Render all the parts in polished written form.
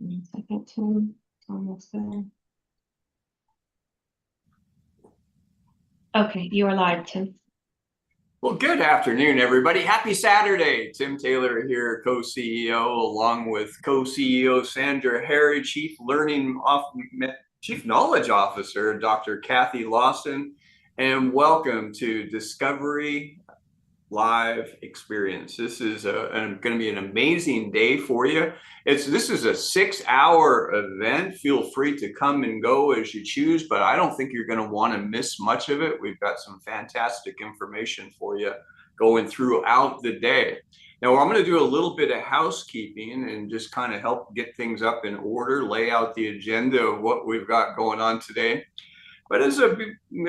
Second, Tim, almost there. Okay, you are live, Tim. Well, good afternoon, everybody. Happy Saturday. Tim Taylor here, co-CEO, along with co-CEO Sandra Harry, Chief Knowledge Officer, Dr. Kathy Lawson, and welcome to Discovery Live Experience. This is going to be an amazing day for you. This is a 6-hour event. Feel free to come and go as you choose, but I don't think you're going to want to miss much of it. We've got some fantastic information for you going throughout the day. Now, I'm going to do a little bit of housekeeping and just kind of help get things up in order, lay out the agenda of what we've got going on today. But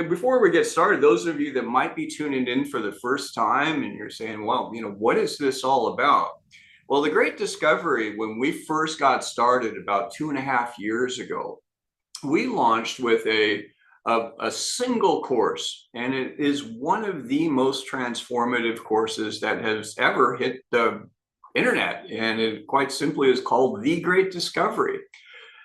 before we get started, those of you that might be tuning in for the first time and you're saying, well, what is this all about? Well, the Great Discovery, when we first got started about 2.5 years ago, we launched with a single course, and it is one of the most transformative courses that has ever hit the internet. And it quite simply is called The Great Discovery.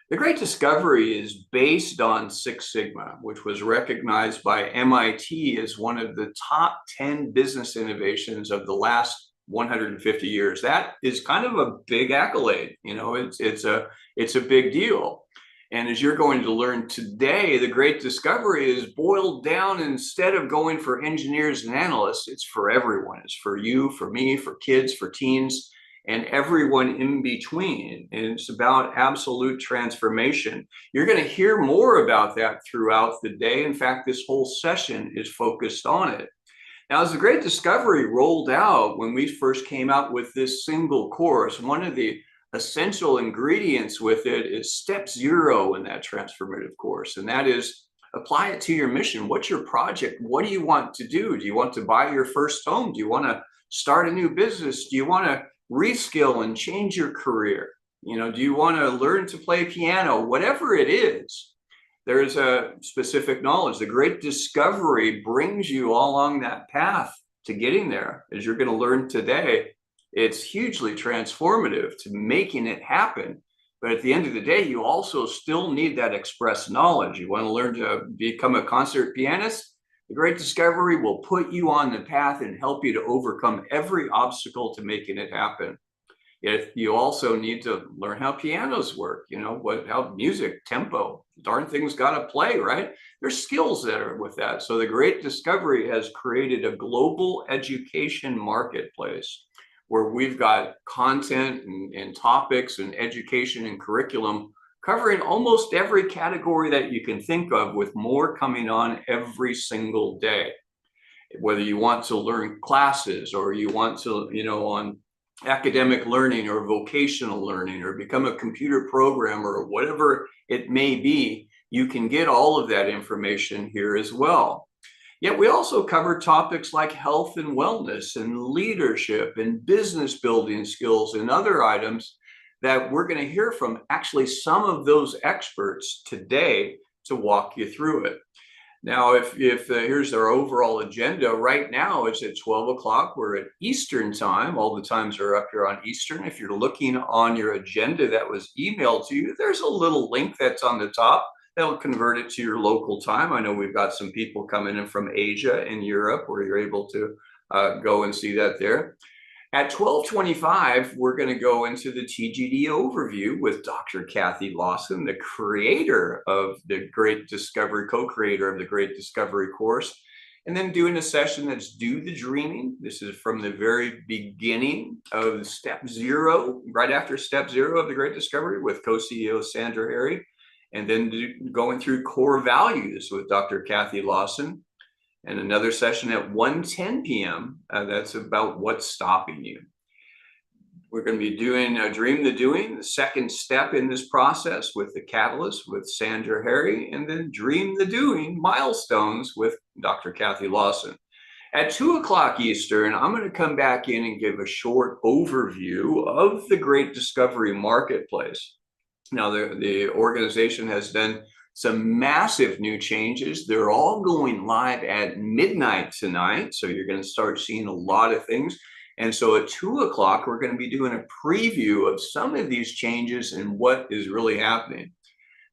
The Great Discovery is based on Six Sigma, which was recognized by MIT as one of the top 10 business innovations of the last 150 years. That is kind of a big accolade. It's a big deal. And as you're going to learn today, the Great Discovery is boiled down. Instead of going for engineers and analysts, it's for everyone. It's for you, for me, for kids, for teens, and everyone in between. And it's about absolute transformation. You're going to hear more about that throughout the day. In fact, this whole session is focused on it. Now, as the Great Discovery rolled out, when we first came out with this single course, one of the essential ingredients with it is step 0 in that transformative course. And that is, apply it to your mission. What's your project? What do you want to do? Do you want to buy your first home? Do you want to start a new business? Do you want to reskill and change your career? Do you want to learn to play piano? Whatever it is, there's a specific knowledge. The Great Discovery brings you all along that path to getting there. As you're going to learn today, it's hugely transformative to making it happen. But at the end of the day, you also still need that express knowledge. You want to learn to become a concert pianist? The Great Discovery will put you on the path and help you to overcome every obstacle to making it happen. If you also need to learn how pianos work, how music, tempo, darn things got to play, right? There's skills that are with that. So the Great Discovery has created a global education marketplace where we've got content and topics and education and curriculum covering almost every category that you can think of, with more coming on every single day. Whether you want to learn classes, or you want to, on academic learning or vocational learning, or become a computer programmer, or whatever it may be, you can get all of that information here as well. Yet we also cover topics like health and wellness and leadership and business building skills and other items that we're going to hear from actually some of those experts today to walk you through it. Now, if here's our overall agenda. Right now, it's at 12 o'clock. We're at Eastern time. All the times are up here on Eastern. If you're looking on your agenda that was emailed to you, there's a little link that's on the top that'll convert it to your local time. I know we've got some people coming in from Asia and Europe where you're able to go and see that there. At 12:25, we're going to go into the TGD overview with Dr. Kathy Lawson, the creator of the Great Discovery, co-creator of the Great Discovery course, and then doing a session that's Do the Dreaming. This is from the very beginning of step 0, right after step 0 of the Great Discovery, with co-CEO Sandra Harry, and then going through core values with Dr. Kathy Lawson. And another session at 1:10 p.m. That's about what's stopping you. We're going to be doing Dream the Doing, the second step in this process, with the Catalyst with Sandra Harry, and then Dream the Doing, Milestones with Dr. Kathy Lawson. At 2 o'clock Eastern, I'm going to come back in and give a short overview of the Great Discovery Marketplace. Now, the organization has done some massive new changes. They're all going live at midnight tonight. So you're going to start seeing a lot of things. And so at 2 o'clock, we're going to be doing a preview of some of these changes and what is really happening.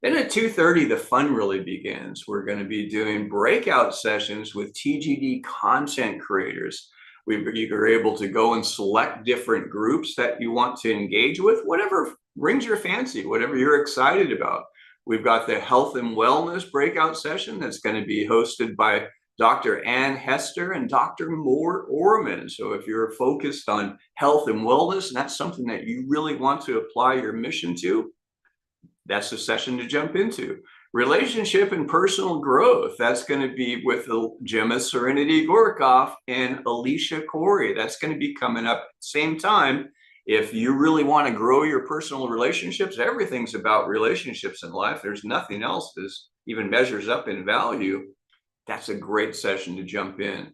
Then at 2:30, the fun really begins. We're going to be doing breakout sessions with TGD content creators. You're able to go and select different groups that you want to engage with, whatever rings your fancy, whatever you're excited about. We've got the health and wellness breakout session that's going to be hosted by Dr. Ann Hester and Dr. Moore Orman. So if you're focused on health and wellness, and that's something that you really want to apply your mission to, that's the session to jump into. Relationship and personal growth, that's going to be with Gemma Serenity Gorkoff and Alicia Corey. That's going to be coming up at the same time. If you really want to grow your personal relationships, everything's about relationships in life. There's nothing else that even measures up in value. That's a great session to jump in.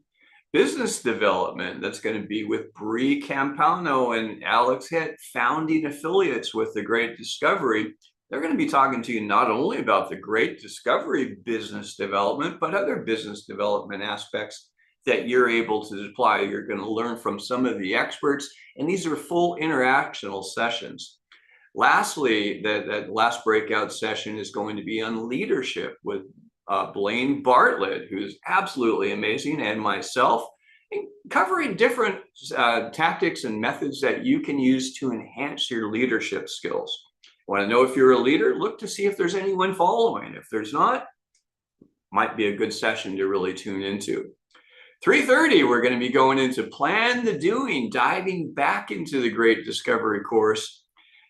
Business development, that's going to be with Bree Campano and Alex Hitt, founding affiliates with The Great Discovery. They're going to be talking to you not only about the Great Discovery business development, but other business development aspects that you're able to apply. You're going to learn from some of the experts, and these are full interactional sessions. Lastly, that last breakout session is going to be on leadership with Blaine Bartlett, who's absolutely amazing, and myself, covering different tactics and methods that you can use to enhance your leadership skills. Want to know if you're a leader? Look to see if there's anyone following. If there's not, might be a good session to really tune into. 3:30, we're going to be going into Plan the Doing, diving back into the Great Discovery course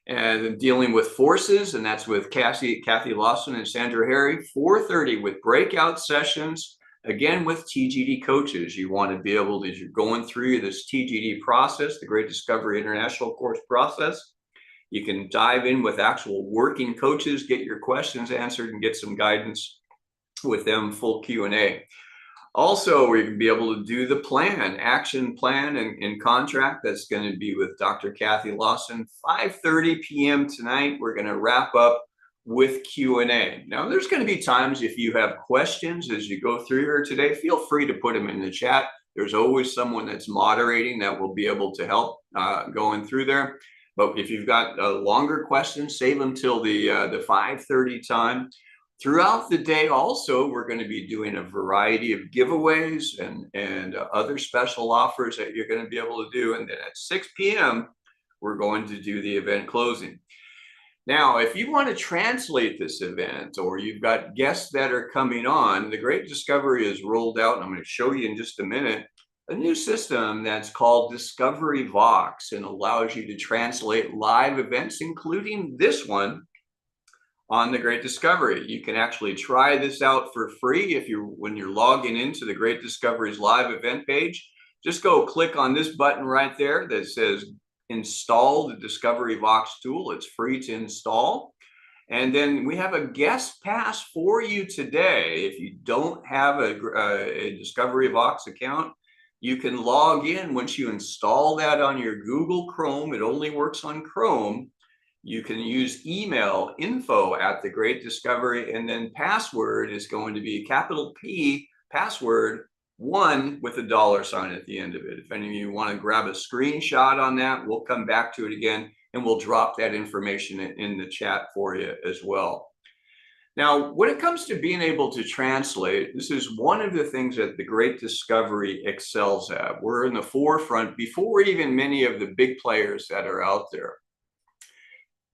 and dealing with forces, and that's with Kathy Lawson and Sandra Harry. 4:30 with breakout sessions, again with TGD coaches. You want to be able to, as you're going through this TGD process, the Great Discovery International course process, you can dive in with actual working coaches, get your questions answered, and get some guidance with them, full Q&A. Also, we're going to be able to do the plan, action plan and contract. That's going to be with Dr. Kathy Lawson. 5:30 p.m. tonight, we're going to wrap up with Q&A. Now, there's going to be times if you have questions as you go through here today, feel free to put them in the chat. There's always someone that's moderating that will be able to help going through there. But if you've got longer questions, save them till the 5:30 time. Throughout the day also, we're going to be doing a variety of giveaways and other special offers that you're going to be able to do. And then at 6 p.m., we're going to do the event closing. Now, if you want to translate this event or you've got guests that are coming on, the Great Discovery is rolled out, and I'm going to show you in just a minute, a new system that's called Discovery Vox and allows you to translate live events, including this one on the Great Discovery. You can actually try this out for free when you're logging into the Great Discovery's live event page. Just go click on this button right there that says install the Discovery Vox tool. It's free to install. And then we have a guest pass for you today. If you don't have a Discovery Vox account, you can log in once you install that on your Google Chrome. It only works on Chrome. You can use email info@The Great Discovery, and then password is going to be capital P, password 1 with a $sign at the end of it. If any of you want to grab a screenshot on that, we'll come back to it again, and we'll drop that information in the chat for you as well. Now, when it comes to being able to translate, this is one of the things that the Great Discovery excels at. We're in the forefront before even many of the big players that are out there.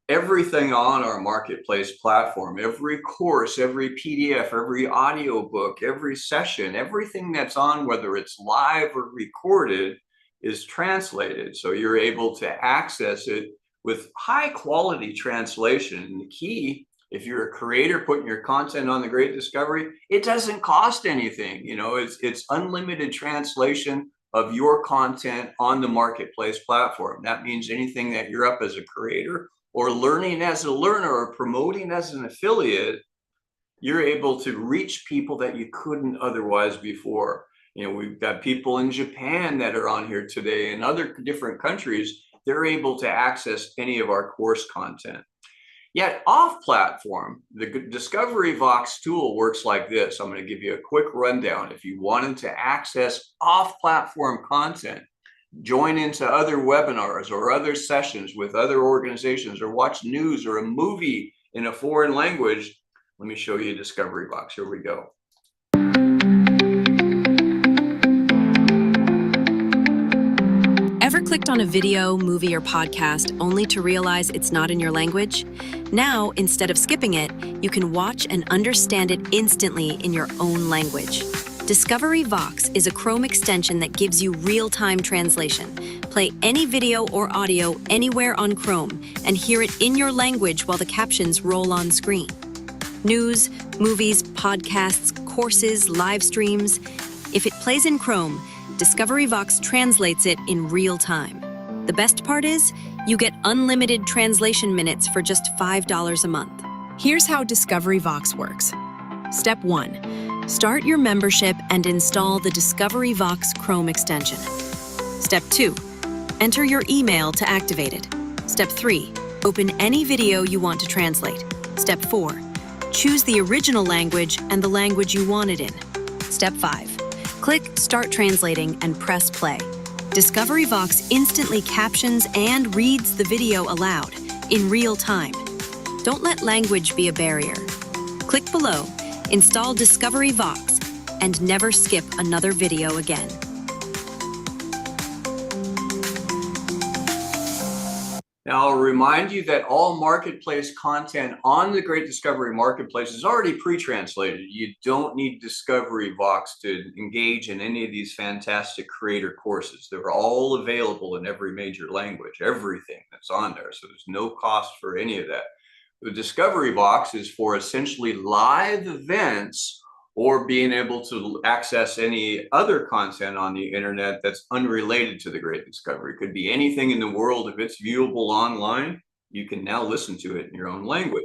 Everything on our marketplace platform, every course, every PDF, every audiobook, every session, everything that's on, whether it's live or recorded, is translated. So you're able to access it with high quality translation. And the key, if you're a creator putting your content on the Great Discovery, it doesn't cost anything. You know, it's unlimited translation of your content on the marketplace platform. That means anything that you're up as a creator or learning as a learner or promoting as an affiliate, you're able to reach people that you couldn't otherwise before. You know, we've got people in Japan that are on here today and other different countries. They're able to access any of our course content. Yet off platform, the Discovery Vox tool works like this. I'm going to give you a quick rundown. If you wanted to access off platform content, join into other webinars or other sessions with other organizations or watch news or a movie in a foreign language, let me show you Discovery Box. Here we go. Ever clicked on a video, movie, or podcast only to realize it's not in your language? Now, instead of skipping it, you can watch and understand it instantly in your own language. Discovery Vox is a Chrome extension that gives you real-time translation. Play any video or audio anywhere on Chrome and hear it in your language while the captions roll on screen. News, movies, podcasts, courses, live streams. If it plays in Chrome, Discovery Vox translates it in real time. The best part is, you get unlimited translation minutes for just $5 a month. Here's how Discovery Vox works. Step 1. Start your membership and install the Discovery Vox Chrome extension. Step 2. Enter your email to activate it. Step 3. Open any video you want to translate. Step 4. Choose the original language and the language you want it in. Step 5. Click Start Translating and press play. Discovery Vox instantly captions and reads the video aloud in real time. Don't let language be a barrier. Click below, install Discovery Vox, and never skip another video again. Now, I'll remind you that all marketplace content on the Great Discovery Marketplace is already pre-translated. You don't need Discovery Vox to engage in any of these fantastic creator courses. They're all available in every major language, everything that's on there. So there's no cost for any of that. The Discovery Vox is for essentially live events or being able to access any other content on the internet that's unrelated to the Great Discovery. It could be anything in the world. If it's viewable online, you can now listen to it in your own language.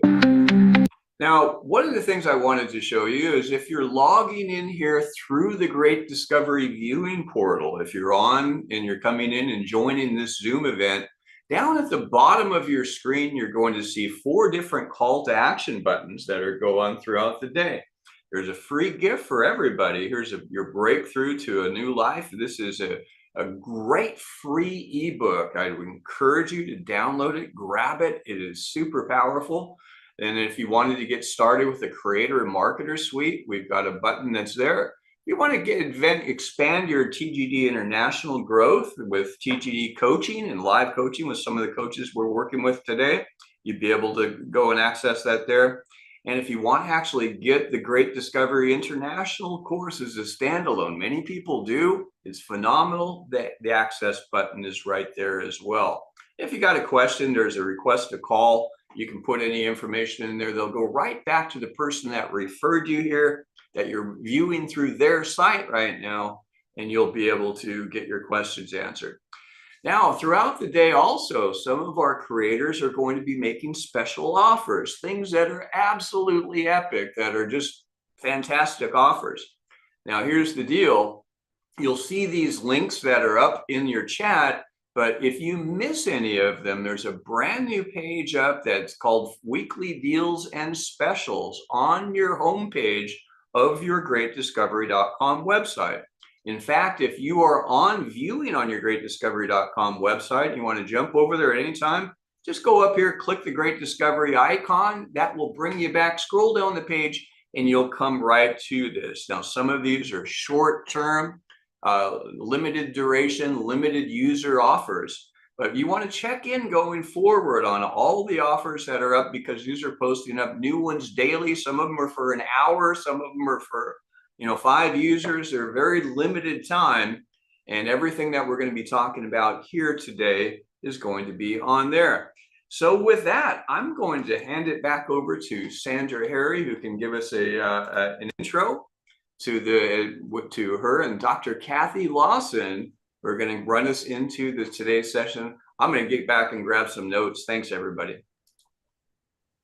Now, one of the things I wanted to show you is if you're logging in here through the Great Discovery viewing portal, if you're on and you're coming in and joining this Zoom event, down at the bottom of your screen, you're going to see 4 different call to action buttons that go on throughout the day. There's a free gift for everybody. Here's your breakthrough to a new life. This is a great free ebook. I would encourage you to download it, grab it. It is super powerful. And if you wanted to get started with the Creator and Marketer Suite, we've got a button that's there. If you want to expand your TGD international growth with TGD coaching and live coaching with some of the coaches we're working with today, you'd be able to go and access that there. And if you want to actually get the Great Discovery International course as a standalone, many people do, it's phenomenal. The access button is right there as well. If you got a question, there's a request to call. You can put any information in there. They'll go right back to the person that referred you here, that you're viewing through their site right now, and you'll be able to get your questions answered. Now, throughout the day also, some of our creators are going to be making special offers, things that are absolutely epic, that are just fantastic offers. Now, here's the deal. You'll see these links that are up in your chat, but if you miss any of them, there's a brand new page up that's called Weekly Deals and Specials on your homepage of your greatdiscovery.com website. In fact, if you are on viewing on your greatdiscovery.com website, and you want to jump over there at any time, just go up here, click the Great Discovery icon. That will bring you back. Scroll down the page, and you'll come right to this. Now, some of these are short-term, limited duration, limited user offers. But you want to check in going forward on all the offers that are up, because these are posting up new ones daily. Some of them are for an hour. Some of them are for 5 users. They're very limited time, and everything that we're going to be talking about here today is going to be on there. So with that, I'm going to hand it back over to Sandra Harry, who can give us an intro to her, and Dr. Kathy Lawson, who are going to run us into today's session. I'm going to get back and grab some notes. Thanks, everybody.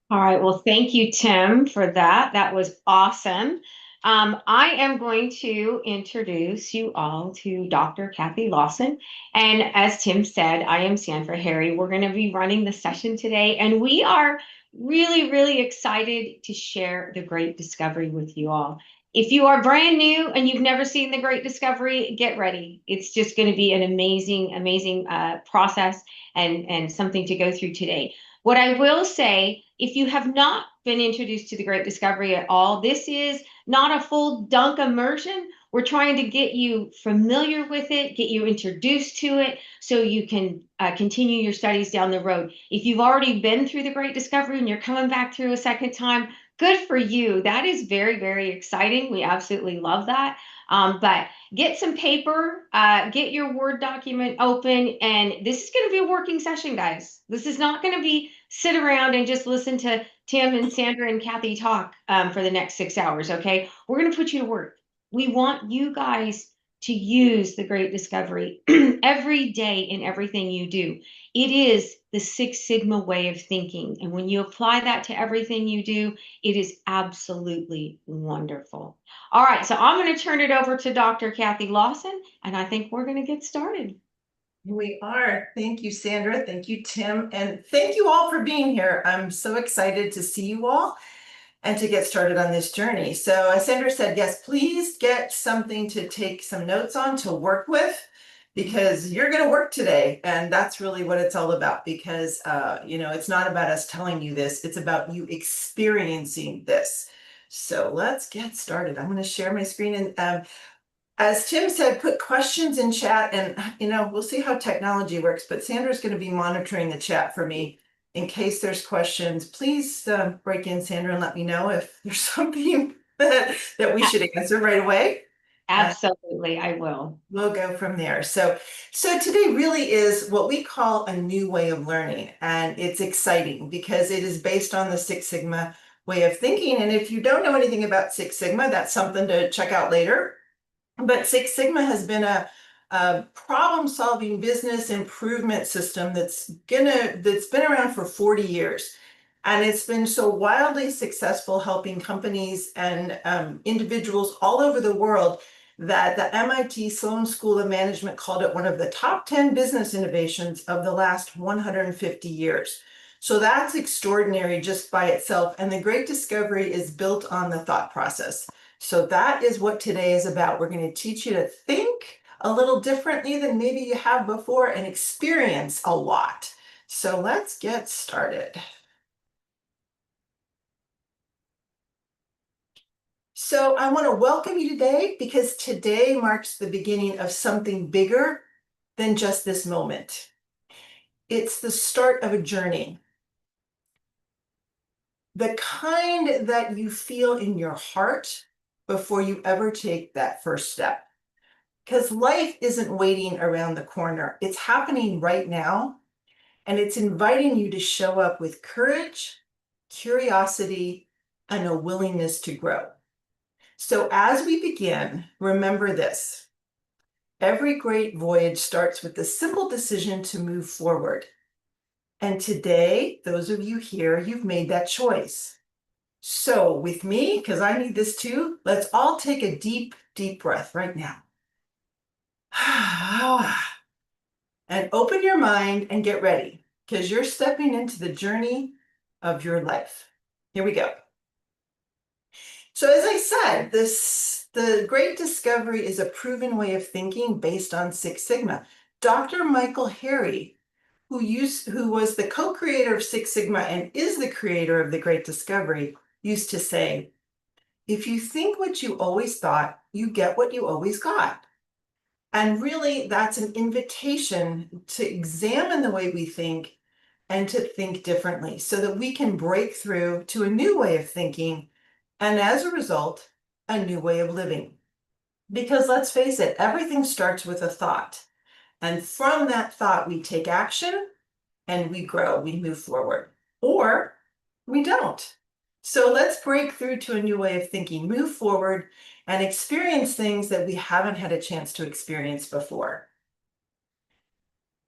All right. Well, thank you, Tim, for that. That was awesome. I am going to introduce you all to Dr. Kathy Lawson. And as Tim said, I am Sandra Harry. We're going to be running the session today, and we are really, really excited to share the Great Discovery with you all. If you are brand new and you've never seen The Great Discovery, get ready. It's just going to be an amazing, amazing process and something to go through today. What I will say, if you have not been introduced to The Great Discovery at all, this is not a full dunk immersion. We're trying to get you familiar with it, get you introduced to it, so you can continue your studies down the road. If you've already been through The Great Discovery and you're coming back through a second time, good for you. That is very, very exciting. We absolutely love that. But get some paper, get your Word document open, and this is going to be a working session, guys. This is not going to be sit around and just listen to Tim and Sandra and Kathy talk for the next 6 hours, okay? We're going to put you to work. We want you guys to use the Great Discovery every day in everything you do. It is the Six Sigma way of thinking. And when you apply that to everything you do, it is absolutely wonderful. All right, so I'm going to turn it over to Dr. Kathy Lawson, and I think we're going to get started. We are. Thank you, Sandra. Thank you, Tim. And thank you all for being here. I'm so excited to see you all and to get started on this journey. So as Sandra said, yes, please get something to take some notes on to work with, because you're going to work today. And that's really what it's all about, because, it's not about us telling you this. It's about you experiencing this. So let's get started. I'm going to share my screen. And as Tim said, put questions in chat, and we'll see how technology works, but Sandra's going to be monitoring the chat for me in case there's questions. Please break in, Sandra, and let me know if there's something that we should answer right away. Absolutely, I will. We'll go from there. So today really is what we call a new way of learning, and it's exciting because it is based on the Six Sigma way of thinking. And if you don't know anything about Six Sigma, that's something to check out later. But Six Sigma has been a problem-solving business improvement system that's been around for 40 years. And it's been so wildly successful, helping companies and individuals all over the world, that the MIT Sloan School of Management called it one of the top 10 business innovations of the last 150 years. So that's extraordinary just by itself. And the Great Discovery is built on the thought process. So that is what today is about. We're going to teach you to think a little differently than maybe you have before and experience a lot. So let's get started. So I want to welcome you today, because today marks the beginning of something bigger than just this moment. It's the start of a journey. The kind that you feel in your heart before you ever take that first step. Because life isn't waiting around the corner. It's happening right now. And it's inviting you to show up with courage, curiosity, and a willingness to grow. So as we begin, remember this. Every great voyage starts with the simple decision to move forward. And today, those of you here, you've made that choice. So with me, because I need this too, let's all take a deep, deep breath right now. And open your mind and get ready, because you're stepping into the journey of your life. Here we go. So as I said, the Great Discovery is a proven way of thinking based on Six Sigma. Dr. Michael Harry, who was the co-creator of Six Sigma and is the creator of the Great Discovery, used to say, if you think what you always thought, you get what you always got. And really, that's an invitation to examine the way we think and to think differently so that we can break through to a new way of thinking, and as a result, a new way of living. Because let's face it, everything starts with a thought. And from that thought, we take action and we grow, we move forward, or we don't. So let's break through to a new way of thinking, move forward, and experience things that we haven't had a chance to experience before.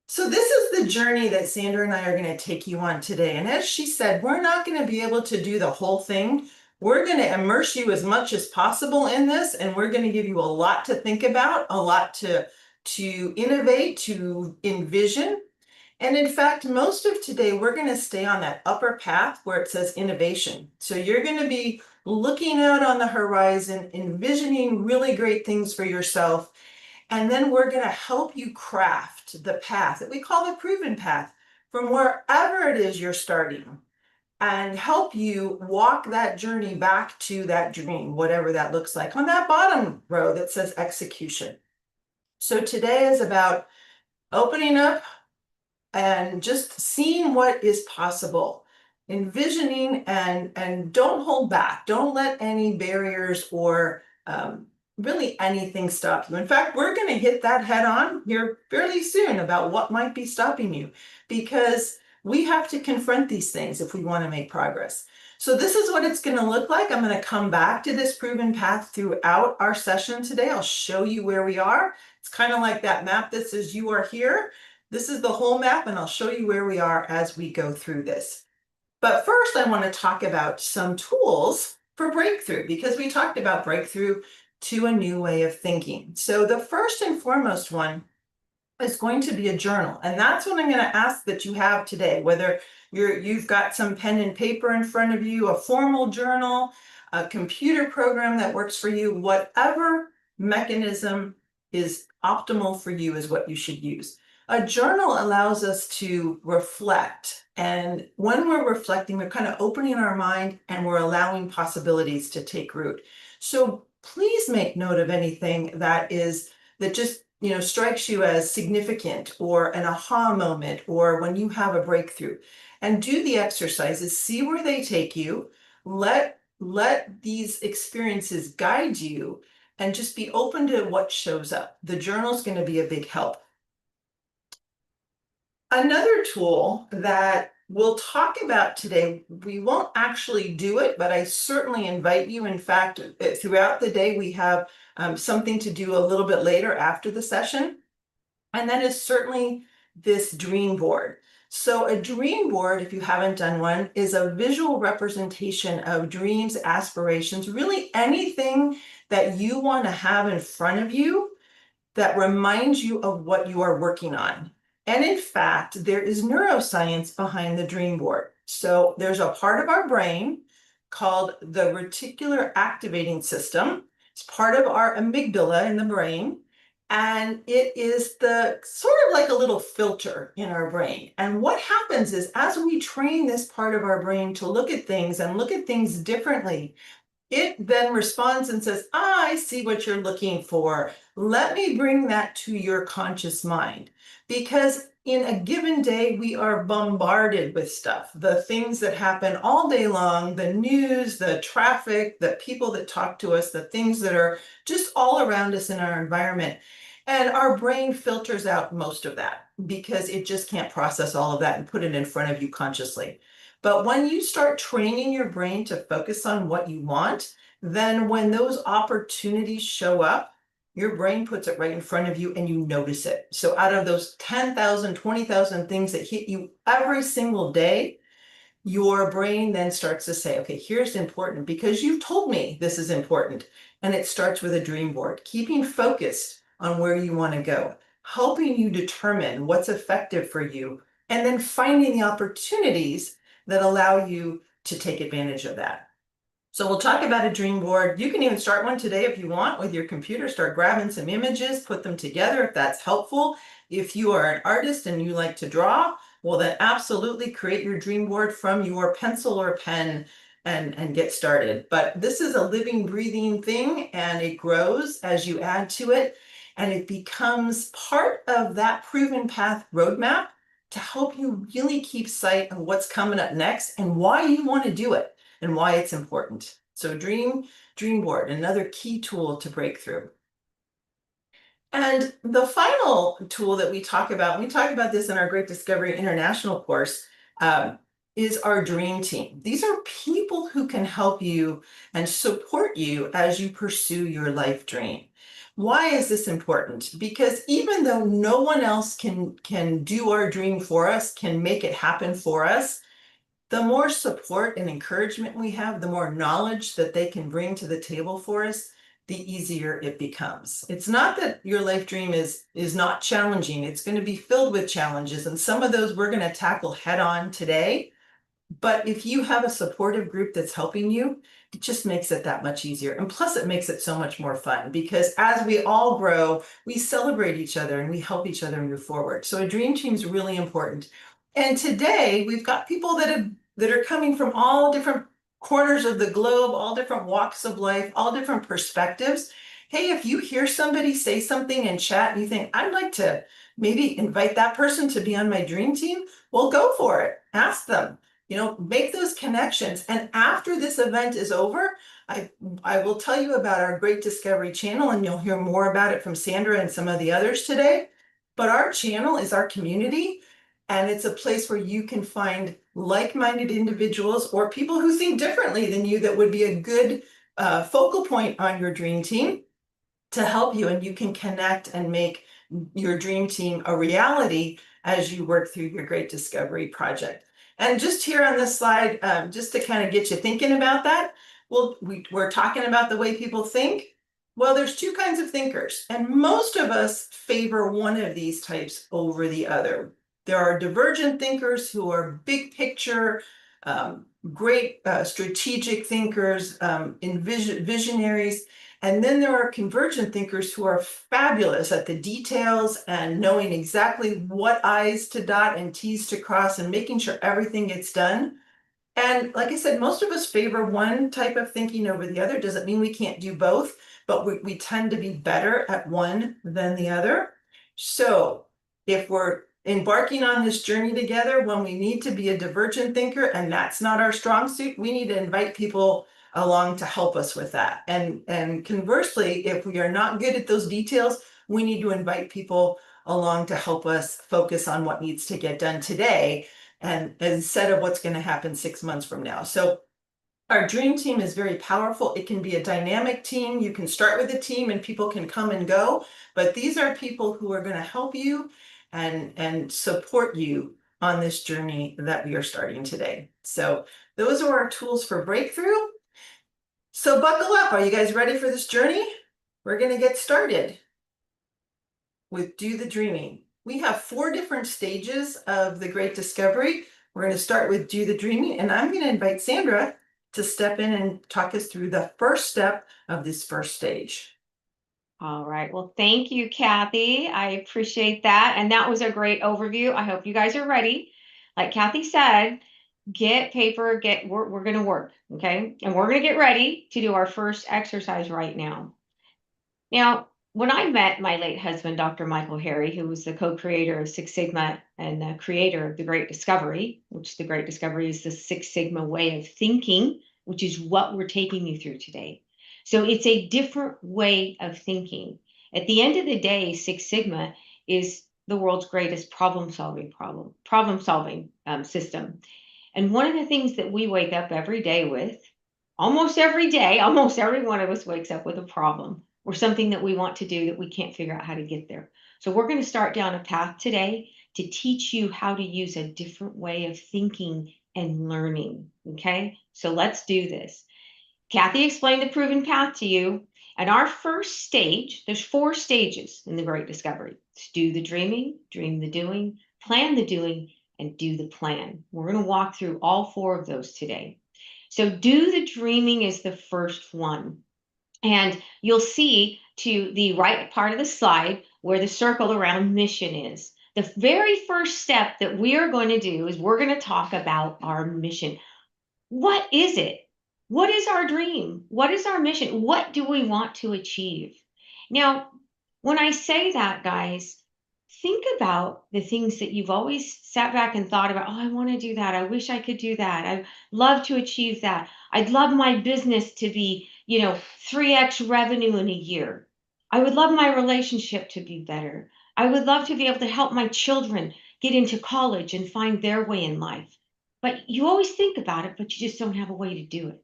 So this is the journey that Sandra and I are going to take you on today. And as she said, we're not going to be able to do the whole thing. We're going to immerse you as much as possible in this, and we're going to give you a lot to think about, a lot to innovate, to envision. And in fact, most of today, we're going to stay on that upper path where it says innovation. So you're going to be looking out on the horizon, envisioning really great things for yourself. And then we're going to help you craft the path that we call the proven path from wherever it is you're starting, and help you walk that journey back to that dream, whatever that looks like, on that bottom row that says execution. So today is about opening up and just seeing what is possible, envisioning, and don't hold back. Don't let any barriers or really anything stop you. In fact, we're going to hit that head on here fairly soon about what might be stopping you, because we have to confront these things if we want to make progress. So this is what it's going to look like. I'm going to come back to this proven path throughout our session today. I'll show you where we are. It's kind of like that map that says you are here. This is the whole map, and I'll show you where we are as we go through this. But first, I want to talk about some tools for breakthrough, because we talked about breakthrough to a new way of thinking. So the first and foremost one is going to be a journal. And that's what I'm going to ask that you have today, whether you've got some pen and paper in front of you, a formal journal, a computer program that works for you, whatever mechanism is optimal for you is what you should use. A journal allows us to reflect. And when we're reflecting, we're kind of opening our mind and we're allowing possibilities to take root. So please make note of anything that just strikes you as significant, or an aha moment, or when you have a breakthrough. And do the exercises, see where they take you, let these experiences guide you, and just be open to what shows up. The journal is going to be a big help. Another tool that we'll talk about today, we won't actually do it, but I certainly invite you. In fact, throughout the day, we have something to do a little bit later after the session. And that is certainly this dream board. So a dream board, if you haven't done one, is a visual representation of dreams, aspirations, really anything that you want to have in front of you that reminds you of what you are working on. And in fact, there is neuroscience behind the dream board. So there's a part of our brain called the reticular activating system. It's part of our amygdala in the brain. And it is the sort of like a little filter in our brain. And what happens is, as we train this part of our brain to look at things and look at things differently, it then responds and says, I see what you're looking for. Let me bring that to your conscious mind. Because in a given day, we are bombarded with stuff, the things that happen all day long, the news, the traffic, the people that talk to us, the things that are just all around us in our environment. And our brain filters out most of that because it just can't process all of that and put it in front of you consciously. But when you start training your brain to focus on what you want, then when those opportunities show up, your brain puts it right in front of you and you notice it. So out of those 10,000, 20,000 things that hit you every single day, your brain then starts to say, okay, here's important because you've told me this is important. And it starts with a dream board, keeping focused on where you want to go, helping you determine what's effective for you, and then finding the opportunities that allow you to take advantage of that. So we'll talk about a dream board. You can even start one today if you want with your computer. Start grabbing some images, put them together if that's helpful. If you are an artist and you like to draw, well, then absolutely create your dream board from your pencil or pen and get started. But this is a living, breathing thing, and it grows as you add to it, and it becomes part of that proven path roadmap to help you really keep sight of what's coming up next and why you want to do it and why it's important. So dream board, another key tool to break through. And the final tool that we talk about this in our Great Discovery International course, is our dream team. These are people who can help you and support you as you pursue your life dream. Why is this important? Because even though no one else can do our dream for us, can make it happen for us, the more support and encouragement we have, the more knowledge that they can bring to the table for us, the easier it becomes. It's not that your life dream is not challenging. It's going to be filled with challenges, and some of those we're going to tackle head on today. But if you have a supportive group that's helping you, it just makes it that much easier. And plus, it makes it so much more fun, because as we all grow, we celebrate each other and we help each other move forward. So a dream team is really important. And today we've got people that are coming from all different corners of the globe, all different walks of life, all different perspectives. Hey, if you hear somebody say something in chat and you think, I'd like to maybe invite that person to be on my dream team, well, go for it. Ask them. Make those connections. And after this event is over, I will tell you about our Great Discovery channel, and you'll hear more about it from Sandra and some of the others today. But our channel is our community, and it's a place where you can find like-minded individuals or people who think differently than you that would be a good focal point on your dream team to help you. And you can connect and make your dream team a reality as you work through your Great Discovery project. And just here on this slide, just to kind of get you thinking about that, well, we're talking about the way people think. Well, there's two kinds of thinkers, and most of us favor one of these types over the other. There are divergent thinkers who are big picture, great strategic thinkers, visionaries. And then there are convergent thinkers who are fabulous at the details and knowing exactly what I's to dot and T's to cross and making sure everything gets done. And like I said, most of us favor one type of thinking over the other. Doesn't mean we can't do both, but we tend to be better at one than the other. So if we're embarking on this journey together, when we need to be a divergent thinker and that's not our strong suit, we need to invite people along to help us with that. And conversely, if we are not good at those details, we need to invite people along to help us focus on what needs to get done today, and instead of what's going to happen 6 months from now. So our dream team is very powerful. It can be a dynamic team. You can start with a team and people can come and go, but these are people who are going to help you and support you on this journey that we are starting today. So those are our tools for breakthrough. So buckle up. Are you guys ready for this journey? We're going to get started with Do the Dreaming. We have 4 different stages of the Great Discovery. We're going to start with Do the Dreaming, and I'm going to invite Sandra to step in and talk us through the first step of this first stage. All right. Well, thank you, Kathy. I appreciate that. And that was a great overview. I hope you guys are ready. Like Kathy said, get paper, we're going to work. Okay. And we're going to get ready to do our first exercise right now. Now, when I met my late husband, Dr. Michael Harry, who was the co-creator of Six Sigma and the creator of the Great Discovery, which the Great Discovery is the Six Sigma way of thinking, which is what we're taking you through today. So it's a different way of thinking. At the end of the day, Six Sigma is the world's greatest problem-solving system. And one of the things that we wake up every day with, almost every day, almost every one of us wakes up with a problem or something that we want to do that we can't figure out how to get there. So we're going to start down a path today to teach you how to use a different way of thinking and learning. Okay, so let's do this. Kathy explained the proven path to you. And our first stage, there's 4 stages in the Great Discovery. It's do the dreaming, dream the doing, plan the doing, and do the plan. We're going to walk through all 4 of those today. So do the dreaming is the first one. And you'll see to the right part of the slide where the circle around mission is. The very first step that we are going to do is we're going to talk about our mission. What is it? What is our dream? What is our mission? What do we want to achieve? Now, when I say that, guys, think about the things that you've always sat back and thought about. Oh, I want to do that. I wish I could do that. I'd love to achieve that. I'd love my business to be, 3x revenue in a year. I would love my relationship to be better. I would love to be able to help my children get into college and find their way in life. But you always think about it, but you just don't have a way to do it.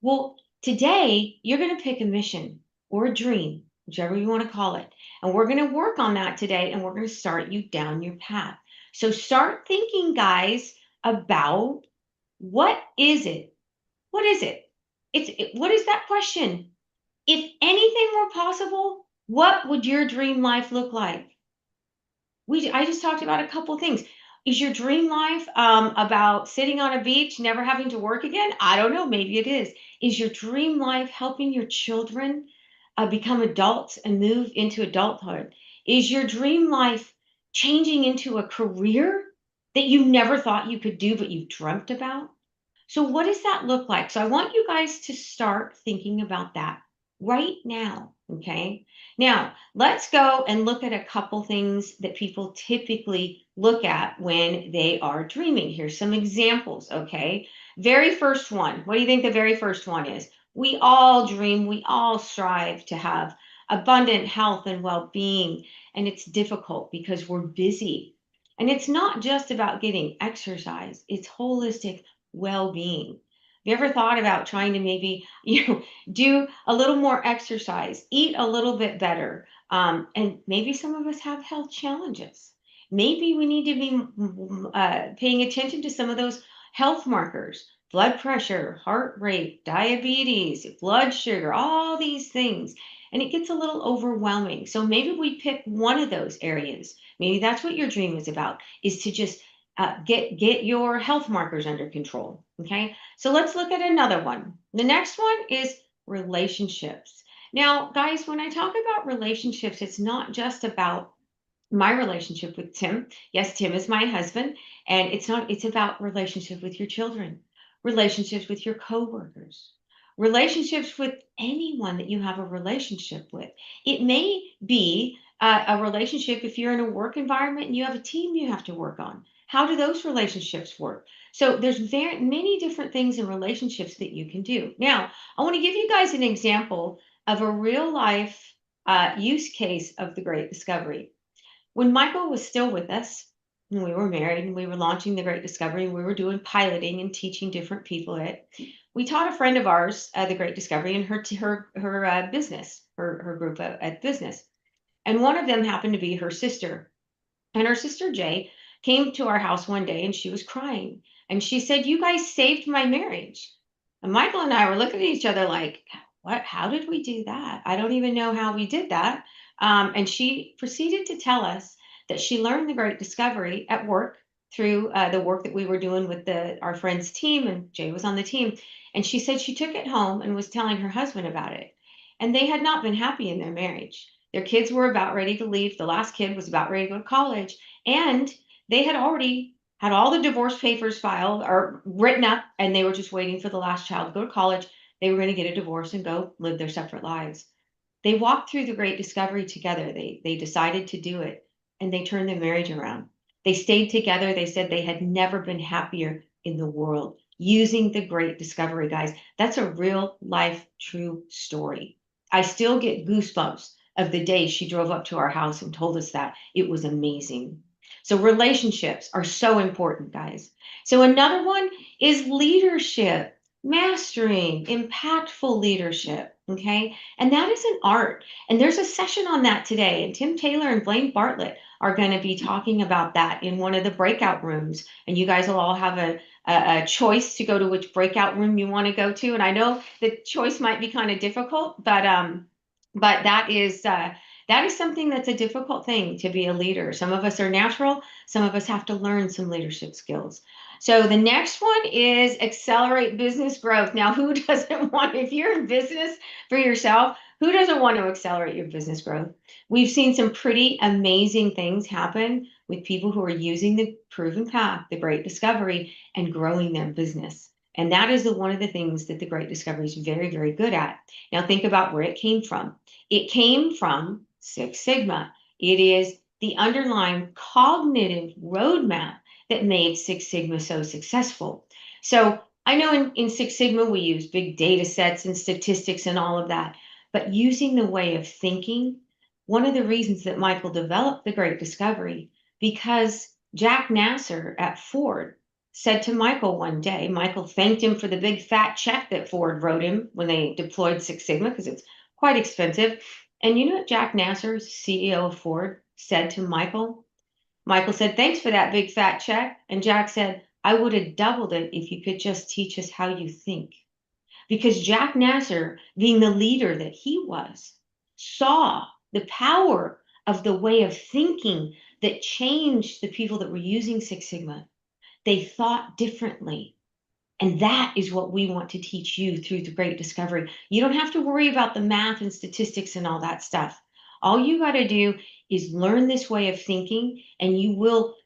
Well, today you're going to pick a mission or a dream, whichever you want to call it. And we're going to work on that today, and we're going to start you down your path. So start thinking, guys, about what is it? What is it? What is that question? If anything were possible, what would your dream life look like? I just talked about a couple things. Is your dream life about sitting on a beach, never having to work again? I don't know. Maybe it is. Is your dream life helping your children become adults and move into adulthood? Is your dream life changing into a career that you never thought you could do, but you've dreamt about? So, what does that look like? So, I want you guys to start thinking about that right now. Okay. Now, let's go and look at a couple things that people typically look at when they are dreaming. Here's some examples. Okay. Very first one. What do you think the very first one is? We all dream, we all strive to have abundant health and well being. And it's difficult because we're busy. And it's not just about getting exercise, it's holistic well-being. Have you ever thought about trying to maybe do a little more exercise, eat a little bit better, and maybe some of us have health challenges. Maybe we need to be paying attention to some of those health markers: blood pressure, heart rate, diabetes, blood sugar, all these things. And it gets a little overwhelming. So maybe we pick one of those areas. Maybe that's what your dream is about, is to just get your health markers under control. Okay, so let's look at another one. The next one is relationships. Now, guys, when I talk about relationships, it's not just about my relationship with Tim. Yes, Tim is my husband, and it's about relationship with your children, relationships with your coworkers, relationships with anyone that you have a relationship with. It may be a relationship if you're in a work environment and you have a team you have to work on. How do those relationships work? So there's very many different things in relationships that you can do. Now, I want to give you guys an example of a real life use case of the Great Discovery. When Michael was still with us, and we were married and we were launching the Great Discovery, and we were doing piloting and teaching different people it, we taught a friend of ours the Great Discovery and her business, her group at business. And one of them happened to be her sister. And her sister Jay came to our house one day and she was crying. And she said, "You guys saved my marriage." And Michael and I were looking at each other like, "What? How did we do that? I don't even know how we did that." And she proceeded to tell us that she learned the Great Discovery at work through the work that we were doing with our friend's team, and Jay was on the team. And she said she took it home and was telling her husband about it. And they had not been happy in their marriage. Their kids were about ready to leave. The last kid was about ready to go to college. And they had already had all the divorce papers filed or written up, and they were just waiting for the last child to go to college. They were going to get a divorce and go live their separate lives. They walked through the Great Discovery together. They decided to do it, and they turned their marriage around. They stayed together. They said they had never been happier in the world using the Great Discovery, guys. That's a real life true story. I still get goosebumps of the day she drove up to our house and told us that. It was amazing. So relationships are so important, guys. So another one is leadership, mastering impactful leadership. Okay. And that is an art. And there's a session on that today. And Tim Taylor and Blaine Bartlett are going to be talking about that in one of the breakout rooms. And you guys will all have a choice to go to which breakout room you want to go to. And I know the choice might be kind of difficult, but that is something that's a difficult thing to be a leader. Some of us are natural. Some of us have to learn some leadership skills. So the next one is accelerate business growth. Now, who doesn't want, if you're in business for yourself, who doesn't want to accelerate your business growth? We've seen some pretty amazing things happen with people who are using the proven path, the Great Discovery, and growing their business. And that is one of the things that the Great Discovery is very, very good at. Now, think about where it came from. It came from Six Sigma. It is the underlying cognitive roadmap that made Six Sigma so successful. So I know in Six Sigma, we use big data sets and statistics and all of that, but using the way of thinking, one of the reasons that Michael developed the Great Discovery, because Jack Nasser at Ford said to Michael one day, Michael thanked him for the big fat check that Ford wrote him when they deployed Six Sigma, because it's quite expensive. And you know what Jack Nasser, CEO of Ford, said to Michael? Michael said, "Thanks for that big fat check." And Jack said, "I would have doubled it if you could just teach us how you think." because Jack Nasser, being the leader that he was, saw the power of the way of thinking that changed the people that were using Six Sigma. They thought differently. And that is what we want to teach you through the Great Discovery. You don't have to worry about the math and statistics and all that stuff. All you got to do is learn this way of thinking, and you will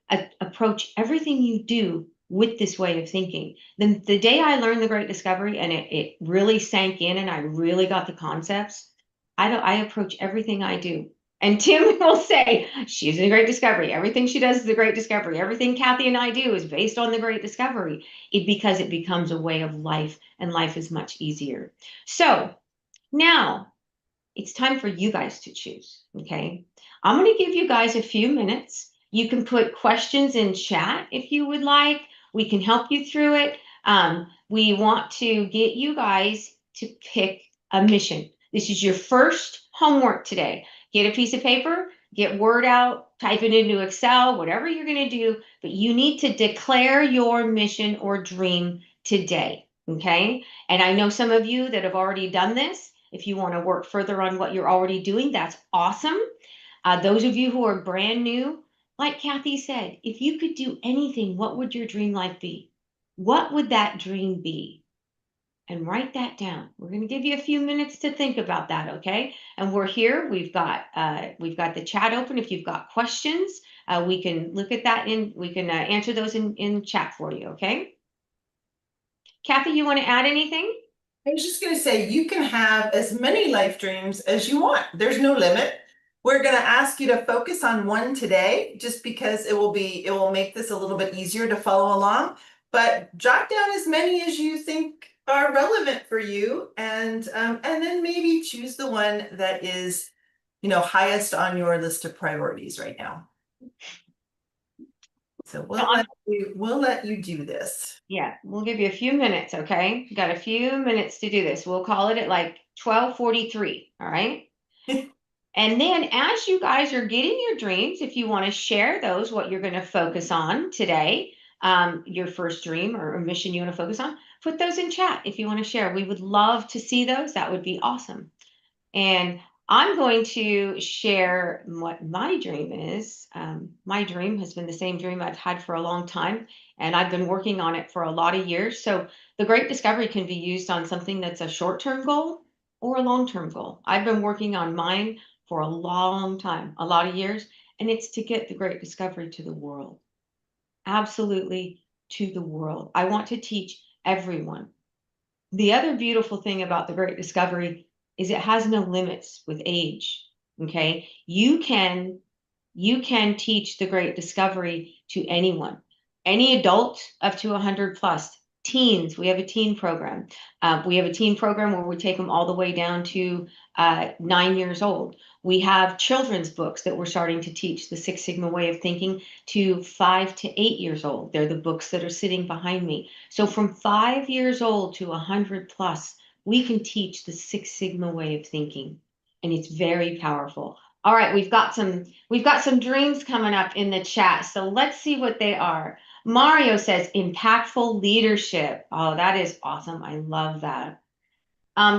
approach everything you do with this way of thinking. The day I learned the Great Discovery and it really sank in and I really got the concepts, I approach everything I do. And Tim will say, she's a great discovery. Everything she does is a great discovery. Everything Kathy and I do is based on the Great Discovery, because it becomes a way of life, and life is much easier. So now it's time for you guys to choose, okay? I'm going to give you guys a few minutes. You can put questions in chat if you would like. We can help you through it. We want to get you guys to pick a mission. This is your first homework today. Get a piece of paper, get Word out, type it into Excel, whatever you're going to do, but you need to declare your mission or dream today, okay? And I know some of you that have already done this. If you want to work further on what you're already doing, that's awesome. Those of you who are brand new, like Kathy said, if you could do anything, what would your dream life be? What would that dream be? And write that down. We're going to give you a few minutes to think about that, okay? And we're here. We've got the chat open. If you've got questions, we can look at that we can answer those in chat for you, okay? Kathy, you want to add anything? I was just going to say, you can have as many life dreams as you want. There's no limit. We're going to ask you to focus on one today, just because it will make this a little bit easier to follow along. But jot down as many as you think are relevant for you, and then maybe choose the one that is, highest on your list of priorities right now. So we'll let you do this. Yeah, we'll give you a few minutes, okay? You got a few minutes to do this. We'll call it at like 12:43, all right? And then as you guys are getting your dreams, if you want to share those, what you're going to focus on today, your first dream or mission you want to focus on, put those in chat if you want to share. We would love to see those. That would be awesome. And I'm going to share what my dream is. My dream has been the same dream I've had for a long time, and I've been working on it for a lot of years. So the Great Discovery can be used on something that's a short-term goal or a long-term goal. I've been working on mine for a long time, a lot of years, and it's to get the Great Discovery to the world. Absolutely to the world. I want to teach everyone. The other beautiful thing about the Great Discovery is it has no limits with age, okay? You can teach the Great Discovery to anyone, any adult up to 100 plus. Teens, we have a teen program. We have a teen program where we take them all the way down to 9 years old. We have children's books that we're starting to teach the Six Sigma way of thinking to 5 to 8 years old. They're the books that are sitting behind me. So from 5 years old to 100 plus, we can teach the Six Sigma way of thinking, and it's very powerful. All right, we've got some dreams coming up in the chat, so let's see what they are. Mario says impactful leadership. Oh, that is awesome. I love that.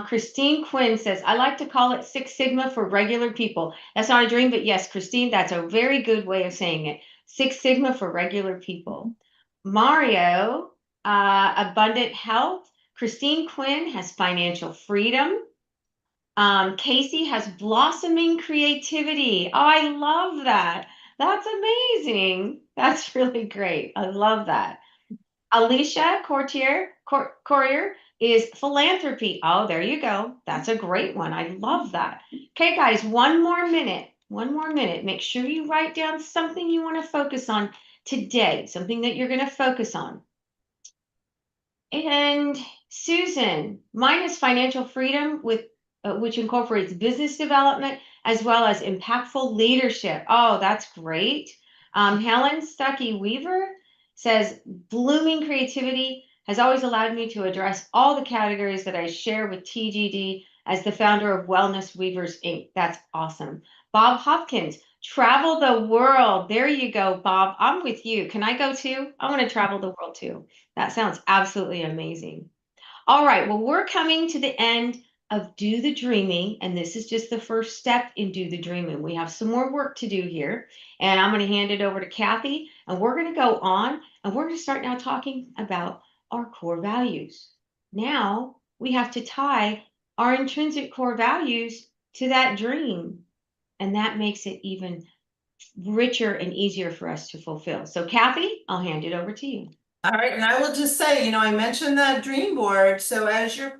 Christine Quinn says, I like to call it Six Sigma for regular people. That's not a dream, but yes, Christine, that's a very good way of saying it. Six Sigma for regular people. Mario, abundant health. Christine Quinn has financial freedom. Casey has blossoming creativity. Oh, I love that. That's amazing. That's really great. I love that. Alicia Courier is philanthropy. Oh, there you go. That's a great one. I love that. Okay, guys, one more minute. One more minute. Make sure you write down something you want to focus on today, something that you're going to focus on. And Susan, mine is financial freedom with which incorporates business development as well as impactful leadership. Oh, that's great. Helen Stuckey Weaver says, blooming creativity has always allowed me to address all the categories that I share with TGD as the founder of Wellness Weavers, Inc. That's awesome. Bob Hopkins, travel the world. There you go, Bob. I'm with you. Can I go too? I want to travel the world too. That sounds absolutely amazing. All right, well, we're coming to the end of Do the Dreaming, and this is just the first step in Do the Dreaming. We have some more work to do here, and I'm going to hand it over to Kathy, and we're going to go on, and we're going to start now talking about our core values. Now we have to tie our intrinsic core values to that dream, and that makes it even richer and easier for us to fulfill. So, Kathy, I'll hand it over to you. All right, and I will just say, I mentioned that dream board. So as you're,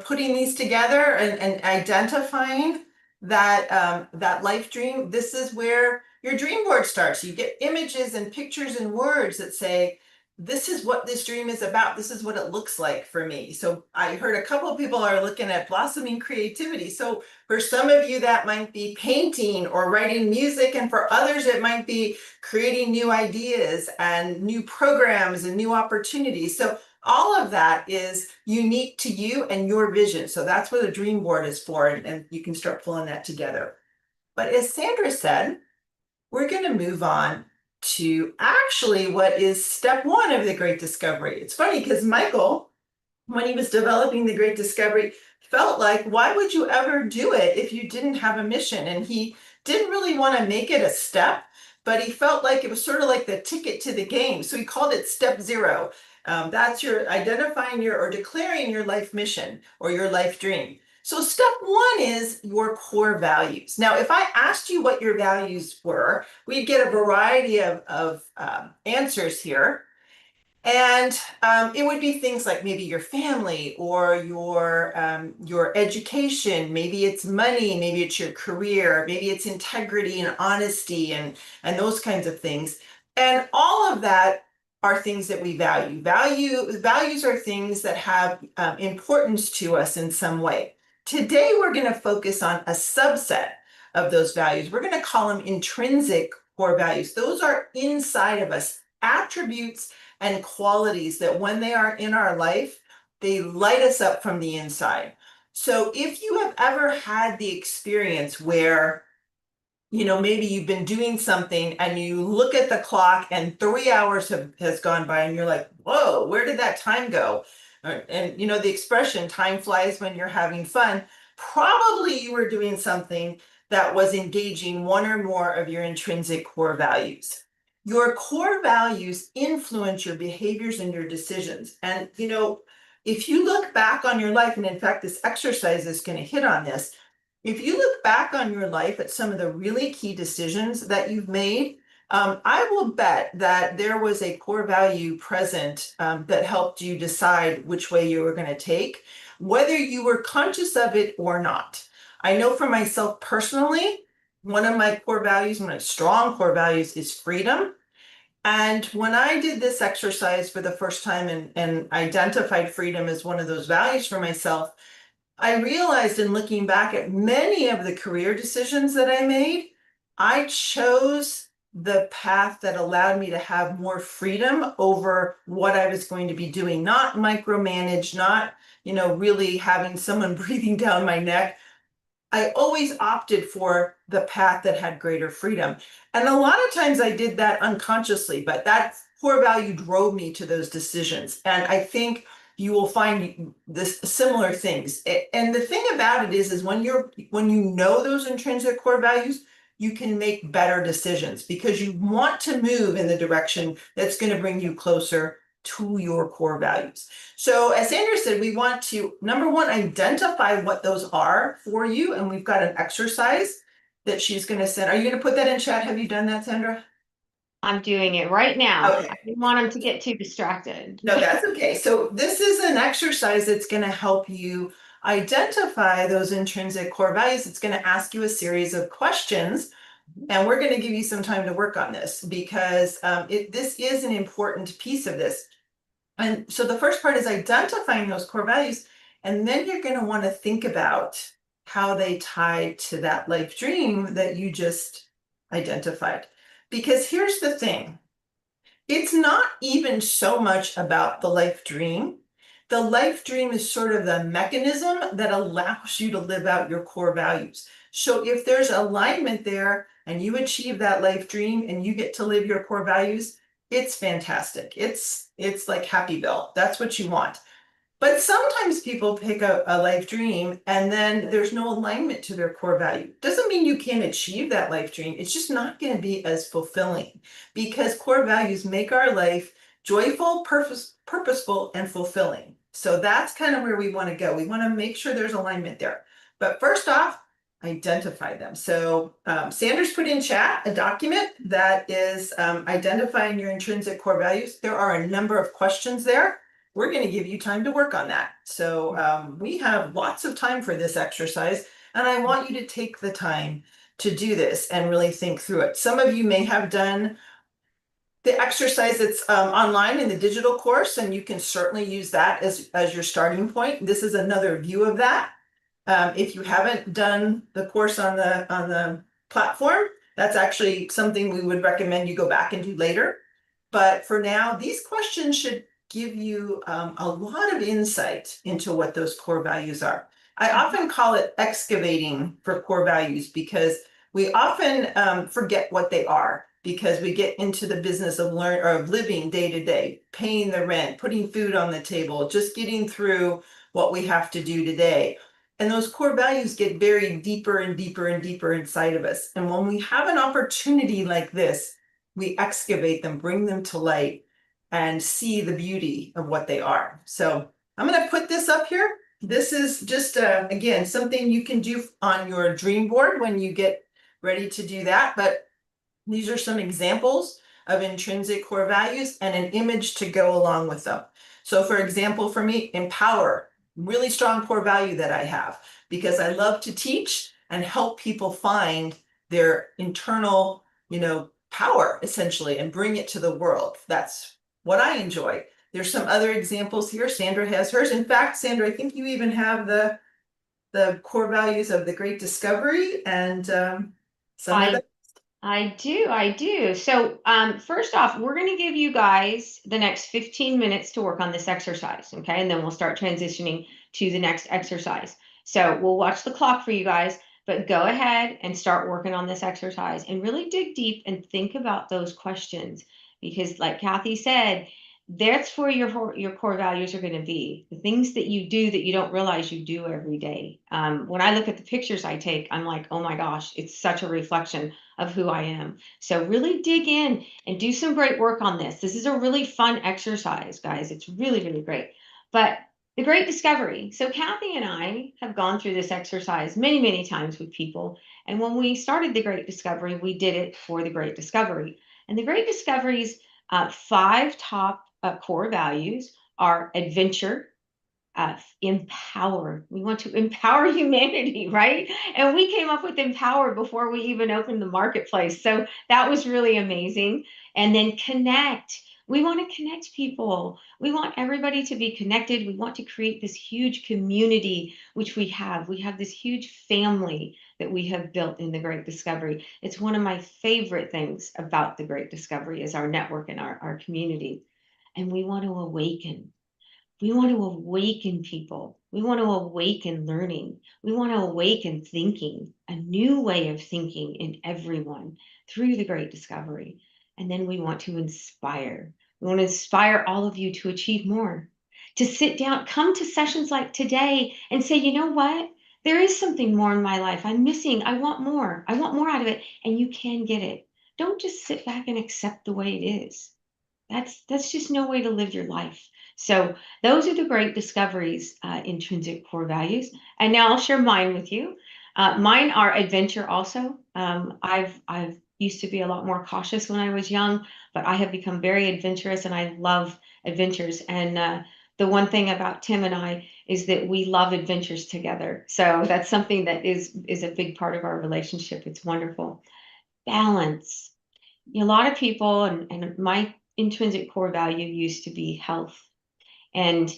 putting these together and identifying that life dream, this is where your dream board starts. You get images and pictures and words that say, this is what this dream is about. This is what it looks like for me. So I heard a couple of people are looking at blossoming creativity. So for some of you, that might be painting or writing music. And for others, it might be creating new ideas and new programs and new opportunities. So all of that is unique to you and your vision. So that's what a dream board is for. And you can start pulling that together. But as Sandra said, we're going to move on to actually what is step one of the Great Discovery. It's funny because Michael, when he was developing the Great Discovery, felt like, why would you ever do it if you didn't have a mission? And he didn't really want to make it a step, but he felt like it was sort of like the ticket to the game. So he called it step 0. That's your identifying your or declaring your life mission or your life dream. So step 1 is your core values. Now, if I asked you what your values were, we'd get a variety of answers here. And it would be things like maybe your family or your education, maybe it's money, maybe it's your career, maybe it's integrity and honesty and those kinds of things. And all of that are things that we value. Values are things that have importance to us in some way. Today, we're going to focus on a subset of those values. We're going to call them intrinsic core values. Those are inside of us, attributes and qualities that when they are in our life, they light us up from the inside. So if you have ever had the experience where, maybe you've been doing something and you look at the clock and 3 hours has gone by and you're like, whoa, where did that time go? And the expression, time flies when you're having fun, probably you were doing something that was engaging one or more of your intrinsic core values. Your core values influence your behaviors and your decisions. And, if you look back on your life, and in fact, this exercise is going to hit on this. If you look back on your life at some of the really key decisions that you've made, I will bet that there was a core value present that helped you decide which way you were going to take, whether you were conscious of it or not. I know for myself personally, one of my core values, one of my strong core values is freedom. And when I did this exercise for the first time and identified freedom as one of those values for myself, I realized in looking back at many of the career decisions that I made, I chose the path that allowed me to have more freedom over what I was going to be doing, not micromanage, not, really having someone breathing down my neck. I always opted for the path that had greater freedom. And a lot of times I did that unconsciously, but that core value drove me to those decisions. And I think you will find this similar things. And the thing about it is when you know those intrinsic core values, you can make better decisions because you want to move in the direction that's going to bring you closer to your core values. So as Sandra said, we want to, number one, identify what those are for you. And we've got an exercise that she's going to send. Are you going to put that in chat? Have you done that, Sandra? I'm doing it right now. Okay. I didn't want them to get too distracted. No, that's okay. So this is an exercise that's going to help you identify those intrinsic core values. It's going to ask you a series of questions, and we're going to give you some time to work on this because this is an important piece of this. And so the first part is identifying those core values, and then you're going to want to think about how they tie to that life dream that you just identified. Because here's the thing. It's not even so much about the life dream. The life dream is sort of the mechanism that allows you to live out your core values. So if there's alignment there and you achieve that life dream and you get to live your core values, it's fantastic. It's like Happyville. That's what you want. But sometimes people pick a life dream and then there's no alignment to their core value. Doesn't mean you can't achieve that life dream. It's just not going to be as fulfilling because core values make our life joyful, purposeful, and fulfilling. So that's kind of where we want to go. We want to make sure there's alignment there. But first off, identify them. So Sanders put in chat a document that is identifying your intrinsic core values. There are a number of questions there. We're going to give you time to work on that. So we have lots of time for this exercise, and I want you to take the time to do this and really think through it. Some of you may have done the exercise that's online in the digital course, and you can certainly use that as your starting point. This is another view of that. If you haven't done the course on the platform, that's actually something we would recommend you go back and do later. But for now, these questions should give you a lot of insight into what those core values are. I often call it excavating for core values because we often forget what they are because we get into the business of living day to day, paying the rent, putting food on the table, just getting through what we have to do today. And those core values get buried deeper and deeper and deeper inside of us. And when we have an opportunity like this, we excavate them, bring them to light, and see the beauty of what they are. So I'm going to put this up here. This is just, again, something you can do on your dream board when you get ready to do that. But these are some examples of intrinsic core values and an image to go along with them. So for example, for me, empower, really strong core value that I have because I love to teach and help people find their internal, power essentially and bring it to the world. That's what I enjoy. There's some other examples here. Sandra has hers. In fact, Sandra, I think you even have the core values of the Great Discovery and some of them. I do. So first off, we're going to give you guys the next 15 minutes to work on this exercise, okay? And then we'll start transitioning to the next exercise. So we'll watch the clock for you guys, but go ahead and start working on this exercise and really dig deep and think about those questions. Because like Kathy said, that's where your core values are going to be. The things that you do that you don't realize you do every day. When I look at the pictures I take, I'm like, oh my gosh, it's such a reflection of who I am. So really dig in and do some great work on this. This is a really fun exercise, guys. It's really, really great. But the Great Discovery. So Kathy and I have gone through this exercise many, many times with people. And when we started the Great Discovery, we did it for the Great Discovery. And the Great Discovery's 5 top core values are adventure, empower. We want to empower humanity, right? And we came up with empower before we even opened the marketplace. So that was really amazing. And then connect. We want to connect people. We want everybody to be connected. We want to create this huge community, which we have. We have this huge family that we have built in the Great Discovery. It's one of my favorite things about the Great Discovery is our network and our community. And we want to awaken. We want to awaken people. We want to awaken learning. We want to awaken thinking, a new way of thinking in everyone through the Great Discovery. And then we want to inspire. We want to inspire all of you to achieve more, to sit down, come to sessions like today and say, you know what? There is something more in my life. I'm missing. I want more. I want more out of it. And you can get it. Don't just sit back and accept the way it is. That's just no way to live your life. So those are the Great Discovery's intrinsic core values. And now I'll share mine with you. Mine are adventure also. I've used to be a lot more cautious when I was young, but I have become very adventurous and I love adventures. And the one thing about Tim and I is that we love adventures together. So that's something that is a big part of our relationship. It's wonderful. Balance. A lot of people, and my intrinsic core value used to be health. And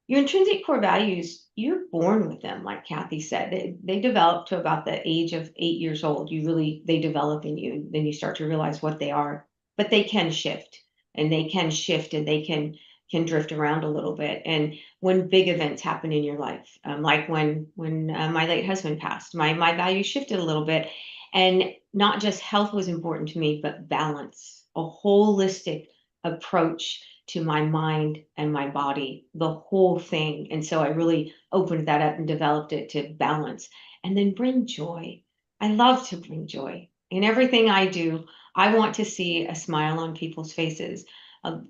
your intrinsic core values, you're born with them, like Kathy said. They develop to about the age of 8 years old. They develop in you. Then you start to realize what they are. But they can shift, and they can drift around a little bit. And when big events happen in your life, like when my late husband passed, my values shifted a little bit. And not just health was important to me, but balance, a holistic approach to my mind and my body, the whole thing. And so I really opened that up and developed it to balance and then bring joy. I love to bring joy in everything I do. I want to see a smile on people's faces.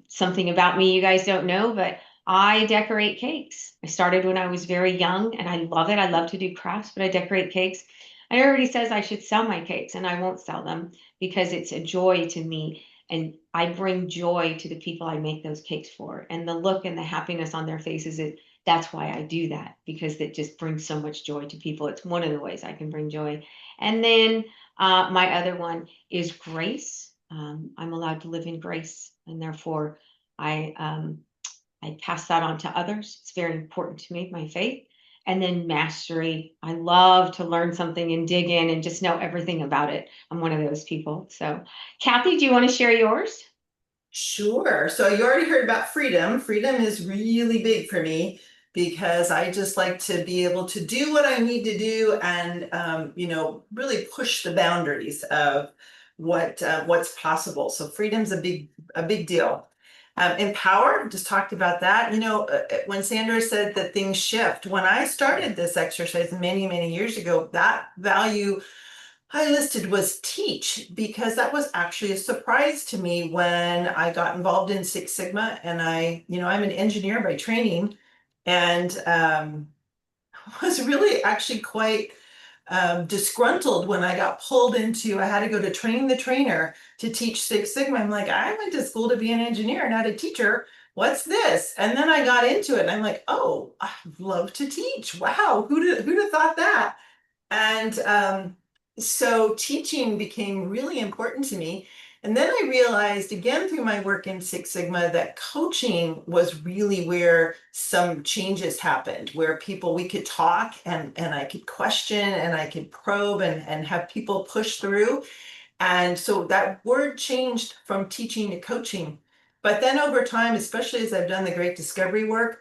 Something about me you guys don't know, but I decorate cakes. I started when I was very young and I love it. I love to do crafts, but I decorate cakes. Everybody says I should sell my cakes and I won't sell them because it's a joy to me. And I bring joy to the people I make those cakes for. And the look and the happiness on their faces, that's why I do that, because it just brings so much joy to people. It's one of the ways I can bring joy. And then my other one is grace. I'm allowed to live in grace, and therefore I pass that on to others. It's very important to me, my faith. And then mastery. I love to learn something and dig in and just know everything about it. I'm one of those people. So, Kathy, do you want to share yours? Sure. So you already heard about freedom. Freedom is really big for me because I just like to be able to do what I need to do and really push the boundaries of what's possible. So freedom's a big deal. Empower, just talked about that. When Sandra said that things shift, when I started this exercise many, many years ago, that value I listed was teach, because that was actually a surprise to me when I got involved in Six Sigma. And I'm an engineer by training, and was really actually quite disgruntled when I got pulled into, I had to go to train the trainer to teach Six Sigma. I'm like, I went to school to be an engineer, not a teacher. What's this? And then I got into it and I'm like, oh, I love to teach. Wow, who'd have thought that? And so teaching became really important to me. And then I realized again through my work in Six Sigma that coaching was really where some changes happened, where we could talk and I could question and I could probe and have people push through. And so that word changed from teaching to coaching. But then over time, especially as I've done the great discovery work,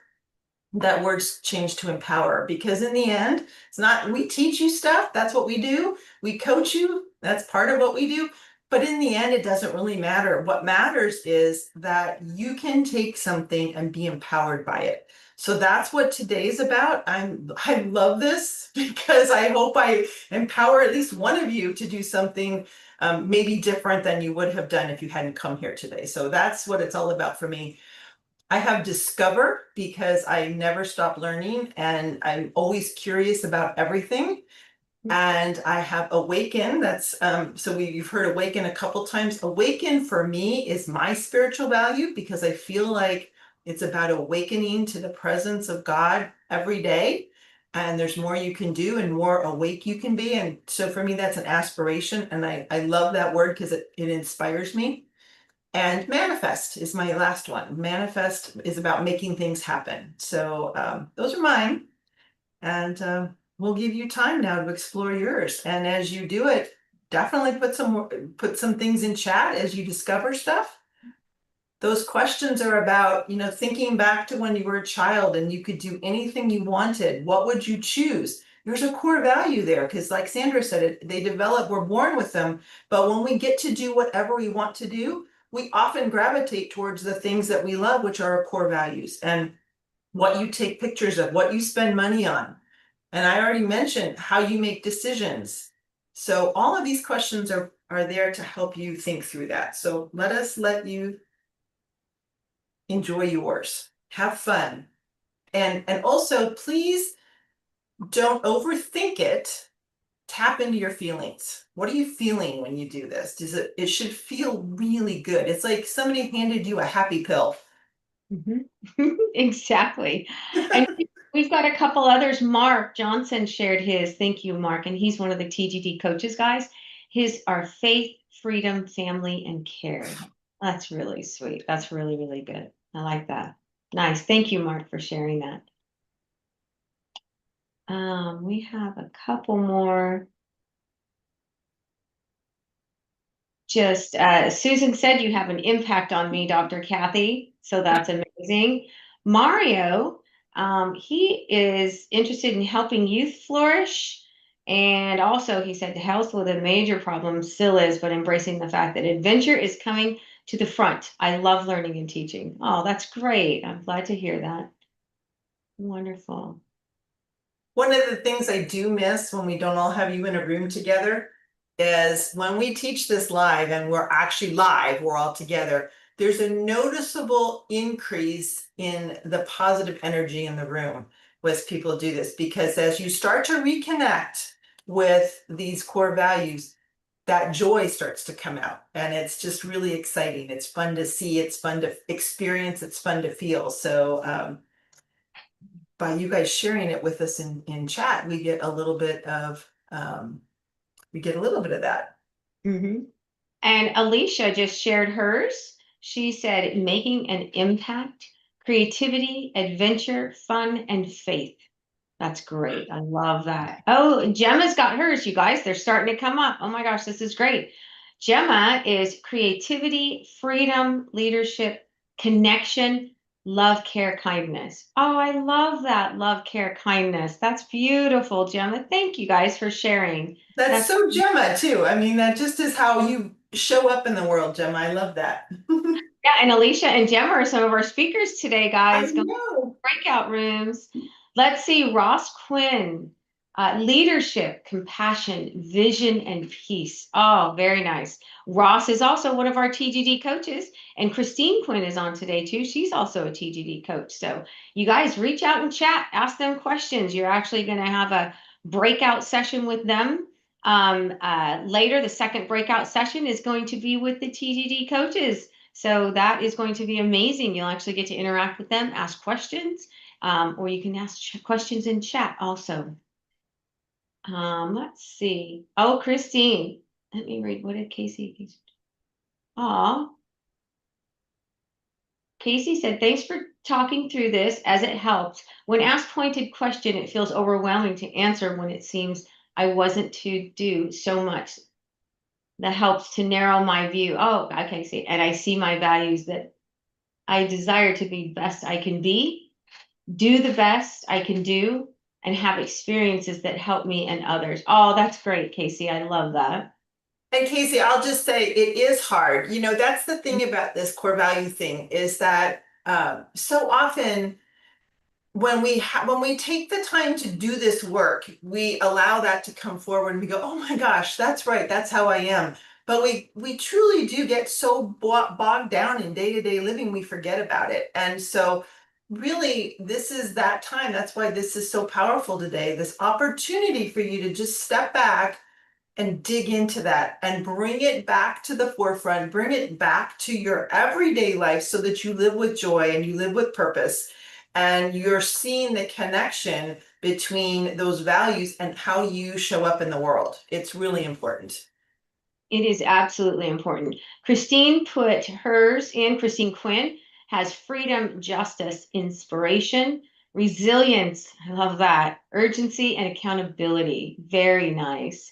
that word's changed to empower, because in the end, it's not, we teach you stuff, that's what we do. We coach you, that's part of what we do. But in the end, it doesn't really matter. What matters is that you can take something and be empowered by it. So that's what today's about. I love this because I hope I empower at least one of you to do something maybe different than you would have done if you hadn't come here today. So that's what it's all about for me. I have discover because I never stop learning and I'm always curious about everything. And I have awaken. That's you've heard awaken a couple times. Awaken for me is my spiritual value, because I feel like it's about awakening to the presence of God every day. And there's more you can do and more awake you can be. And so for me, that's an aspiration. And I love that word because it inspires me. And manifest is my last one. Manifest is about making things happen. So those are mine. And we'll give you time now to explore yours. And as you do it, definitely put some things in chat as you discover stuff. Those questions are about, thinking back to when you were a child and you could do anything you wanted. What would you choose? There's a core value there, because like Sandra said, we're born with them. But when we get to do whatever we want to do, we often gravitate towards the things that we love, which are our core values and what you take pictures of, what you spend money on. And I already mentioned how you make decisions. So all of these questions are there to help you think through that. So let you enjoy yours, have fun. And also, please don't overthink it. Tap into your feelings. What are you feeling when you do this? It should feel really good. It's like somebody handed you a happy pill. Exactly. And we've got a couple others. Mark Johnson shared his. Thank you, Mark. And he's one of the TGD coaches guys. His are faith, freedom, family, and care. That's really sweet. That's really, really good. I like that. Nice. Thank you, Mark, for sharing that. We have a couple more. Just Susan said you have an impact on me, Dr. Kathy. So that's amazing. Mario, he is interested in helping youth flourish. And also he said health with a major problem still is, but embracing the fact that adventure is coming to the front. I love learning and teaching. Oh, that's great. I'm glad to hear that. Wonderful. One of the things I do miss when we don't all have you in a room together is when we teach this live and we're actually live, we're all together, there's a noticeable increase in the positive energy in the room as people do this, because as you start to reconnect with these core values, that joy starts to come out, and it's just really exciting. It's fun to see, it's fun to experience, it's fun to feel. So by you guys sharing it with us in chat, we get a little bit of that. Mm-hmm. And Alicia just shared hers. She said, making an impact, creativity, adventure, fun, and faith. That's great. I love that. Oh, Gemma's got hers, you guys. They're starting to come up. Oh my gosh, this is great. Gemma is creativity, freedom, leadership, connection, love, care, kindness. Oh, I love that. Love, care, kindness. That's beautiful, Gemma. Thank you guys for sharing. That's so Gemma too. I mean, that just is how you show up in the world, Gemma. I love that. Yeah, and Alicia and Gemma are some of our speakers today, guys. I know. Breakout rooms. Let's see, Ross Quinn, leadership, compassion, vision, and peace. Oh, very nice. Ross is also one of our TGD coaches, and Christine Quinn is on today too. She's also a TGD coach. So you guys reach out and chat, ask them questions. You're actually going to have a breakout session with them. Later, the second breakout session is going to be with the TGD coaches. So that is going to be amazing. You'll actually get to interact with them, ask questions, or you can ask questions in chat also. Let's see. Oh, Christine, let me read. What did Casey? Aw. Casey said, thanks for talking through this as it helps. When asked pointed question, it feels overwhelming to answer when it seems I wasn't to do so much. That helps to narrow my view. Oh, okay, see, and I see my values that I desire to be best I can be, do the best I can do, and have experiences that help me and others. Oh, that's great, Casey. I love that. And Casey, I'll just say it is hard. You know, that's the thing about this core value thing is that so often when we take the time to do this work, we allow that to come forward and we go, oh my gosh, that's right, that's how I am. But we truly do get so bogged down in day-to-day living, we forget about it. And so really, this is that time. That's why this is so powerful today, this opportunity for you to just step back and dig into that and bring it back to the forefront, bring it back to your everyday life so that you live with joy and you live with purpose. And you're seeing the connection between those values and how you show up in the world. It's really important. It is absolutely important. Christine put hers in. Christine Quinn has freedom, justice, inspiration, resilience. I love that. Urgency and accountability. Very nice.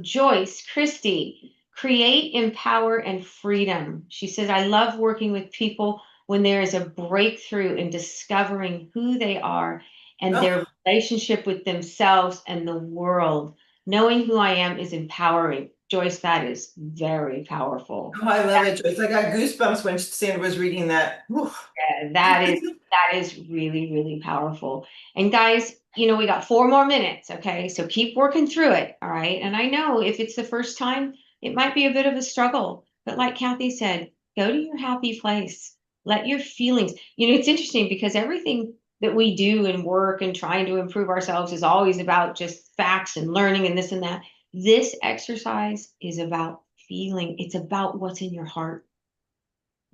Joyce, Christy, create, empower, and freedom. She says, I love working with people when there is a breakthrough in discovering who they are and their relationship with themselves and the world. Knowing who I am is empowering. Joyce, that is very powerful. Oh, I love it, Joyce. I got goosebumps when Sandra was reading that. Yeah, that is really, really powerful. And guys, you know, we got 4 more minutes, okay? So keep working through it, all right? And I know if it's the first time, it might be a bit of a struggle. But like Kathy said, go to your happy place. Let your feelings, you know, it's interesting because everything that we do in work and trying to improve ourselves is always about just facts and learning and this and that. This exercise is about feeling. It's about what's in your heart.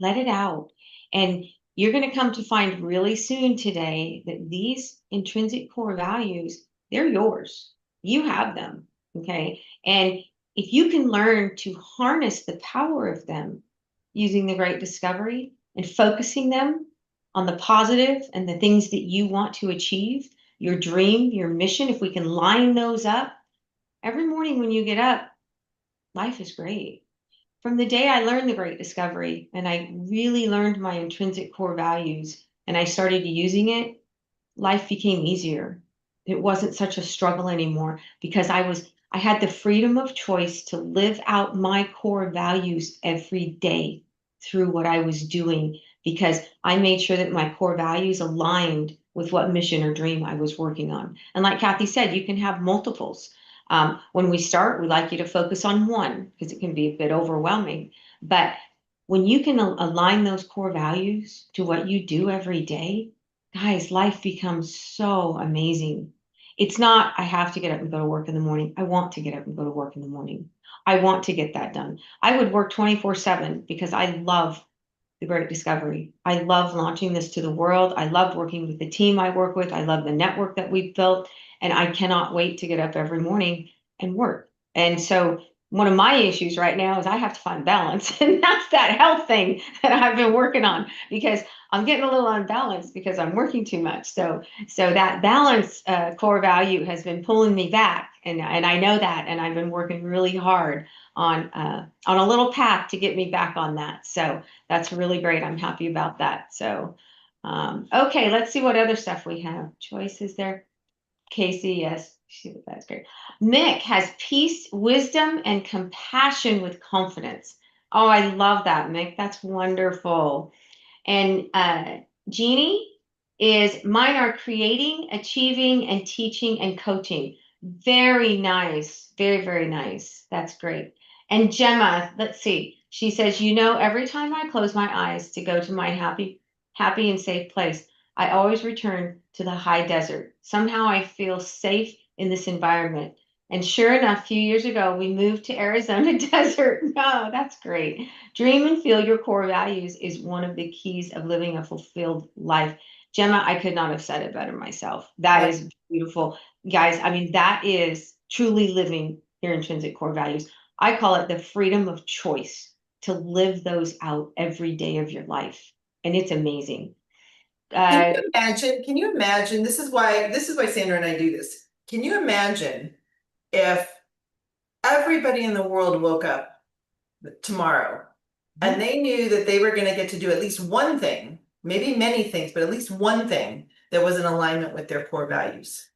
Let it out. And you're going to come to find really soon today that these intrinsic core values, they're yours. You have them. Okay. And if you can learn to harness the power of them using the great discovery and focusing them on the positive and the things that you want to achieve, your dream, your mission, if we can line those up, every morning when you get up, life is great. From the day I learned the great discovery and I really learned my intrinsic core values and I started using it, life became easier. It wasn't such a struggle anymore because I had the freedom of choice to live out my core values every day. through what I was doing because I made sure that my core values aligned with what mission or dream I was working on. And like Kathy said, you can have multiples. When we start, we like you to focus on one because it can be a bit overwhelming. But when you can align those core values to what you do every day, guys, life becomes so amazing. It's not, I have to get up and go to work in the morning. I want to get up and go to work in the morning. I want to get that done. I would work 24/7 because I love the Great Discovery. I love launching this to the world. I love working with the team I work with. I love the network that we've built. And I cannot wait to get up every morning and work. And so one of my issues right now is I have to find balance. And that's that health thing that I've been working on because I'm getting a little unbalanced because I'm working too much. So that balance core value has been pulling me back. And I know that. And I've been working really hard on a little path to get me back on that. So that's really great. I'm happy about that. So, okay, let's see what other stuff we have. Choices there. Casey, yes, that's great. Mick has peace, wisdom, and compassion with confidence. Oh, I love that, Mick. That's wonderful. And Jeannie is mine are creating, achieving, and teaching and coaching. Very nice. Very, very nice. That's great. And Gemma, let's see. She says, every time I close my eyes to go to my happy and safe place, I always return to the high desert. Somehow I feel safe in this environment. And sure enough, a few years ago, we moved to Arizona desert. No, that's great. Dream and feel your core values is one of the keys of living a fulfilled life. Gemma, I could not have said it better myself. That is beautiful. Guys, I mean, that is truly living your intrinsic core values. I call it the freedom of choice to live those out every day of your life. And it's amazing. Can you imagine, this is why Sandra and I do this. Can you imagine if everybody in the world woke up tomorrow and they knew that they were going to get to do at least one thing, maybe many things, but at least one thing that was in alignment with their core values?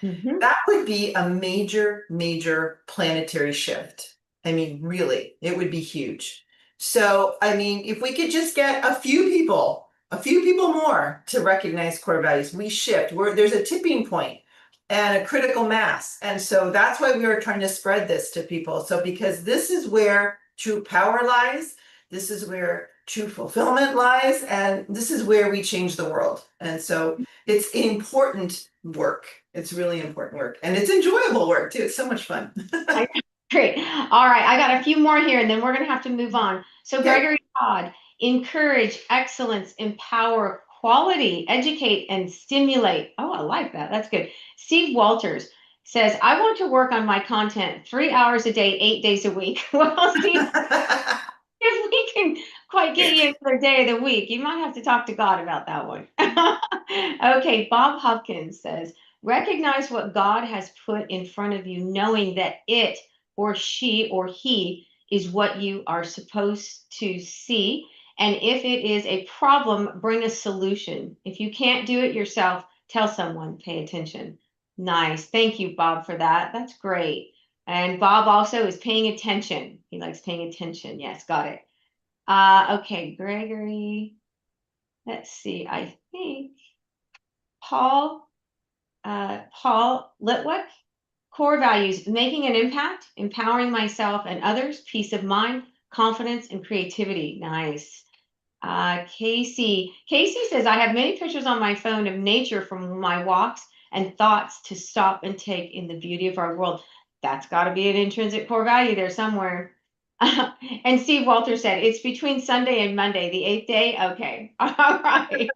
That would be a major, major planetary shift. I mean, really, it would be huge. So, I mean, if we could just get a few people more to recognize core values, we shift. There's a tipping point and a critical mass. And so that's why we were trying to spread this to people. So because this is where true power lies, this is where true fulfillment lies, and this is where we change the world. And so it's important work. It's really important work. And it's enjoyable work too. It's so much fun. Great. All right. I got a few more here and then we're going to have to move on. So Gregory Todd, encourage, excellence, empower, quality, educate, and stimulate. Oh, I like that. That's good. Steve Walters says, I want to work on my content 3 hours a day, 8 days a week. Well, Steve, if we can quite get you for a day of the week, you might have to talk to God about that one. Okay, Bob Hopkins says, recognize what God has put in front of you, knowing that it or she or he is what you are supposed to see. And if it is a problem, bring a solution. If you can't do it yourself, tell someone, pay attention. Nice. Thank you, Bob, for that. That's great. And Bob also is paying attention. He likes paying attention. Yes, got it. Okay, Gregory. Let's see. I think Paul Litwick. Core values, making an impact, empowering myself and others, peace of mind, confidence, and creativity. Nice. Casey says, I have many pictures on my phone of nature from my walks and thoughts to stop and take in the beauty of our world. That's got to be an intrinsic core value there somewhere. And Steve Walter said, it's between Sunday and Monday, the 8th day. Okay. All right.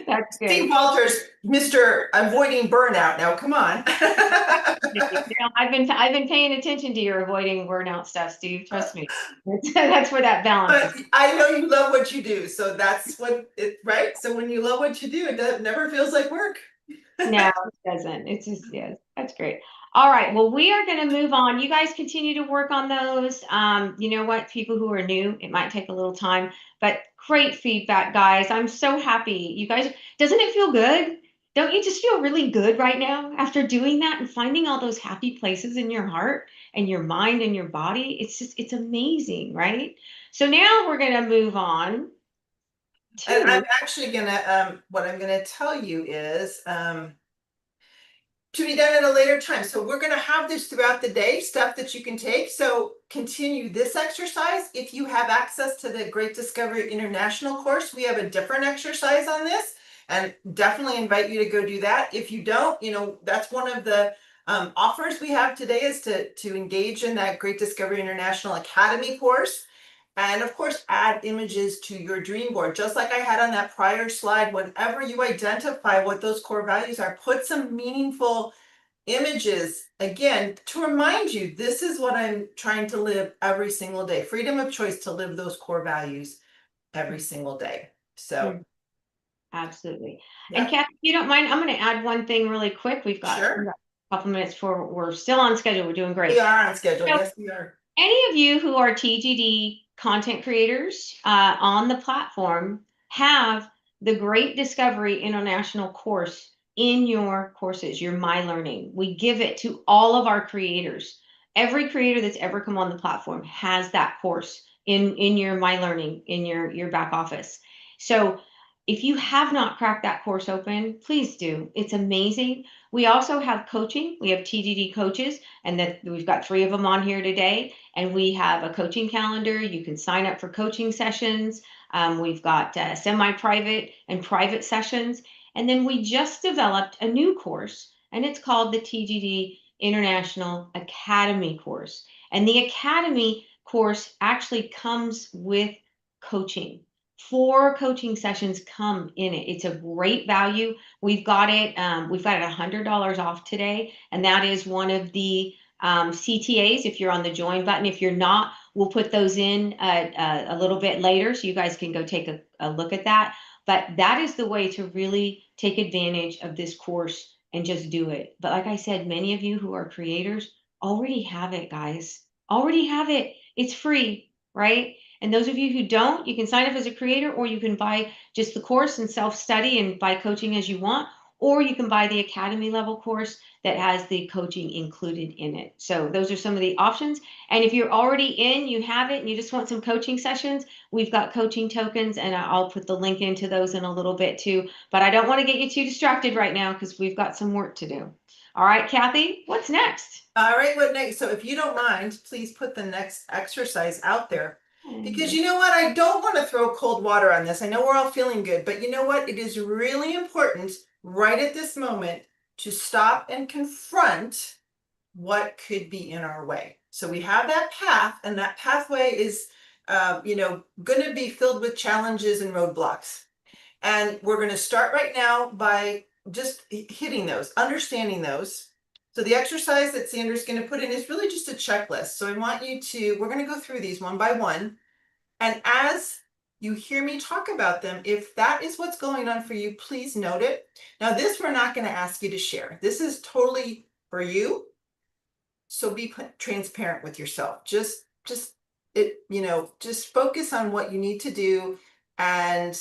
That's good. Steve Walters, Mr. Avoiding Burnout. Now, come on. I've been paying attention to your avoiding burnout stuff, Steve. Trust me. That's where that balance is. I know you love what you do, so that's what it, right? So when you love what you do, it never feels like work. No, it doesn't. It's just, yes, that's great. All right. Well, we are going to move on. You guys continue to work on those. You know what? People who are new, it might take a little time, but great feedback, guys. I'm so happy. You guys, doesn't it feel good Don't you just feel really good right now after doing that and finding all those happy places in your heart and your mind and your body? It's amazing, right? So now we're going to move on And I'm to, actually gonna, what I'm gonna tell you is, to be done at a later time. So we're gonna have this throughout the day, stuff that you can take. So continue this exercise. If you have access to the Great Discovery International course, we have a different exercise on this, and definitely invite you to go do that. If you don't, that's one of the offers we have today, is to engage in that Great Discovery International Academy course. And of course, add images to your dream board. Just like I had on that prior slide, whenever you identify what those core values are, put some meaningful images, again, to remind you, this is what I'm trying to live every single day. Freedom of choice to live those core values every single day. So, absolutely. And yeah, Kathy, if you don't mind, I'm going to add one thing really quick. We've got sure. a couple minutes for, we're still on schedule. We're doing We great. are on schedule. So Yes, we are. any of you who are TGD content creators on the platform have the Great Discovery International course in your courses, your My Learning. We give it to all of our creators. Every creator that's ever come on the platform has that course in your My Learning, in your back office. So if you have not cracked that course open, please do. It's amazing. We also have coaching. We have TGD coaches, and that we've got 3 of them on here today. And we have a coaching calendar. You can sign up for coaching sessions. We've got semi-private and private sessions. And then we just developed a new course, and it's called the TGD International Academy course. And the Academy course actually comes with coaching. 4 coaching sessions come in it. It's a great value. We've got it $100 off today, and that is one of the CTAs. If you're on the join button, if you're not, we'll put those in a little bit later, so you guys can go take a look at that. But that is the way to really take advantage of this course and just do it. But like I said, many of you who are creators already have it, guys. Already have it. It's free, right? And those of you who don't, you can sign up as a creator, or you can buy just the course and self-study and buy coaching as you want, or you can buy the Academy level course that has the coaching included in it. So those are some of the options. And if you're already in, you have it, and you just want some coaching sessions, we've got coaching tokens, and I'll put the link into those in a little bit too. But I don't want to get you too distracted right now, because we've got some work to do. All right, Kathy, what's next? All right, what next? So if you don't mind, please put the next exercise out there. Because you know what? I don't want to throw cold water on this. I know we're all feeling good, but you know what? It is really important right at this moment to stop and confront what could be in our way. So we have that path, and that pathway is, going to be filled with challenges and roadblocks. And we're going to start right now by just hitting those, understanding those. So the exercise that Sandra's going to put in is really just a checklist. So I want you to, we're going to go through these one by one. And as you hear me talk about them, if that is what's going on for you, please note it. Now, this we're not going to ask you to share. This is totally for you. So be transparent with yourself. Just focus on what you need to do. And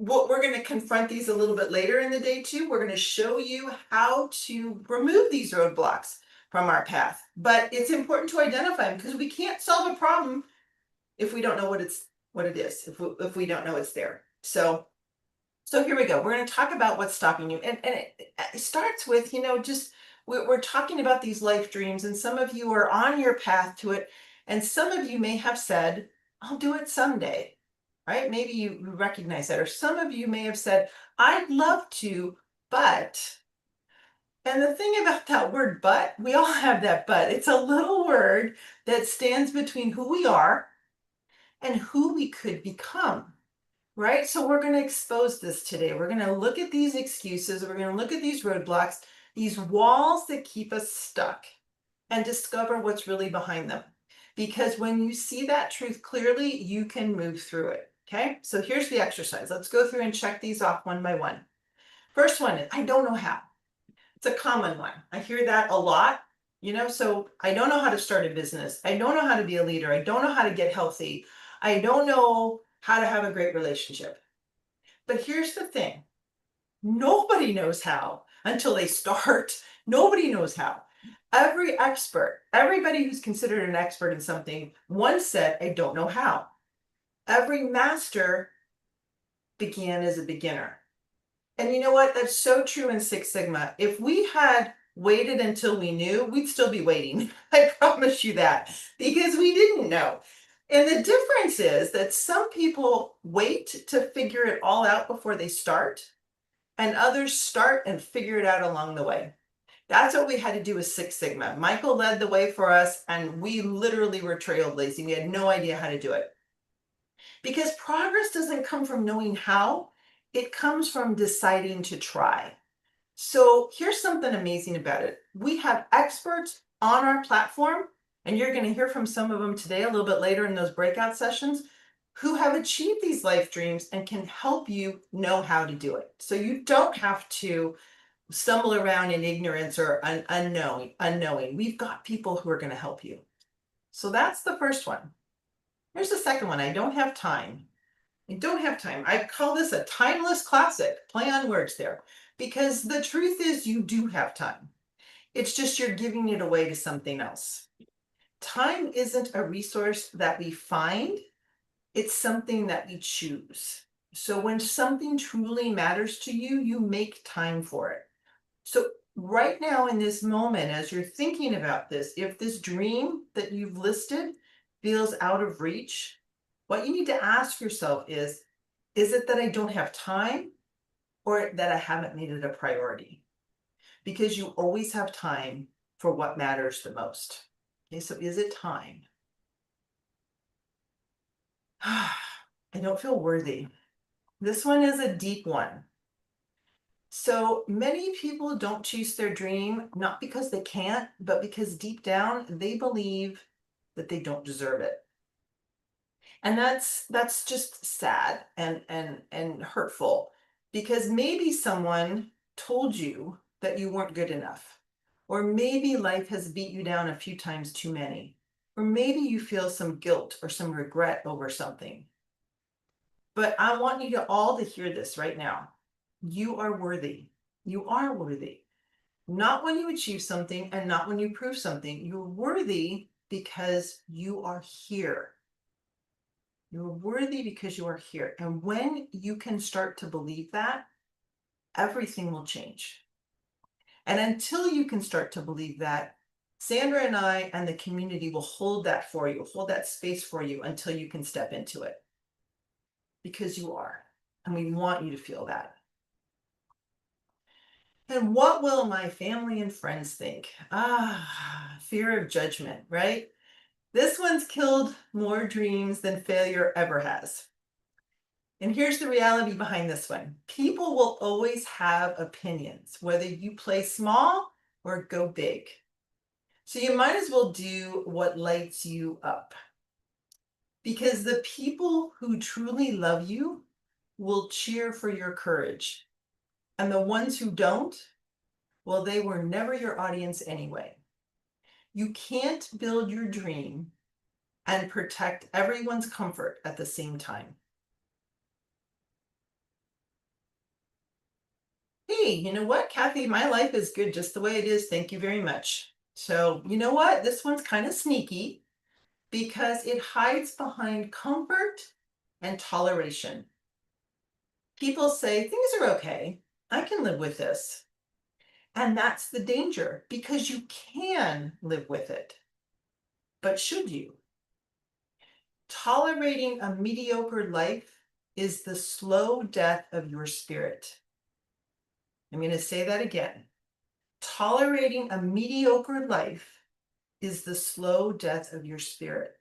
what we're going to confront these a little bit later in the day too. We're going to show you how to remove these roadblocks from our path. But it's important to identify them, because we can't solve a problem if we don't know what it is, if we don't know it's there. So here we go. We're going to talk about what's stopping you. And it starts with, we're talking about these life dreams, and some of you are on your path to it. And some of you may have said, I'll do it someday, right? Maybe you recognize that. Or some of you may have said, I'd love to, but. And the thing about that word, but, we all have that but. It's a little word that stands between who we are and who we could become, right? So we're going to expose this today. We're going to look at these excuses. We're going to look at these roadblocks, these walls that keep us stuck, and discover what's really behind them. Because when you see that truth clearly, you can move through it. Okay, so here's the exercise. Let's go through and check these off one by one. First one is, I don't know how. It's a common one. I hear that a lot, so I don't know how to start a business. I don't know how to be a leader. I don't know how to get healthy. I don't know how to have a great relationship. But here's the thing. Nobody knows how until they start. Nobody knows how. Every expert, everybody who's considered an expert in something once said, I don't know how. Every master began as a beginner. And you know what? That's so true in Six Sigma. If we had waited until we knew, we'd still be waiting. I promise you that, because we didn't know. And the difference is that some people wait to figure it all out before they start, and others start and figure it out along the way. That's what we had to do with Six Sigma. Michael led the way for us, and we literally were trailblazing. We had no idea how to do it. Because progress doesn't come from knowing how, it comes from deciding to try. So here's something amazing about it. We have experts on our platform, and you're going to hear from some of them today, a little bit later in those breakout sessions, who have achieved these life dreams and can help you know how to do it. So you don't have to stumble around in ignorance or unknowing. We've got people who are going to help you. So that's the first one. Here's the second one. I don't have time. I don't have time. I call this a timeless classic. Play on words there. Because the truth is you do have time. It's just you're giving it away to something else. Time isn't a resource that we find. It's something that we choose. So when something truly matters to you, you make time for it. So right now in this moment, as you're thinking about this, if this dream that you've listed feels out of reach, what you need to ask yourself is it that I don't have time or that I haven't made it a priority? Because you always have time for what matters the most. Okay, so is it time? I don't feel worthy. This one is a deep one. So many people don't chase their dream, not because they can't, but because deep down they believe that they don't deserve it. And that's just sad and hurtful, because maybe someone told you that you weren't good enough, or maybe life has beat you down a few times too many, or maybe you feel some guilt or some regret over something. But I want you to all to hear this right now. You are worthy. You are worthy. Not when you achieve something and not when you prove something. You're worthy because you are here. You're worthy because you are here. And when you can start to believe that, everything will change. And until you can start to believe that, Sandra and I and the community will hold that for you, hold that space for you until you can step into it. Because you are. And we want you to feel that. And what will my family and friends think? Fear of judgment, right? This one's killed more dreams than failure ever has. And here's the reality behind this one. People will always have opinions, whether you play small or go big. So you might as well do what lights you up. Because the people who truly love you will cheer for your courage. And the ones who don't, well, they were never your audience anyway. You can't build your dream and protect everyone's comfort at the same time. Hey, you know what, Kathy? My life is good just the way it is. Thank you very much. So, you know what? This one's kind of sneaky because it hides behind comfort and toleration. People say, things are okay. I can live with this. And that's the danger, because you can live with it. But should you? Tolerating a mediocre life is the slow death of your spirit. I'm going to say that again. Tolerating a mediocre life is the slow death of your spirit.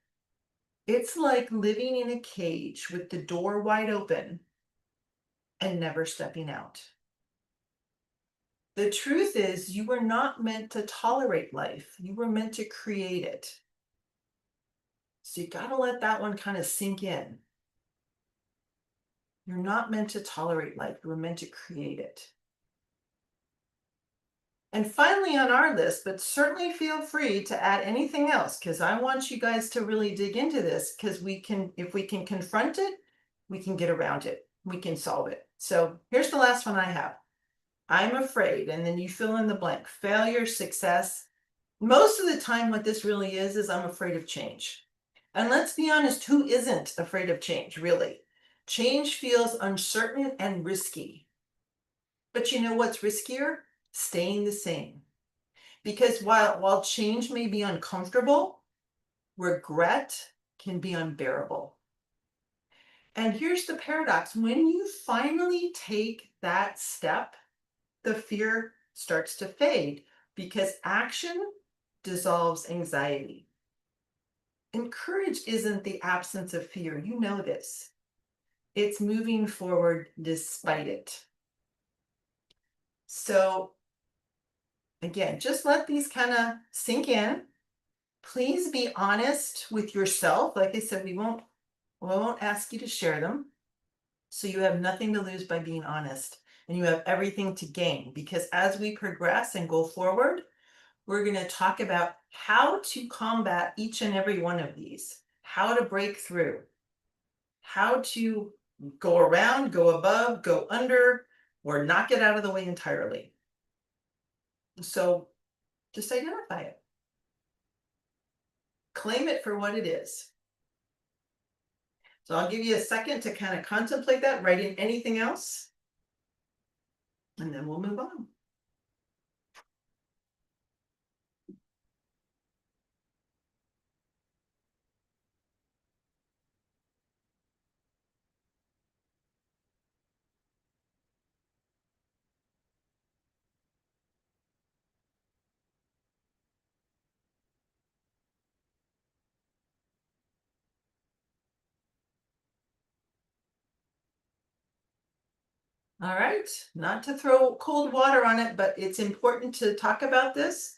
It's like living in a cage with the door wide open and never stepping out. The truth is, you were not meant to tolerate life. You were meant to create it. So you got to let that one kind of sink in. You're not meant to tolerate life. You were meant to create it. And finally on our list, but certainly feel free to add anything else, because I want you guys to really dig into this, because if we can confront it, we can get around it. We can solve it. So here's the last one I have. I'm afraid, and then you fill in the blank, failure, success. Most of the time, what this really is I'm afraid of change. And let's be honest, who isn't afraid of change, really? Change feels uncertain and risky. But you know what's riskier? Staying the same. Because while change may be uncomfortable, regret can be unbearable. And here's the paradox. When you finally take that step, the fear starts to fade because action dissolves anxiety. And courage isn't the absence of fear. You know this. It's moving forward despite it. So again, just let these kind of sink in. Please be honest with yourself. Like I said, we won't ask you to share them. So you have nothing to lose by being honest, and you have everything to gain, because as we progress and go forward, we're going to talk about how to combat each and every one of these, how to break through, how to go around, go above, go under, or knock it out of the way entirely. So just identify it. Claim it for what it is. So I'll give you a second to kind of contemplate that, write in anything else, and then we'll move on. All right, not to throw cold water on it, but it's important to talk about this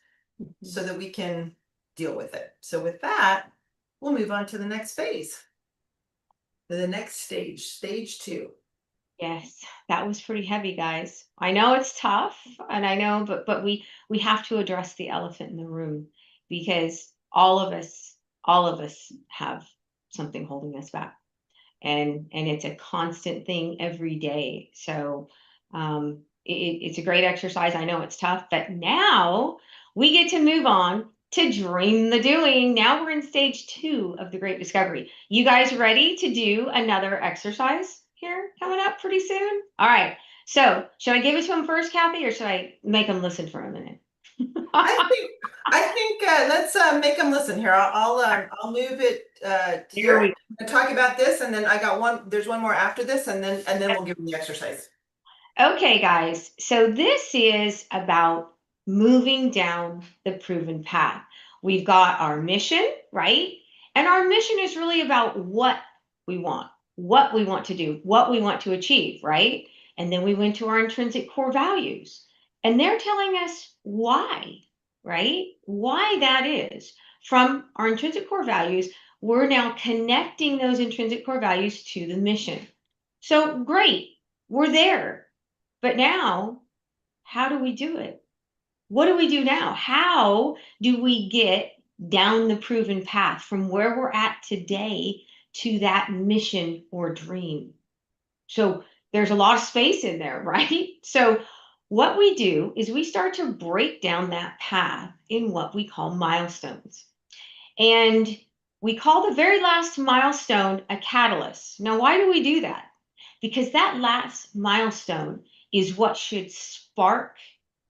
so that we can deal with it. So with that, we'll move on to the next phase. The next stage, stage 2. Yes, that was pretty heavy, guys. I know it's tough, and I know, but we have to address the elephant in the room, because all of us have something holding us back, and it's a constant thing every day. So it's a great exercise. I know it's tough, but now we get to move on to dream the doing. Now we're in stage 2 of the Great Discovery. You guys ready to do another exercise here coming up pretty soon? All right. So should I give it to them first, Kathy, or should I make them listen for a minute? I think let's make them listen here. I'll move it Here here we and talk about this, and then I got one. There's one more after this, and then we'll give them the exercise. Okay, guys. So this is about moving down the proven path. We've got our mission, right? And our mission is really about what we want to do, what we want to achieve, right? And then we went to our intrinsic core values, and they're telling us why, right? Why that is. From our intrinsic core values, we're now connecting those intrinsic core values to the mission. So great, we're there. But now, how do we do it? What do we do now? How do we get down the proven path from where we're at today to that mission or dream? So there's a lot of space in there, right? So what we do is we start to break down that path in what we call milestones. And we call the very last milestone a catalyst. Now, why do we do that? Because that last milestone is what should spark,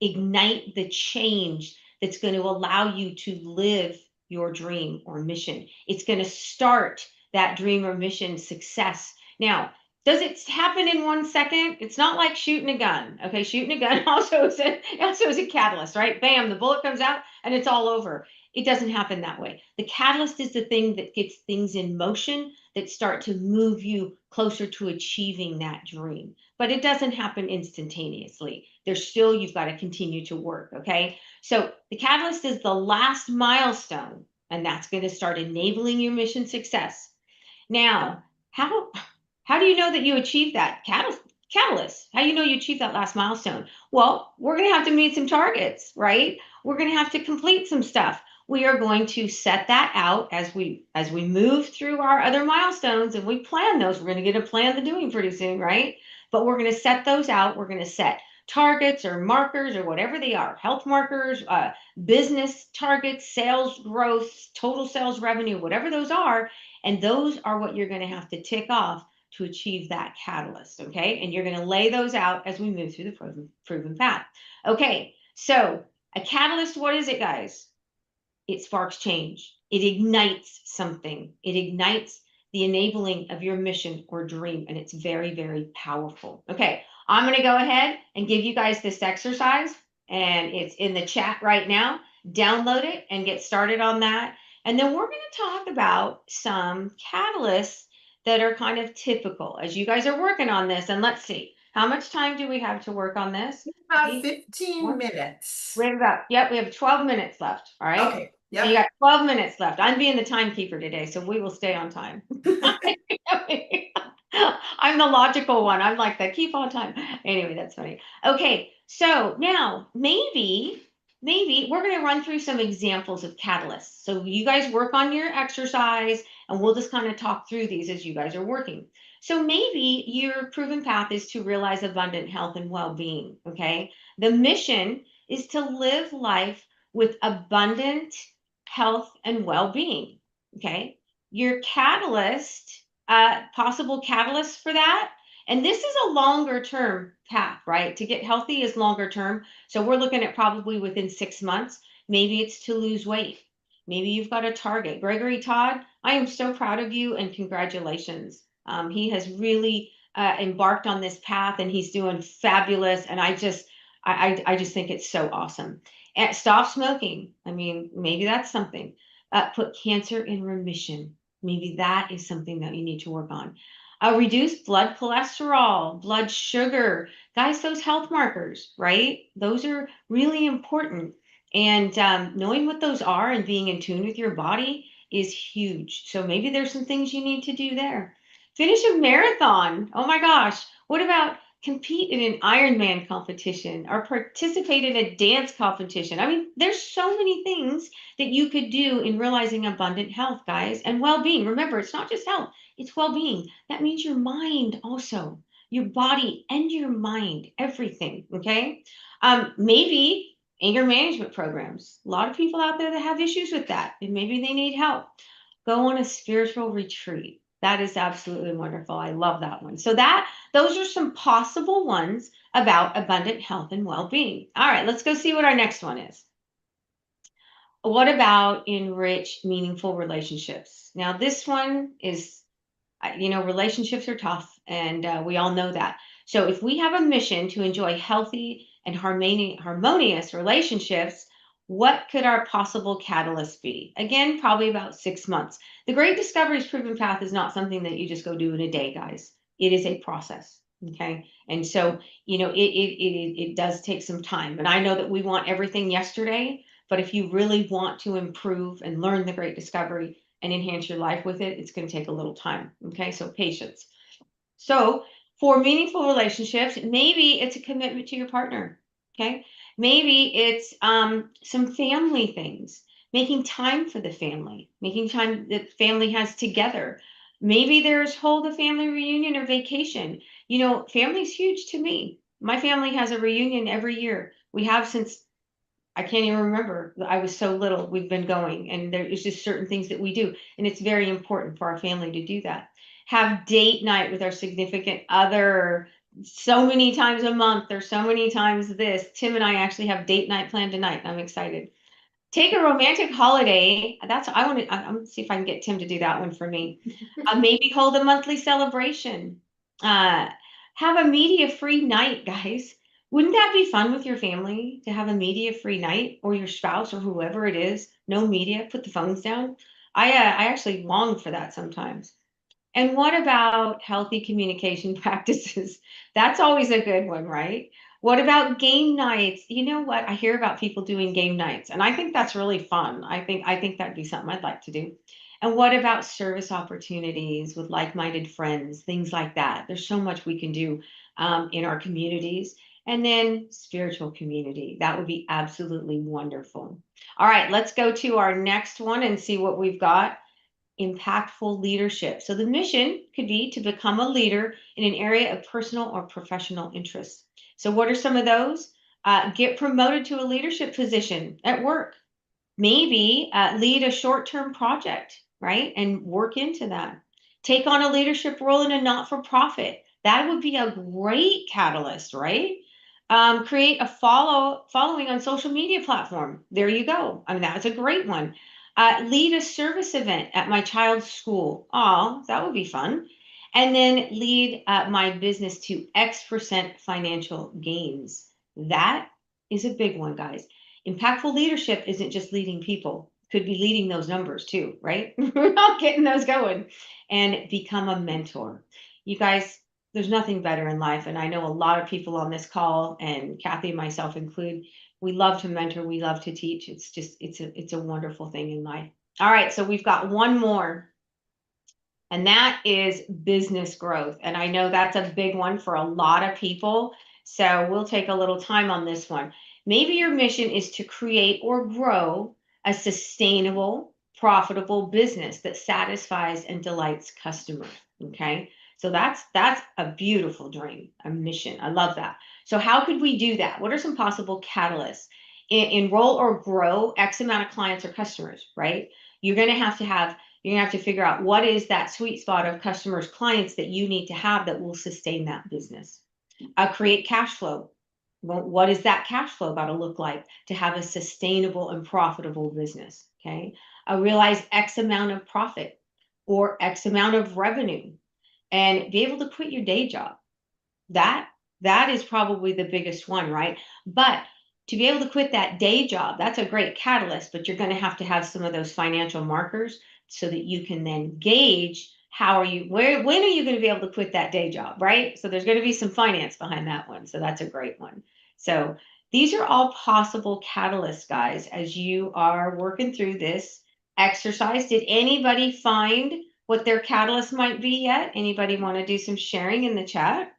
ignite the change that's going to allow you to live your dream or mission. It's going to start that dream or mission success. Now, does it happen in 1 second? It's not like shooting a gun. Okay, shooting a gun also is a catalyst, right? Bam, the bullet comes out and it's all over. It doesn't happen that way. The catalyst is the thing that gets things in motion that start to move you closer to achieving that dream. But it doesn't happen instantaneously. You've got to continue to work, okay? So the catalyst is the last milestone, and that's going to start enabling your mission success. Now, how do you know that you achieved that catalyst? How do you know you achieved that last milestone? Well, we're going to have to meet some targets, right? We're going to have to complete some stuff. We are going to set that out as we move through our other milestones, and we plan those. We're going to get a plan to doing pretty soon, right? But we're going to set those out. We're going to set targets or markers or whatever they are, health markers, business targets, sales growth, total sales revenue, whatever those are. And those are what you're going to have to tick off to achieve that catalyst. Okay. And you're going to lay those out as we move through the proven path. Okay. So a catalyst, what is it, guys? It sparks change. It ignites something. It ignites the enabling of your mission or dream. And it's very, very powerful. Okay. I'm going to go ahead and give you guys this exercise, and it's in the chat right now. Download it and get started on that. And then we're going to talk about some catalysts that are kind of typical as you guys are working on this. And let's see, how much time do we have to work on this? We have 15 minutes. We have 12 minutes left. All right. Okay. So you got 12 minutes left. I'm being the timekeeper today, so we will stay on time. I'm the logical one. I'm like the keep on time. Anyway, that's funny. Okay, so now maybe we're going to run through some examples of catalysts. So you guys work on your exercise, and we'll just kind of talk through these as you guys are working. So maybe your proven path is to realize abundant health and well-being. Okay, the mission is to live life with abundant health and well-being. Okay, your catalyst, possible catalyst for that, and this is a longer term path, right? To get healthy is longer term. So we're looking at probably within 6 months. Maybe it's to lose weight. Maybe you've got a target. Gregory Todd, I am so proud of you and congratulations. He has really embarked on this path and he's doing fabulous. And I just think it's so awesome. And stop smoking. I mean, maybe that's something. Put cancer in remission. Maybe that is something that you need to work on. Reduce blood cholesterol, blood sugar. Guys, those health markers, right? Those are really important. And knowing what those are and being in tune with your body is huge. So maybe there's some things you need to do there. Finish a marathon. Oh my gosh. What about compete in an Ironman competition or participate in a dance competition? I mean, there's so many things that you could do in realizing abundant health, guys, and well-being. Remember, it's not just health, it's well-being. That means your mind also, your body and your mind, everything, okay? Maybe anger management programs. A lot of people out there that have issues with that, and maybe they need help. Go on a spiritual retreat. That is absolutely wonderful. I love that one. So those are some possible ones about abundant health and well-being. All right, let's go see what our next one is. What about enrich meaningful relationships? Now, this one is, relationships are tough, and we all know that. So if we have a mission to enjoy healthy and harmonious relationships, what could our possible catalyst be? Again, probably about 6 months. The Great Discovery's Proven Path is not something that you just go do in a day, guys. It is a process, okay? And so, it does take some time. And I know that we want everything yesterday, but if you really want to improve and learn the Great Discovery and enhance your life with it, it's going to take a little time, okay? So patience. So for meaningful relationships, maybe it's a commitment to your partner, okay? Maybe it's some family things, making time for the family, making time that family has together. Maybe hold a family reunion or vacation. Family's huge to me. My family has a reunion every year. We have since I can't even remember. I was so little. We've been going, and there's just certain things that we do, and it's very important for our family to do that. Have date night with our significant other so many times a month or so many times this. Tim and I actually have date night planned tonight. I'm excited. Take a romantic holiday. I'm gonna see if I can get Tim to do that one for me. Maybe hold a monthly celebration. Have a media-free night, guys. Wouldn't that be fun with your family to have a media-free night, or your spouse or whoever it is? No media, put the phones down. I actually long for that sometimes. And what about healthy communication practices? That's always a good one, right? What about game nights? You know what? I hear about people doing game nights, and I think that's really fun. I think that'd be something I'd like to do. And what about service opportunities with like-minded friends, things like that? There's so much we can do in our communities. And then spiritual community. That would be absolutely wonderful. All right, let's go to our next one and see what we've got. Impactful leadership. So the mission could be to become a leader in an area of personal or professional interest. So what are some of those? Get promoted to a leadership position at work. Maybe lead a short-term project, right? And work into that. Take on a leadership role in a not-for-profit. That would be a great catalyst, right? Create a following on social media platform. There you go. I mean, that's a great one. Lead a service event at my child's school. Oh, that would be fun. And then lead my business to X% financial gains. That is a big one, guys. Impactful leadership isn't just leading people, could be leading those numbers too, right? We're not getting those going. And become a mentor. You guys, there's nothing better in life. And I know a lot of people on this call, and Kathy and myself include, we love to mentor, we love to teach. It's just, it's a wonderful thing in life. All right, so we've got one more, and that is business growth. And I know that's a big one for a lot of people. So we'll take a little time on this one. Maybe your mission is to create or grow a sustainable, profitable business that satisfies and delights customers. Okay. So that's a beautiful dream, a mission. I love that. So how could we do that? What are some possible catalysts? Enroll or grow X amount of clients or customers, right? You're going to have to figure out what is that sweet spot of customers, clients that you need to have that will sustain that business. Create cash flow. Well, what is that cash flow got to look like to have a sustainable and profitable business? Okay. Realize X amount of profit or X amount of revenue and be able to quit your day job. That is probably the biggest one, right? But to be able to quit that day job, that's a great catalyst, but you're going to have some of those financial markers so that you can then gauge when are you going to be able to quit that day job, right? So there's going to be some finance behind that one. So that's a great one. So these are all possible catalysts, guys, as you are working through this exercise. Did anybody find what their catalyst might be yet? Anybody want to do some sharing in the chat?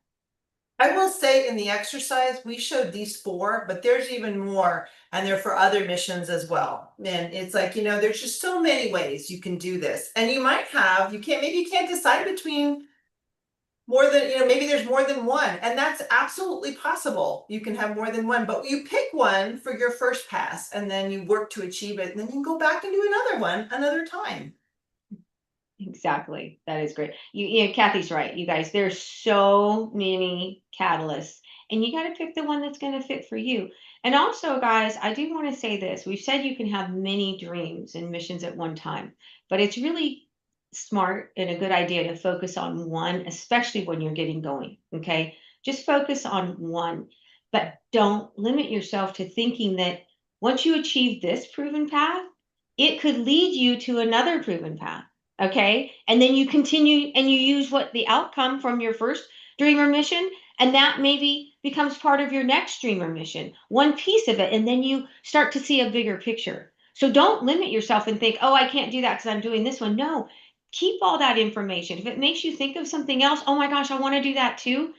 I will say in the exercise, we showed these 4, but there's even more, and they're for other missions as well. And it's like, there's just so many ways you can do this. And you might have, maybe you can't decide between more than, maybe there's more than one, and that's absolutely possible. You can have more than one, but you pick one for your first pass, and then you work to achieve it, and then you can go back and do another one another time. Exactly. That is great. Kathy's right. You guys, there's so many catalysts, and you got to pick the one that's going to fit for you. And also, guys, I do want to say this. We've said you can have many dreams and missions at one time, but it's really smart and a good idea to focus on one, especially when you're getting going. Okay. Just focus on one, but don't limit yourself to thinking that once you achieve this proven path, it could lead you to another proven path. Okay. And then you continue and you use what the outcome from your first dream or mission, and that maybe becomes part of your next dream or mission, one piece of it. And then you start to see a bigger picture. So don't limit yourself and think, oh, I can't do that because I'm doing this one. No, keep all that information. If it makes you think of something else, oh my gosh, I want to do that too.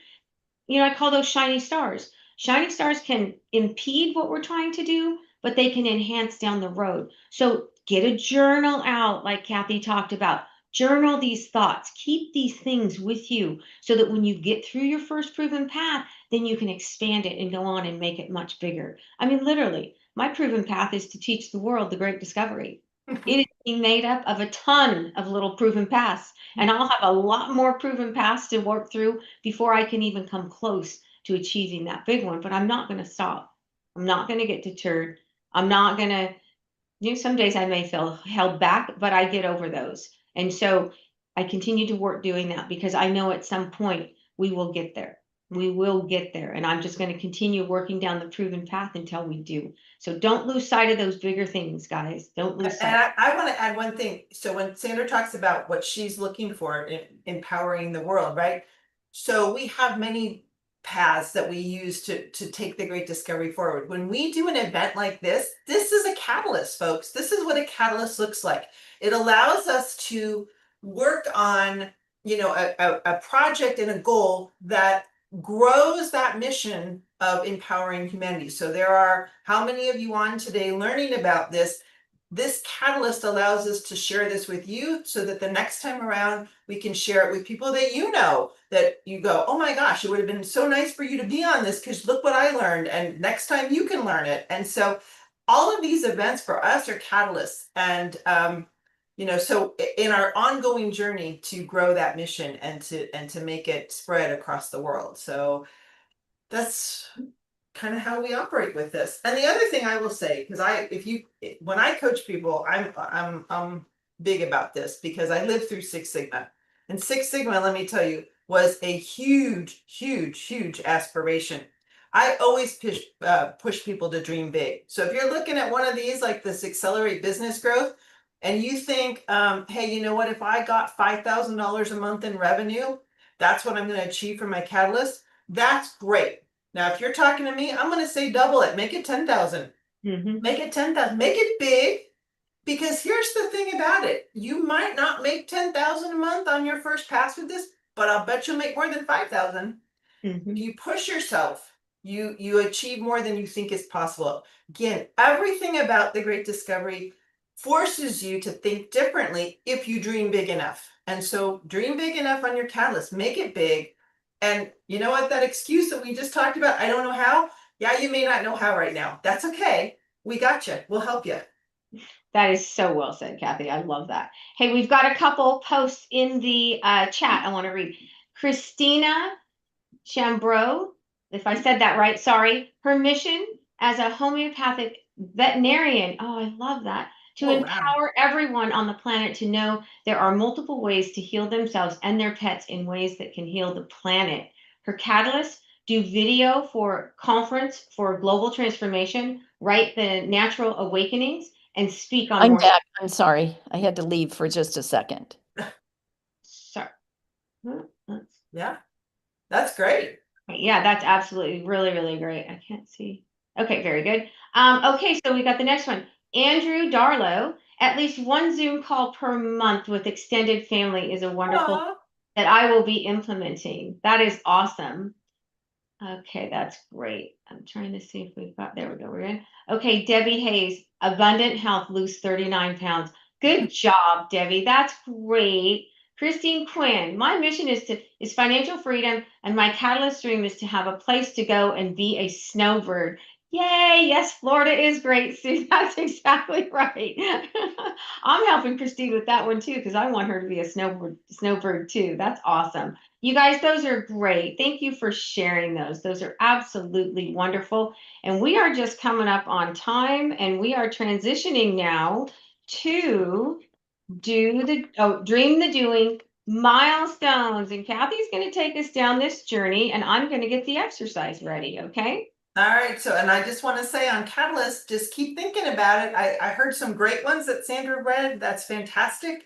I call those shiny stars. Shiny stars can impede what we're trying to do, but they can enhance down the road. So get a journal out, like Kathy talked about. Journal these thoughts. Keep these things with you so that when you get through your first proven path, then you can expand it and go on and make it much bigger. I mean, literally, my proven path is to teach the world the great discovery. It is being made up of a ton of little proven paths, and I'll have a lot more proven paths to work through before I can even come close to achieving that big one. But I'm not going to stop. I'm not going to get deterred. I'm not going to, some days I may feel held back, but I get over those. And so I continue to work doing that because I know at some point we will get there. We will get there. And I'm just going to continue working down the proven path until we do. So don't lose sight of those bigger things, guys. Don't lose sight. And I want to add one thing. So when Sandra talks about what she's looking for in empowering the world, right? So we have many paths that we use to take the great discovery forward. When we do an event like this is a catalyst, folks. This is what a catalyst looks like. It allows us to work on, a project and a goal that grows that mission of empowering humanity. So there are how many of you on today learning about this? this catalyst allows us to share this with you so that the next time around we can share it with people that you know, that you go, oh my gosh, it would have been so nice for you to be on this because look what I learned, and next time you can learn it. And so all of these events for us are catalysts, and so in our ongoing journey to grow that mission and to make it spread across the world. So that's kind of how we operate with this. And the other thing I will say, because when I coach people, I'm big about this because I lived through Six Sigma. And Six Sigma, let me tell you, was a huge, huge, huge aspiration. I always push people to dream big. So if you're looking at one of these, like this Accelerate Business Growth, and you think, hey, you know what, if I got $5,000 a month in revenue, that's what I'm going to achieve for my catalyst. That's great. Now, if you're talking to me, I'm going to say double it, make it 10,000, make it 10,000, make it big. Because here's the thing about it. You might not make 10,000 a month on your first pass with this, but I'll bet you'll make more than 5,000. If you push yourself, you achieve more than you think is possible. Again, everything about the Great Discovery forces you to think differently if you dream big enough. And so dream big enough on your catalyst, make it big. And you know what, that excuse that we just talked about, I don't know how. Yeah, you may not know how right now. That's okay. We got you. We'll help you. That is so well said, Kathy. I love that. Hey, we've got a couple posts in the chat I want to read. Christina Chambreau, if I said that right, sorry. Her mission as a homeopathic veterinarian, oh, I love that, to empower everyone on the planet to know there are multiple ways to heal themselves and their pets in ways that can heal the planet. Her catalyst, do video for conference for global transformation, write the natural awakenings, and speak on I'm more. back. I'm sorry. I had to leave for just a second. Sorry. Yeah, that's great. Yeah, that's absolutely really, really great. I can't see. Okay, very good. Okay, so we got the next one. Andrew Darlow, at least one Zoom call per month with extended family is a wonderful that I will be implementing. That is awesome. Okay, that's great. I'm trying to see if we've got, there we go, we're in. Okay, Debbie Hayes, abundant health, lose 39 pounds. Good job, Debbie. That's great. Christine Quinn, my mission is financial freedom, and my catalyst dream is to have a place to go and be a snowbird. Yay, yes, Florida is great, Sue. That's exactly right. I'm helping Christine with that one too, because I want her to be a snowbird too. That's awesome. You guys, those are great. Thank you for sharing those. Those are absolutely wonderful. And we are just coming up on time, and we are transitioning now to dream the doing milestones. And Kathy's going to take us down this journey, and I'm going to get the exercise ready. Okay. All right. So, and I just want to say on Catalyst, just keep thinking about it. I heard some great ones that Sandra read. That's fantastic.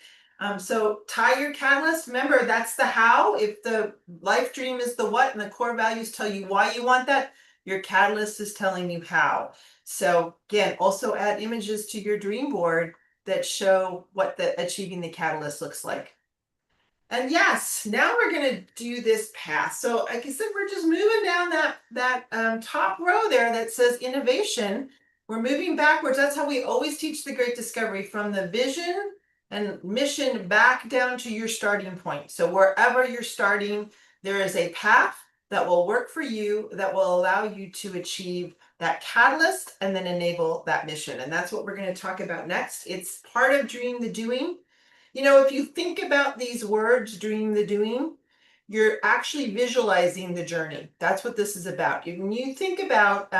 So tie your catalyst. Remember, that's the how. If the life dream is the what and the core values tell you why you want that, your catalyst is telling you how. So again, also add images to your dream board that show what the achieving the catalyst looks like. And yes, now we're going to do this path. So like I said, we're just moving down that top row there that says innovation. We're moving backwards. That's how we always teach the Great Discovery, from the vision and mission back down to your starting point. So wherever you're starting, there is a path that will work for you, that will allow you to achieve that catalyst and then enable that mission. And that's what we're going to talk about next. It's part of Dream the Doing. You know, if you think about these words, dream the doing, you're actually visualizing the journey. That's what this is about. When you think about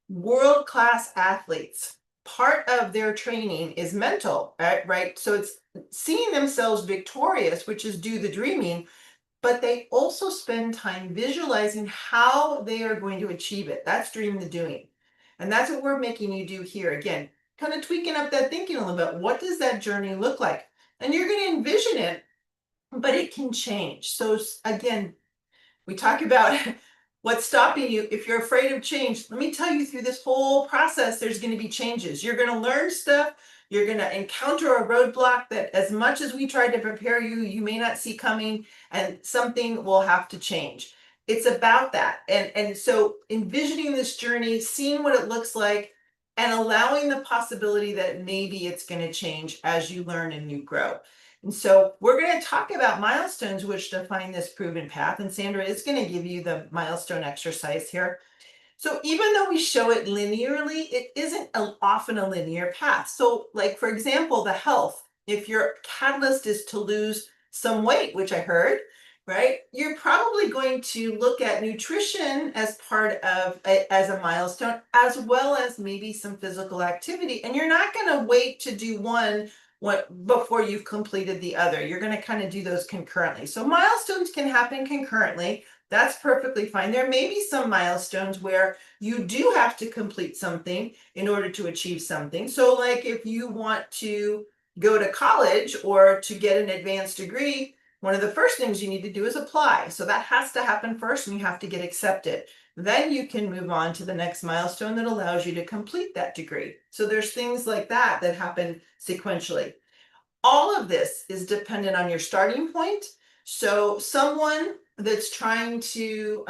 world-class athletes, part of their training is mental, right? So it's seeing themselves victorious, which is do the dreaming, but they also spend time visualizing how they are going to achieve it. That's dream the doing. And that's what we're making you do here. Again, kind of tweaking up that thinking a little bit. What does that journey look like? And you're going to envision it, but it can change. So again, we talk about what's stopping you. If you're afraid of change, let me tell you, through this whole process, there's going to be changes. You're going to learn stuff. You're going to encounter a roadblock that, as much as we tried to prepare you, you may not see coming, and something will have to change. It's about that. And so envisioning this journey, seeing what it looks like, and allowing the possibility that maybe it's going to change as you learn and you grow. And so we're going to talk about milestones which define this proven path. And Sandra is going to give you the milestone exercise here. So even though we show it linearly, it isn't often a linear path. So like, for example, the health, if your catalyst is to lose some weight, which I heard, right? You're probably going to look at nutrition as part of as a milestone, as well as maybe some physical activity. And you're not going to wait to do one before you've completed the other. You're going to kind of do those concurrently. So milestones can happen concurrently. That's perfectly fine. There may be some milestones where you do have to complete something in order to achieve something. So like if you want to go to college or to get an advanced degree, one of the first things you need to do is apply. So that has to happen first, and you have to get accepted. Then you can move on to the next milestone that allows you to complete that degree. So there's things like that that happen sequentially. All of this is dependent on your starting point. So someone that's trying to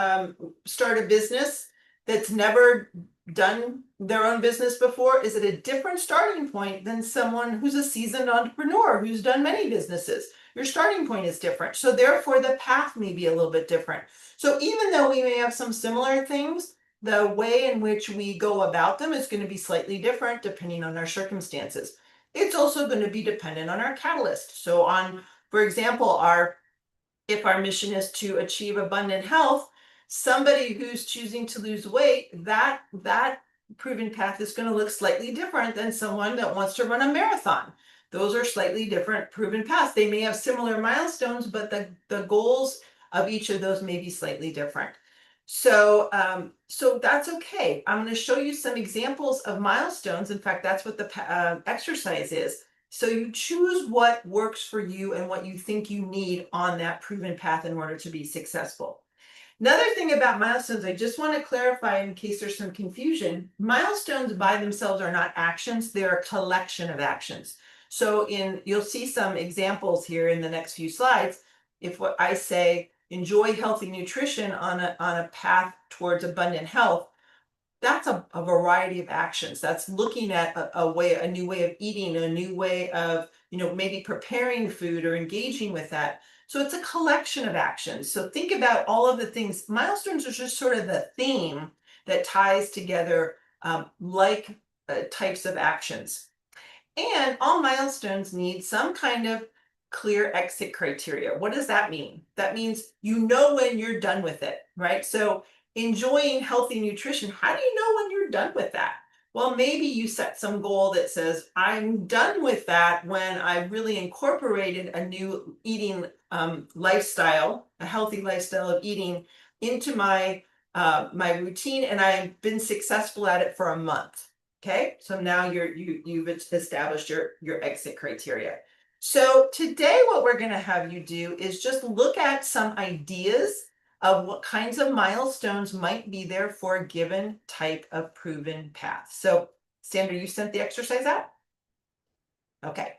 start a business that's never done their own business before is at a different starting point than someone who's a seasoned entrepreneur who's done many businesses. Your starting point is different. So therefore the path may be a little bit different. So even though we may have some similar things, the way in which we go about them is going to be slightly different depending on our circumstances. It's also going to be dependent on our catalyst. So on, for example, if our mission is to achieve abundant health, somebody who's choosing to lose weight, that proven path is going to look slightly different than someone that wants to run a marathon. Those are slightly different proven paths. They may have similar milestones, but the goals of each of those may be slightly different. So that's okay. I'm going to show you some examples of milestones. In fact, that's what the exercise is. So you choose what works for you and what you think you need on that proven path in order to be successful. Another thing about milestones, I just want to clarify in case there's some confusion. Milestones by themselves are not actions. They're a collection of actions. So you'll see some examples here in the next few slides. If what I say, enjoy healthy nutrition on a path towards abundant health, that's a variety of actions. That's looking at a new way of eating, a new way of, maybe preparing food or engaging with that. So it's a collection of actions. So think about all of the things. Milestones are just sort of the theme that ties together types of actions. And all milestones need some kind of clear exit criteria. What does that mean? That means you know when you're done with it, right? So enjoying healthy nutrition, how do you know when you're done with that? Well, maybe you set some goal that says, I'm done with that when I really incorporated a new eating lifestyle, a healthy lifestyle of eating into my routine, and I've been successful at it for a month. Okay, so now you've established your exit criteria. So today what we're going to have you do is just look at some ideas of what kinds of milestones might be there for a given type of proven path. So Sandra, you sent the exercise out? Okay.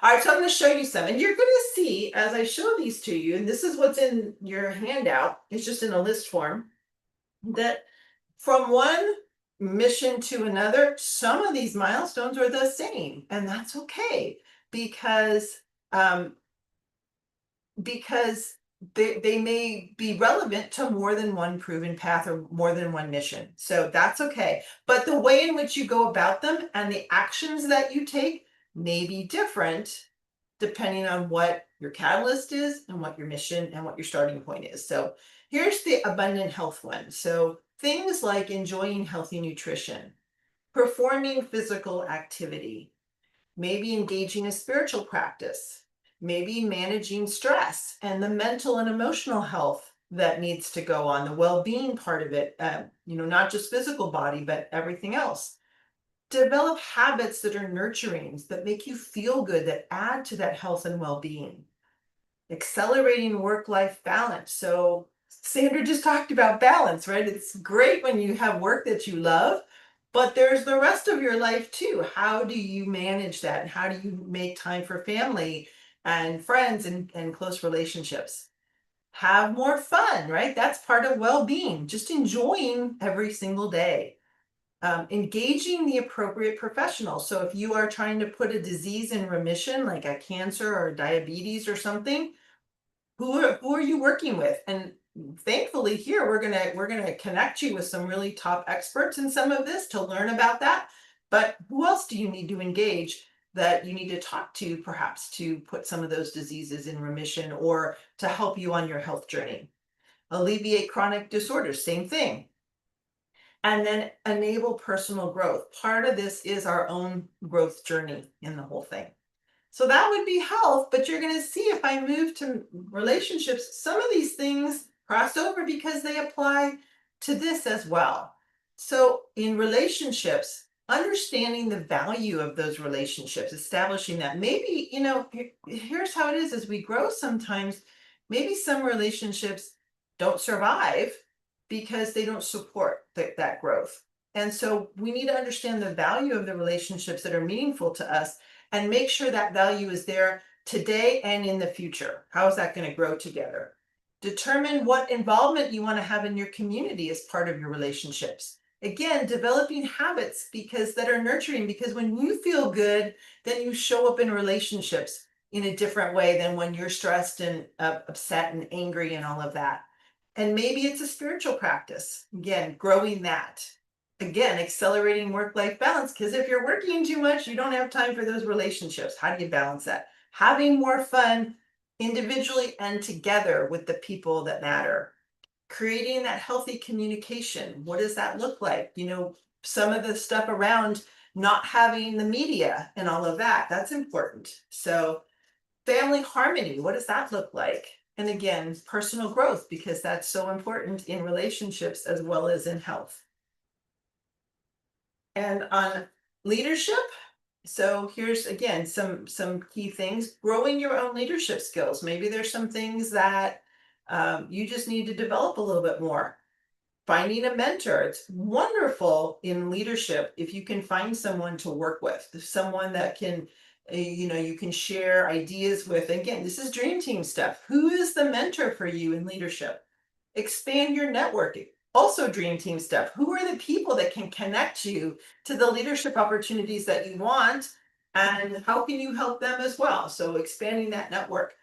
All right, so I'm going to show you some, and you're going to see as I show these to you, and this is what's in your handout, it's just in a list form, that from one mission to another, some of these milestones are the same, and that's okay because they may be relevant to more than one proven path or more than one mission. So that's okay. But the way in which you go about them and the actions that you take may be different depending on what your catalyst is and what your mission and what your starting point is. So here's the abundant health one. So things like enjoying healthy nutrition, performing physical activity, maybe engaging a spiritual practice, maybe managing stress and the mental and emotional health that needs to go on, the well-being part of it, not just physical body, but everything else. Develop habits that are nurturing, that make you feel good, that add to that health and well-being. Accelerating work-life balance. So Sandra just talked about balance, right? It's great when you have work that you love, but there's the rest of your life too. How do you manage that? And how do you make time for family and friends and close relationships? Have more fun, right? That's part of well-being, just enjoying every single day. Engaging the appropriate professional. So if you are trying to put a disease in remission, like a cancer or diabetes or something, who are you working with? And thankfully here we're gonna connect you with some really top experts in some of this to learn about that. But who else do you need to engage that you need to talk to, perhaps to put some of those diseases in remission or to help you on your health journey? Alleviate chronic disorders, same thing. And then enable personal growth. Part of this is our own growth journey in the whole thing. So that would be health, but you're going to see if I move to relationships, some of these things cross over because they apply to this as well. So in relationships, understanding the value of those relationships, establishing that maybe, here's how it is as we grow sometimes, maybe some relationships don't survive because they don't support that growth. And so we need to understand the value of the relationships that are meaningful to us and make sure that value is there today and in the future. How is that going to grow together? Determine what involvement you want to have in your community as part of your relationships. Again, developing habits that are nurturing, because when you feel good, then you show up in relationships in a different way than when you're stressed and upset and angry and all of that. And maybe it's a spiritual practice. Again, growing that. Again, accelerating work-life balance, because if you're working too much, you don't have time for those relationships. How do you balance that? Having more fun individually and together with the people that matter. Creating that healthy communication. What does that look like? Some of the stuff around not having the media and all of that, that's important. So family harmony, what does that look like? And again, personal growth, because that's so important in relationships as well as in health. And on leadership, so here's again some key things. Growing your own leadership skills. Maybe there's some things that you just need to develop a little bit more. Finding a mentor. It's wonderful in leadership if you can find someone to work with, someone that can, you can share ideas with. Again, this is dream team stuff. Who is the mentor for you in leadership? Expand your networking. Also dream team stuff. Who are the people that can connect you to the leadership opportunities that you want, and how can you help them as well? So expanding that network.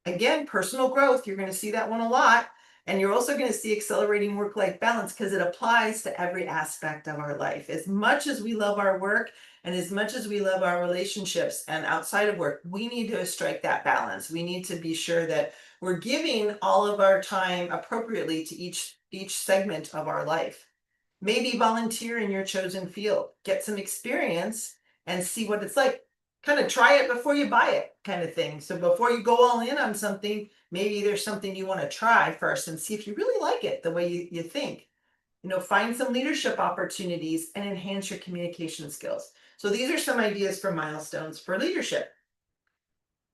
Again, personal growth, you're going to see that one a lot. And you're also going to see accelerating work-life balance, because it applies to every aspect of our life. As much as we love our work and as much as we love our relationships and outside of work, we need to strike that balance. We need to be sure that we're giving all of our time appropriately to each segment of our life. Maybe volunteer in your chosen field, get some experience and see what it's like. Kind of try it before you buy it, kind of thing. So before you go all in on something, maybe there's something you want to try first and see if you really like it the way you think. Find some leadership opportunities and enhance your communication skills. So these are some ideas for milestones for leadership.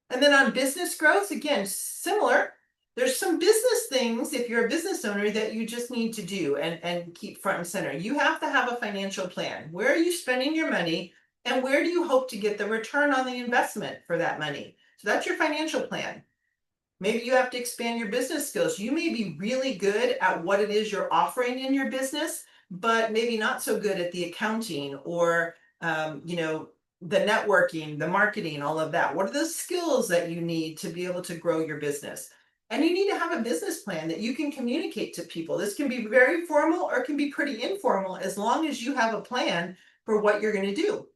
And then on business growth, again, similar. There's some business things, if you're a business owner, that you just need to do and keep front and center. You have to have a financial plan. Where are you spending your money? And where do you hope to get the return on the investment for that money? So that's your financial plan. Maybe you have to expand your business skills. You may be really good at what it is you're offering in your business, but maybe not so good at the accounting or, the networking, the marketing, all of that. What are the skills that you need to be able to grow your business? And you need to have a business plan that you can communicate to people. This can be very formal or it can be pretty informal, as long as you have a plan for what you're going to do.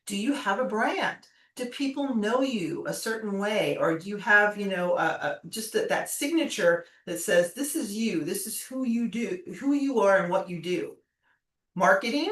Do you have a brand? Do people know you a certain way? Or do you have, just that signature that says, this is you, this is who you are and what you do? Marketing,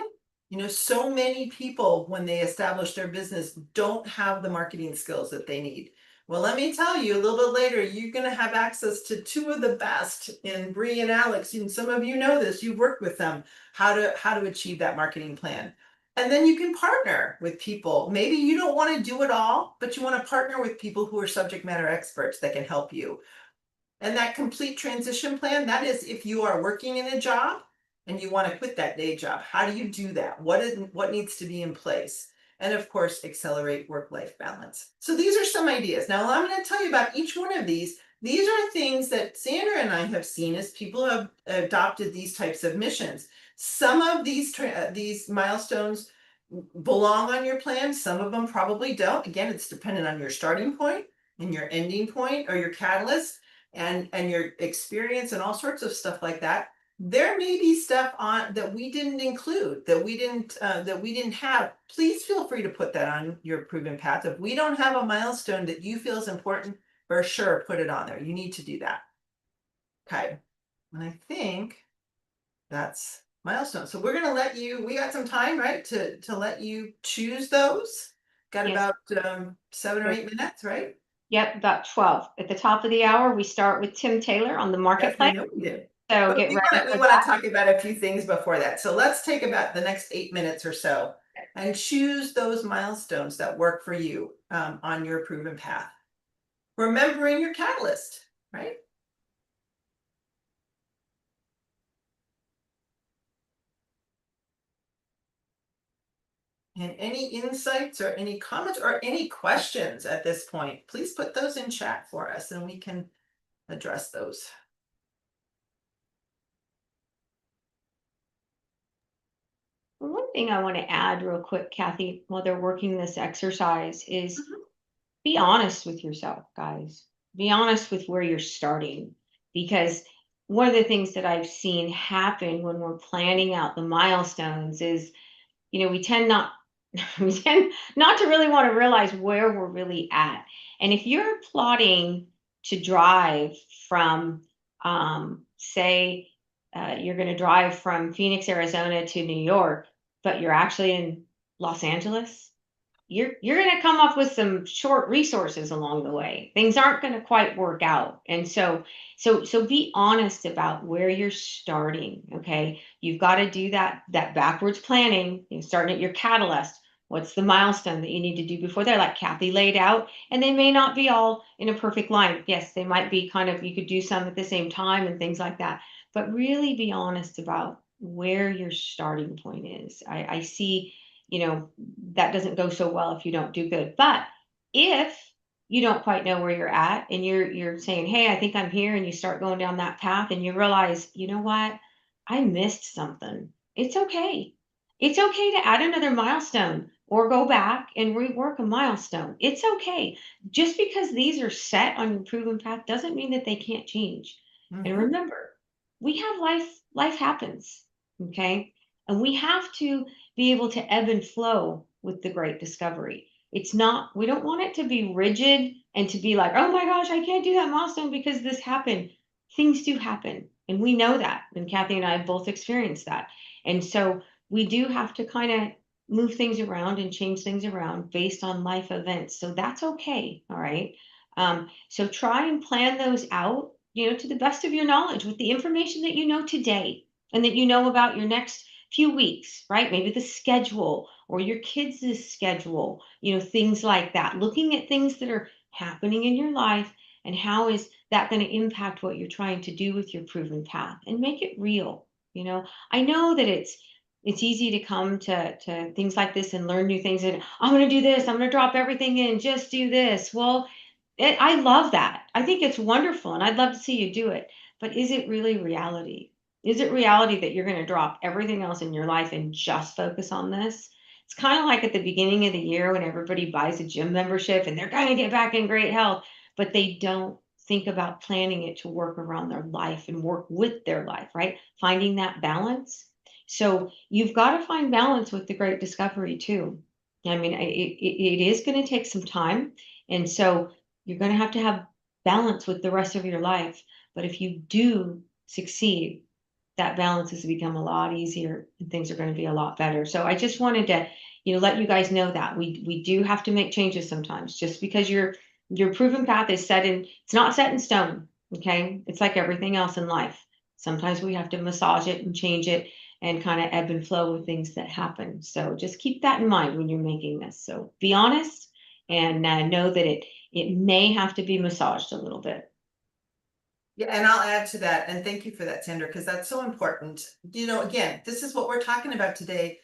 so many people, when they establish their business, don't have the marketing skills that they need. Well, let me tell you, a little bit later, you're going to have access to two of the best in Bree and Alex. And some of you know this, you've worked with them, how to achieve that marketing plan. And then you can partner with people. Maybe you don't want to do it all, but you want to partner with people who are subject matter experts that can help you. And that complete transition plan, that is if you are working in a job and you want to quit that day job. How do you do that? What needs to be in place? And of course, accelerate work-life balance. So these are some ideas. Now I'm going to tell you about each one of these. These are things that Sandra and I have seen as people have adopted these types of missions. Some of these milestones belong on your plan, some of them probably don't. Again, it's dependent on your starting point and your ending point or your catalyst and your experience and all sorts of stuff like that. There may be stuff on that we didn't include, that we didn't have. Please feel free to put that on your proven path. If we don't have a milestone that you feel is important, for sure put it on there. You need to do that. Okay. And I think that's milestone. So we're gonna let you, we got some time, right? To let you choose those. Got Yes. about 7 or 8 minutes, right? Yep, about 12. At the top of the hour, we start with Tim Taylor on the Yes, I marketplace. know we do. So But get we ready want for to that. talk about a few things before that. So let's take about the next 8 minutes or so and choose those milestones that work for you on your proven path. Remembering your catalyst, right? And any insights or any comments or any questions at this point, please put those in chat for us and we can address those. One thing I want to add real quick, Kathy, while they're working this exercise is be honest with yourself, guys. Be honest with where you're starting. Because one of the things that I've seen happen when we're planning out the milestones is, we tend not we tend not to really want to realize where we're really at. And if you're plotting to drive from, say, you're going to drive from Phoenix, Arizona to New York, but you're actually in Los Angeles, you're going to come up with some short resources along the way. Things aren't going to quite work out. And so be honest about where you're starting. Okay, you've got to do that backwards planning. You're starting at your catalyst. What's the milestone that you need to do before there, like Kathy laid out? And they may not be all in a perfect line. Yes, they might be kind of, you could do some at the same time and things like that, but really be honest about where your starting point is. I see, that doesn't go so well if you don't do good. But if you don't quite know where you're at and you're saying, hey, I think I'm here, and you start going down that path and you realize, you know what, I missed something. It's okay. It's okay to add another milestone or go back and rework a milestone. It's okay. Just because these are set on your proven path doesn't mean that they can't change. And remember, we have life happens. Okay. And we have to be able to ebb and flow with the great discovery. It's not, we don't want it to be rigid and to be like, oh my gosh, I can't do that milestone because this happened. Things do happen. And we know that. And Kathy and I have both experienced that. And so we do have to kind of move things around and change things around based on life events. So that's okay. All right. So try and plan those out, to the best of your knowledge with the information that you know today and that you know about your next few weeks, right? Maybe the schedule or your kids' schedule, things like that. Looking at things that are happening in your life and how is that going to impact what you're trying to do with your proven path, and make it real. I know that it's easy to come to things like this and learn new things, and I'm going to do this, I'm going to drop everything in, just do this. Well, I love that. I think it's wonderful and I'd love to see you do it. But is it really reality? Is it reality that you're going to drop everything else in your life and just focus on this? It's kind of like at the beginning of the year when everybody buys a gym membership and they're going to get back in great health, but they don't think about planning it to work around their life and work with their life, right? Finding that balance. So you've got to find balance with the great discovery too. I mean, it is going to take some time. And so you're going to have balance with the rest of your life. But if you do succeed, that balance has become a lot easier and things are going to be a lot better. So I just wanted to, let you guys know that we do have to make changes sometimes. Just because your proven path is it's not set in stone. Okay. It's like everything else in life. Sometimes we have to massage it and change it and kind of ebb and flow with things that happen. So just keep that in mind when you're making this. So be honest and know that it may have to be massaged a little bit. Yeah, and I'll add to that, and thank you for that, Sandra, because that's so important. Again, this is what we're talking about today.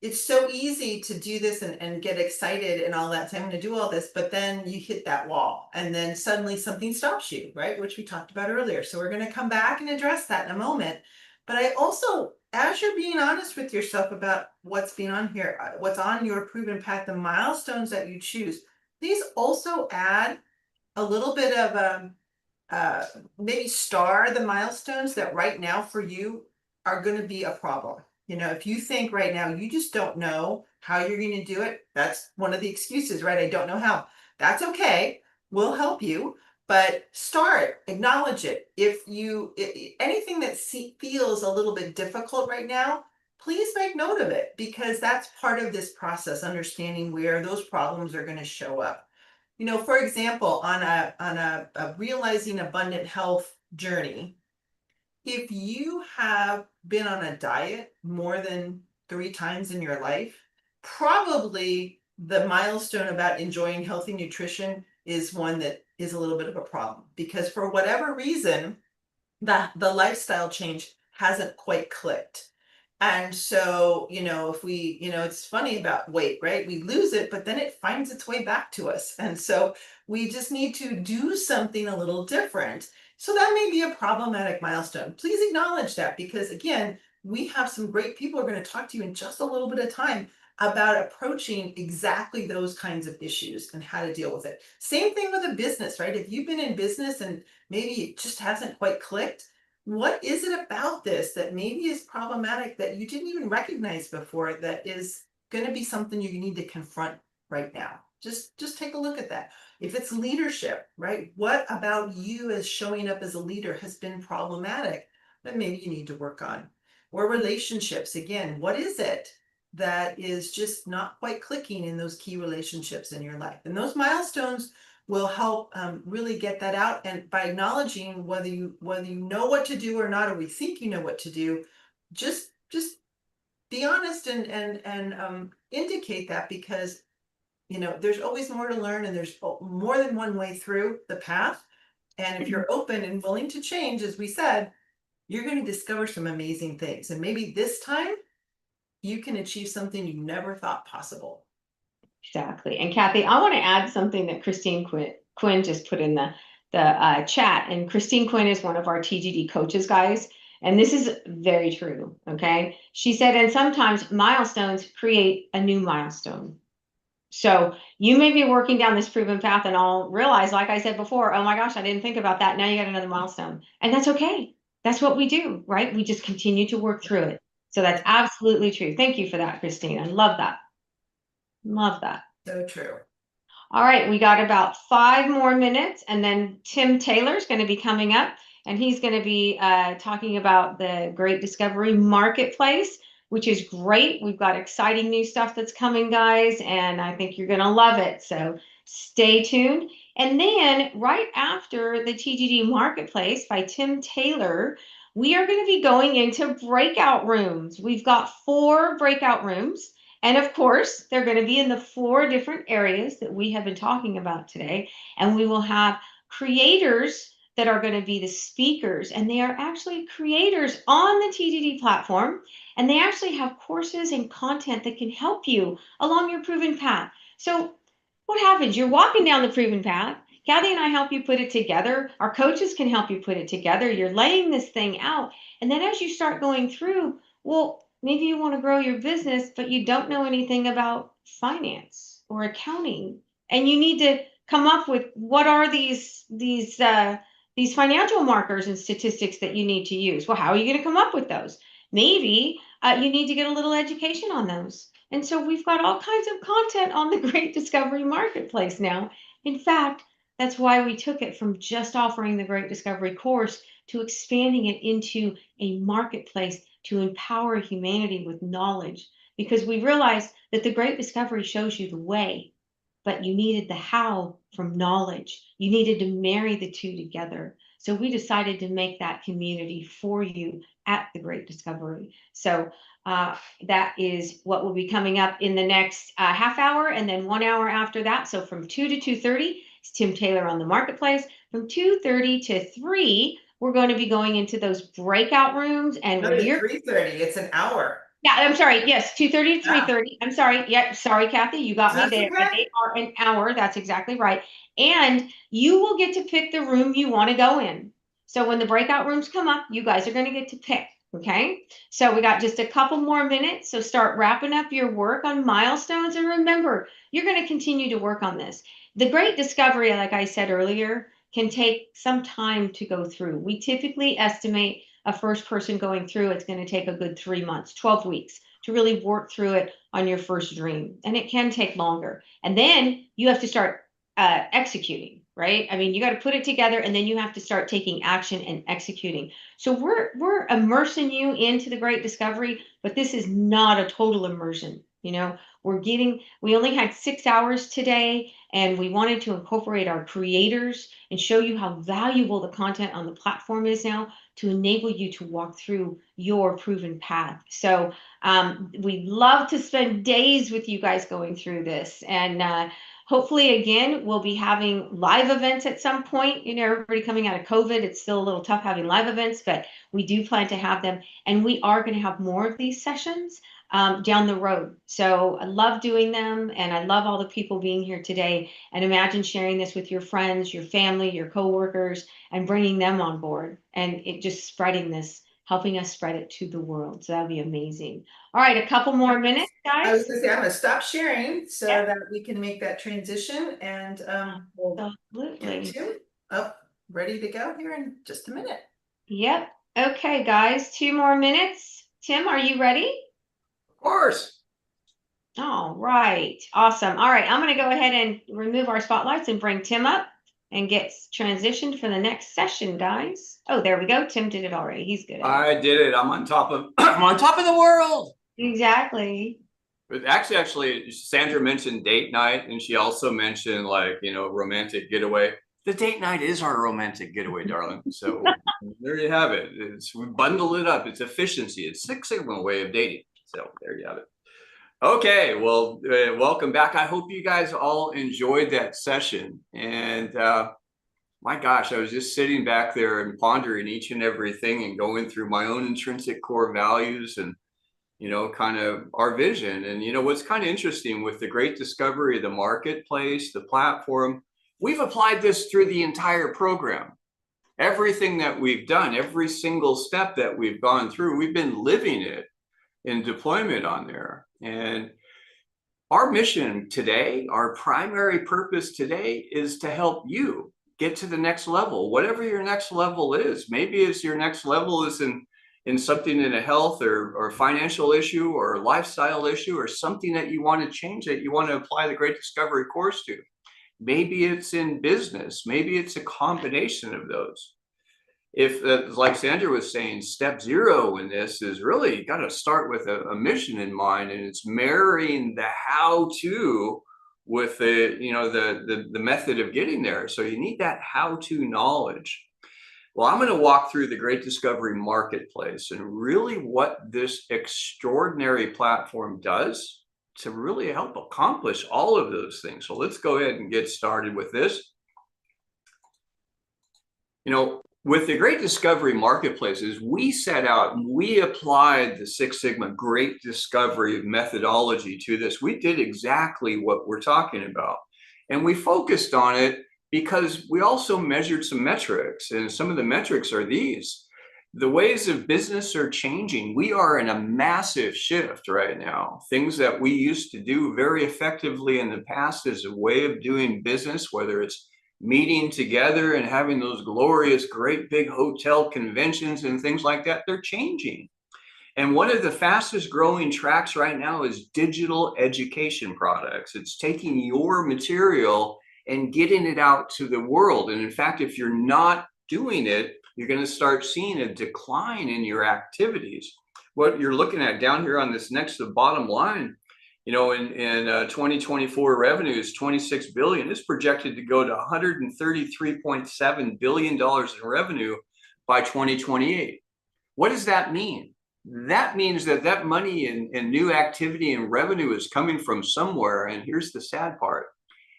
it's so easy to do this and get excited and all that. So I'm going to do all this, but then you hit that wall and then suddenly something stops you, right? Which we talked about earlier. So we're going to come back and address that in a moment. But I also, as you're being honest with yourself about what's being on here, what's on your proven path, the milestones that you choose, please also add a little bit of maybe star the milestones that right now for you are going to be a problem. You know, if you think right now you just don't know how you're going to do it, that's one of the excuses, right? I don't know how. That's okay. We'll help you, but start, acknowledge it. If you anything that feels a little bit difficult right now, please make note of it, because that's part of this process, understanding where those problems are going to show up. You know, for example, on a realizing abundant health journey, if you have been on a diet more than 3 times in your life, probably the milestone about enjoying healthy nutrition is one that is a little bit of a problem, because for whatever reason, the lifestyle change hasn't quite clicked. And so, you know, if we, you know, it's funny about weight, right? We lose it, but then it finds its way back to us. And so we just need to do something a little different. So that may be a problematic milestone. Please acknowledge that, because again, we have some great people who are going to talk to you in just a little bit of time about approaching exactly those kinds of issues and how to deal with it. Same thing with a business, right? If you've been in business and maybe it just hasn't quite clicked, what is it about this that maybe is problematic that you didn't even recognize before that is going to be something you need to confront right now? Just take a look at that. If it's leadership, right? What about you as showing up as a leader has been problematic that maybe you need to work on? Or relationships, again, what is it that is just not quite clicking in those key relationships in your life? And those milestones will help really get that out. And by acknowledging whether you know what to do or not, or we think you know what to do, just be honest and indicate that, because you know there's always more to learn, and there's more than one way through the path. And if you're open and willing to change, as we said, you're going to discover some amazing things. And maybe this time you can achieve something you never thought possible. Exactly. And Kathy, I want to add something that Christine Quinn just put in the chat. And Christine Quinn is one of our TGD coaches, guys. And this is very true. Okay. She said, and sometimes milestones create a new milestone. So you may be working down this proven path and I'll realize, like I said before, oh my gosh, I didn't think about that. Now you got another milestone. And that's okay. That's what we do, right? We just continue to work through it. So that's absolutely true. Thank you for that, Christine. I love that. Love that. So true. All right, we got about 5 more minutes, and then Tim Taylor's going to be coming up, and he's going to be talking about the Great Discovery Marketplace, which is great. We've got exciting new stuff that's coming, guys, and I think you're going to love it. So stay tuned. And then right after the TGD Marketplace by Tim Taylor, we are going to be going into breakout rooms. We've got 4 breakout rooms. And of course, they're going to be in the 4 different areas that we have been talking about today. And we will have creators that are going to be the speakers. And they are actually creators on the TGD platform. And they actually have courses and content that can help you along your proven path. So what happens? You're walking down the proven path. Kathy and I help you put it together. Our coaches can help you put it together. You're laying this thing out. And then as you start going through, well, maybe you want to grow your business, but you don't know anything about finance or accounting, and you need to come up with what are these financial markers and statistics that you need to use. Well, how are you going to come up with those? Maybe you need to get a little education on those. And so we've got all kinds of content on the Great Discovery Marketplace now. In fact, that's why we took it from just offering the Great Discovery course to expanding it into a marketplace to empower humanity with knowledge, because we realized that the Great Discovery shows you the way, but you needed the how from knowledge. You needed to marry the two together. So we decided to make that community for you at the Great Discovery. So that is what will be coming up in the next half hour, and then 1 hour after that. So from 2 to 2:30, it's Tim Taylor on the Marketplace. From 2:30 to 3, we're going to be going into those breakout rooms, and No, when it's you're 3:30. It's an hour. Yeah, I'm sorry. Yes, 2:30 to 3:30. I'm sorry. Yep, sorry, Kathy, you got me That's there. okay. They are an hour. That's exactly right. And you will get to pick the room you want to go in. So when the breakout rooms come up, you guys are going to get to pick. Okay. So we got just a couple more minutes. So start wrapping up your work on milestones. And remember, you're going to continue to work on this. The great discovery, like I said earlier, can take some time to go through. We typically estimate a first person going through, it's going to take a good 3 months, 12 weeks to really work through it on your first dream. And it can take longer. And then you have to start executing, right? I mean, you got to put it together and then you have to start taking action and executing. So we're immersing you into the great discovery, but this is not a total immersion. We only had 6 hours today and we wanted to incorporate our creators and show you how valuable the content on the platform is now to enable you to walk through your proven path. So we'd love to spend days with you guys going through this. And hopefully, again, we'll be having live events at some point. Everybody coming out of COVID, it's still a little tough having live events, but we do plan to have them. And we are going to have more of these sessions down the road. So I love doing them and I love all the people being here today. And imagine sharing this with your friends, your family, your coworkers, and bringing them on board and it just spreading this, helping us spread it to the world. So that'd be amazing. All right, a couple more minutes, I was guys. gonna say, I'm gonna stop sharing so Yep. that we can make that transition and we'll get Absolutely. to ready to go here in just a minute. Yep. Okay, guys, 2 more minutes. Tim, are you ready? Of course. All right. Awesome. All right, I'm going to go ahead and remove our spotlights and bring Tim up and get transitioned for the next session, guys. Oh, there we go. Tim did it already. He's good at it. I did it. I'm on top of the world. Exactly. But actually, Sandra mentioned date night, and she also mentioned romantic getaway. The date night is our romantic getaway, darling. So there you have it. We bundle it up. It's efficiency. It's Six Sigma way of dating. So there you have it. Okay, well, welcome back. I hope you guys all enjoyed that session. And my gosh, I was just sitting back there and pondering each and everything and going through my own intrinsic core values and kind of our vision. And what's kind of interesting with the great discovery of the marketplace, the platform, we've applied this through the entire program. Everything that we've done, every single step that we've gone through, we've been living it in deployment on there. And our mission today, our primary purpose today is to help you get to the next level, whatever your next level is. Maybe it's your next level is in something in a health or financial issue or lifestyle issue or something that you want to change, that you want to apply the Great Discovery course to. Maybe it's in business. Maybe it's a combination of those. If, like Sandra was saying, step 0 in this is really got to start with a mission in mind, and it's marrying the how-to with the method of getting there. So you need that how-to knowledge. Well, I'm going to walk through the Great Discovery Marketplace and really what this extraordinary platform does to really help accomplish all of those things. So let's go ahead and get started with this. With the Great Discovery Marketplaces, we set out and we applied the Six Sigma Great Discovery methodology to this. We did exactly what we're talking about. And we focused on it because we also measured some metrics. And some of the metrics are these. The ways of business are changing. We are in a massive shift right now. Things that we used to do very effectively in the past as a way of doing business, whether it's meeting together and having those glorious, great big hotel conventions and things like that, they're changing. And one of the fastest growing tracks right now is digital education products. It's taking your material and getting it out to the world. And in fact, if you're not doing it, you're going to start seeing a decline in your activities. What you're looking at down here on this next to the bottom line, in 2024 revenue is $26 billion. It's projected to go to $133.7 billion in revenue by 2028. What does that mean? That means that money and new activity and revenue is coming from somewhere. And here's the sad part.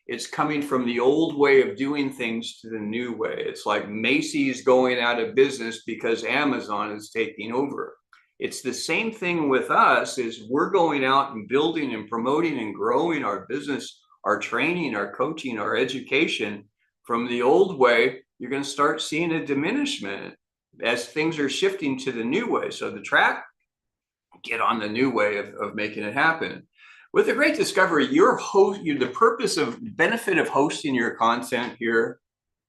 It's coming from the old way of doing things to the new way. It's like Macy's going out of business because Amazon is taking over. It's the same thing with us. Is we're going out and building and promoting and growing our business, our training, our coaching, our education. From the old way, you're going to start seeing a diminishment as things are shifting to the new way. So the track, get on the new way of making it happen. With the Great Discovery, the purpose of benefit of hosting your content here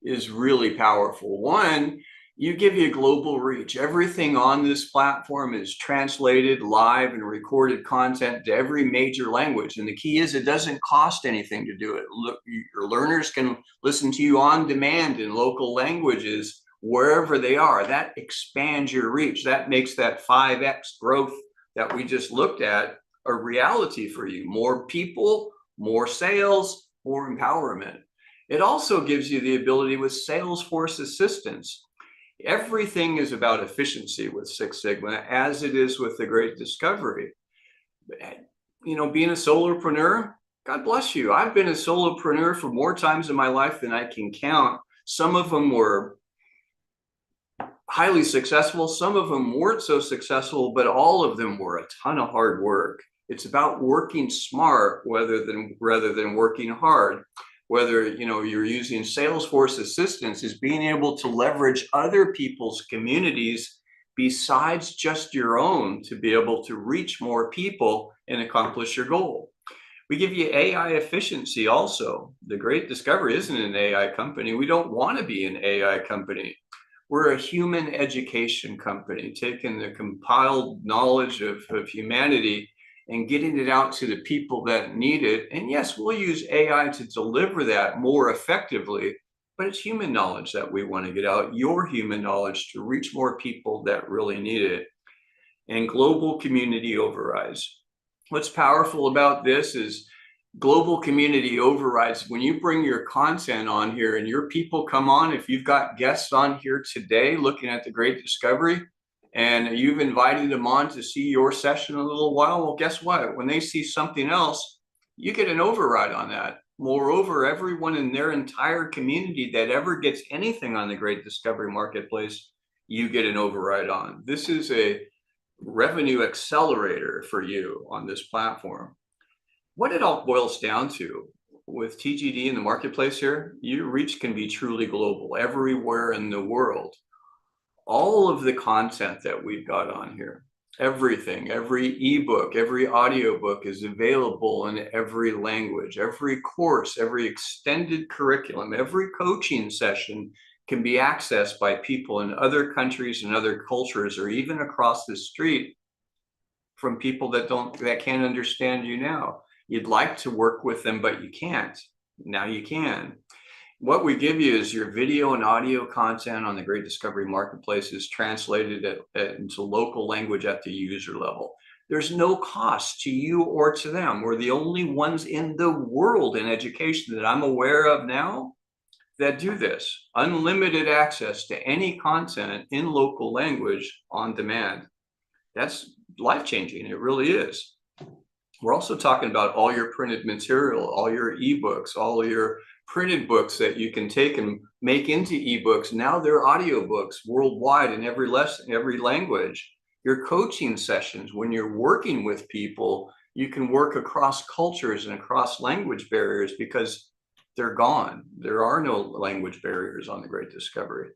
is really powerful. One, you give you global reach. Everything on this platform is translated live and recorded content to every major language. And the key is it doesn't cost anything to do it. Look, your learners can listen to you on demand in local languages wherever they are. That expands your reach. That makes that 5x growth that we just looked at a reality for you. More people, more sales, more empowerment. It also gives you the ability with Salesforce assistance. Everything is about efficiency with Six Sigma, as it is with the Great Discovery. You know, being a solopreneur, God bless you. I've been a solopreneur for more times in my life than I can count. Some of them were highly successful. Some of them weren't so successful, but all of them were a ton of hard work. It's about working smart rather than working hard. Whether you're using Salesforce assistance, is being able to leverage other people's communities besides just your own to be able to reach more people and accomplish your goal. We give you AI efficiency also. The Great Discovery isn't an AI company. We don't want to be an AI company. We're a human education company, taking the compiled knowledge of humanity and getting it out to the people that need it. And yes, we'll use AI to deliver that more effectively, but it's human knowledge that we want to get out, your human knowledge, to reach more people that really need it. And global community overrides. What's powerful about this is global community overrides. When you bring your content on here and your people come on, if you've got guests on here today looking at the Great Discovery, and you've invited them on to see your session in a little while, well, guess what? When they see something else, you get an override on that. Moreover, everyone in their entire community that ever gets anything on the Great Discovery Marketplace, you get an override on. This is a revenue accelerator for you on this platform. What it all boils down to with TGD in the marketplace here, your reach can be truly global, everywhere in the world. All of the content that we've got on here, everything, every ebook, every audiobook is available in every language. Every course, every extended curriculum, every coaching session can be accessed by people in other countries and other cultures, or even across the street from people that can't understand you now. You'd like to work with them, but you can't. Now you can. What we give you is your video and audio content on the Great Discovery Marketplace is translated into local language at the user level. There's no cost to you or to them. We're the only ones in the world in education that I'm aware of now that do this. Unlimited access to any content in local language on demand. That's life-changing. It really is. We're also talking about all your printed material, all your ebooks, all your printed books that you can take and make into ebooks. Now they're audiobooks worldwide in every lesson, every language. Your coaching sessions, when you're working with people, you can work across cultures and across language barriers because they're gone. There are no language barriers on the Great Discovery.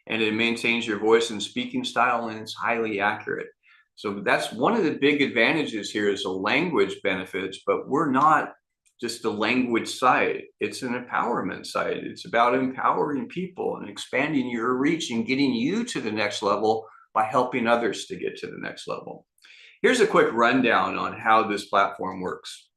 And it maintains your voice and speaking style, and it's highly accurate. So that's one of the big advantages here, is the language benefits, but we're not just a language site. It's an empowerment site. It's about empowering people and expanding your reach and getting you to the next level by helping others to get to the next level. Here's a quick rundown on how this platform works.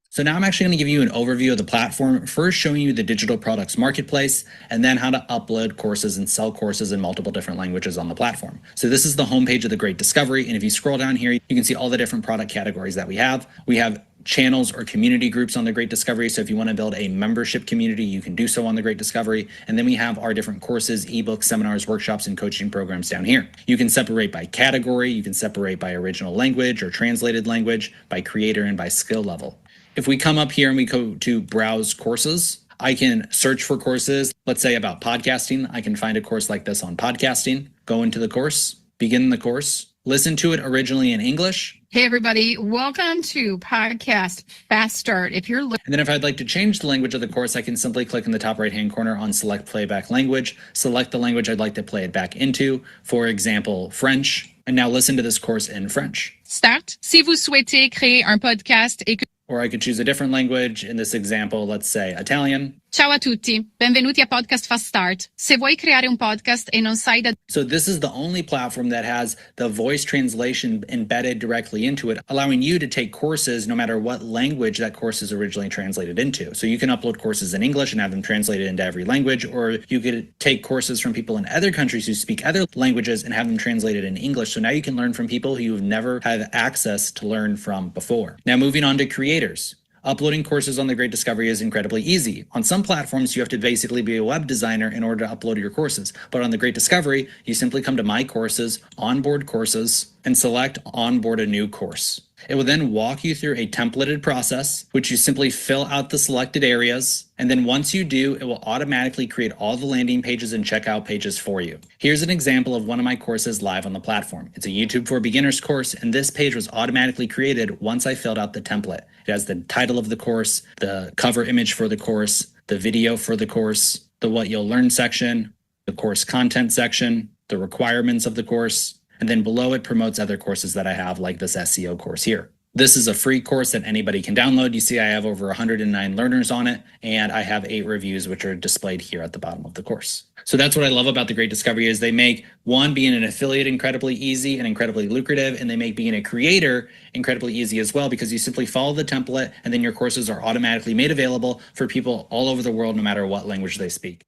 So now I'm actually going to give you an overview of the platform, first showing you the digital products marketplace, and then how to upload courses and sell courses in multiple different languages on the platform. So this is the homepage of the Great Discovery. And if you scroll down here, you can see all the different product categories that we have. We have channels or community groups on the Great Discovery. So if you want to build a membership community, you can do so on the Great Discovery. And then we have our different courses, ebooks, seminars, workshops, and coaching programs down here. You can separate by category. You can separate by original language or translated language, by creator, and by skill level. If we come up here and we go to browse courses, I can search for courses, let's say about podcasting. I can find a course like this on podcasting, go into the course, begin the course, listen to it originally in English. Hey, everybody. Welcome to podcast Fast Start. If you're looking And then if I'd like to change the language of the course, I can simply click in the top right-hand corner on select playback language, select the language I'd like to play it back into, for example, French, and now listen to this course in French. start, si vous souhaitez créer un podcast et que... Or I could choose a different language. In this example, let's say Italian. Ciao a tutti. Benvenuti a Podcast Fast Start. Se vuoi creare un podcast e non sai da... So this is the only platform that has the voice translation embedded directly into it, allowing you to take courses no matter what language that course is originally translated into. So you can upload courses in English and have them translated into every language, or you could take courses from people in other countries who speak other languages and have them translated in English. So now you can learn from people who you've never had access to learn from before. Now moving on to creators. Uploading courses on The Great Discovery is incredibly easy. On some platforms, you have to basically be a web designer in order to upload your courses. But on The Great Discovery, you simply come to My Courses, Onboard Courses, and select Onboard a New Course. It will then walk you through a templated process, which you simply fill out the selected areas. And then once you do, it will automatically create all the landing pages and checkout pages for you. Here's an example of one of my courses live on the platform. It's a YouTube for Beginners course, and this page was automatically created once I filled out the template. It has the title of the course, the cover image for the course, the video for the course, the What You'll Learn section, the course content section, the requirements of the course, and then below it promotes other courses that I have, like this SEO course here. This is a free course that anybody can download. You see I have over 109 learners on it, and I have 8 reviews, which are displayed here at the bottom of the course. So that's what I love about The Great Discovery is they make, one, being an affiliate incredibly easy and incredibly lucrative, and they make being a creator incredibly easy as well, because you simply follow the template and then your courses are automatically made available for people all over the world, no matter what language they speak.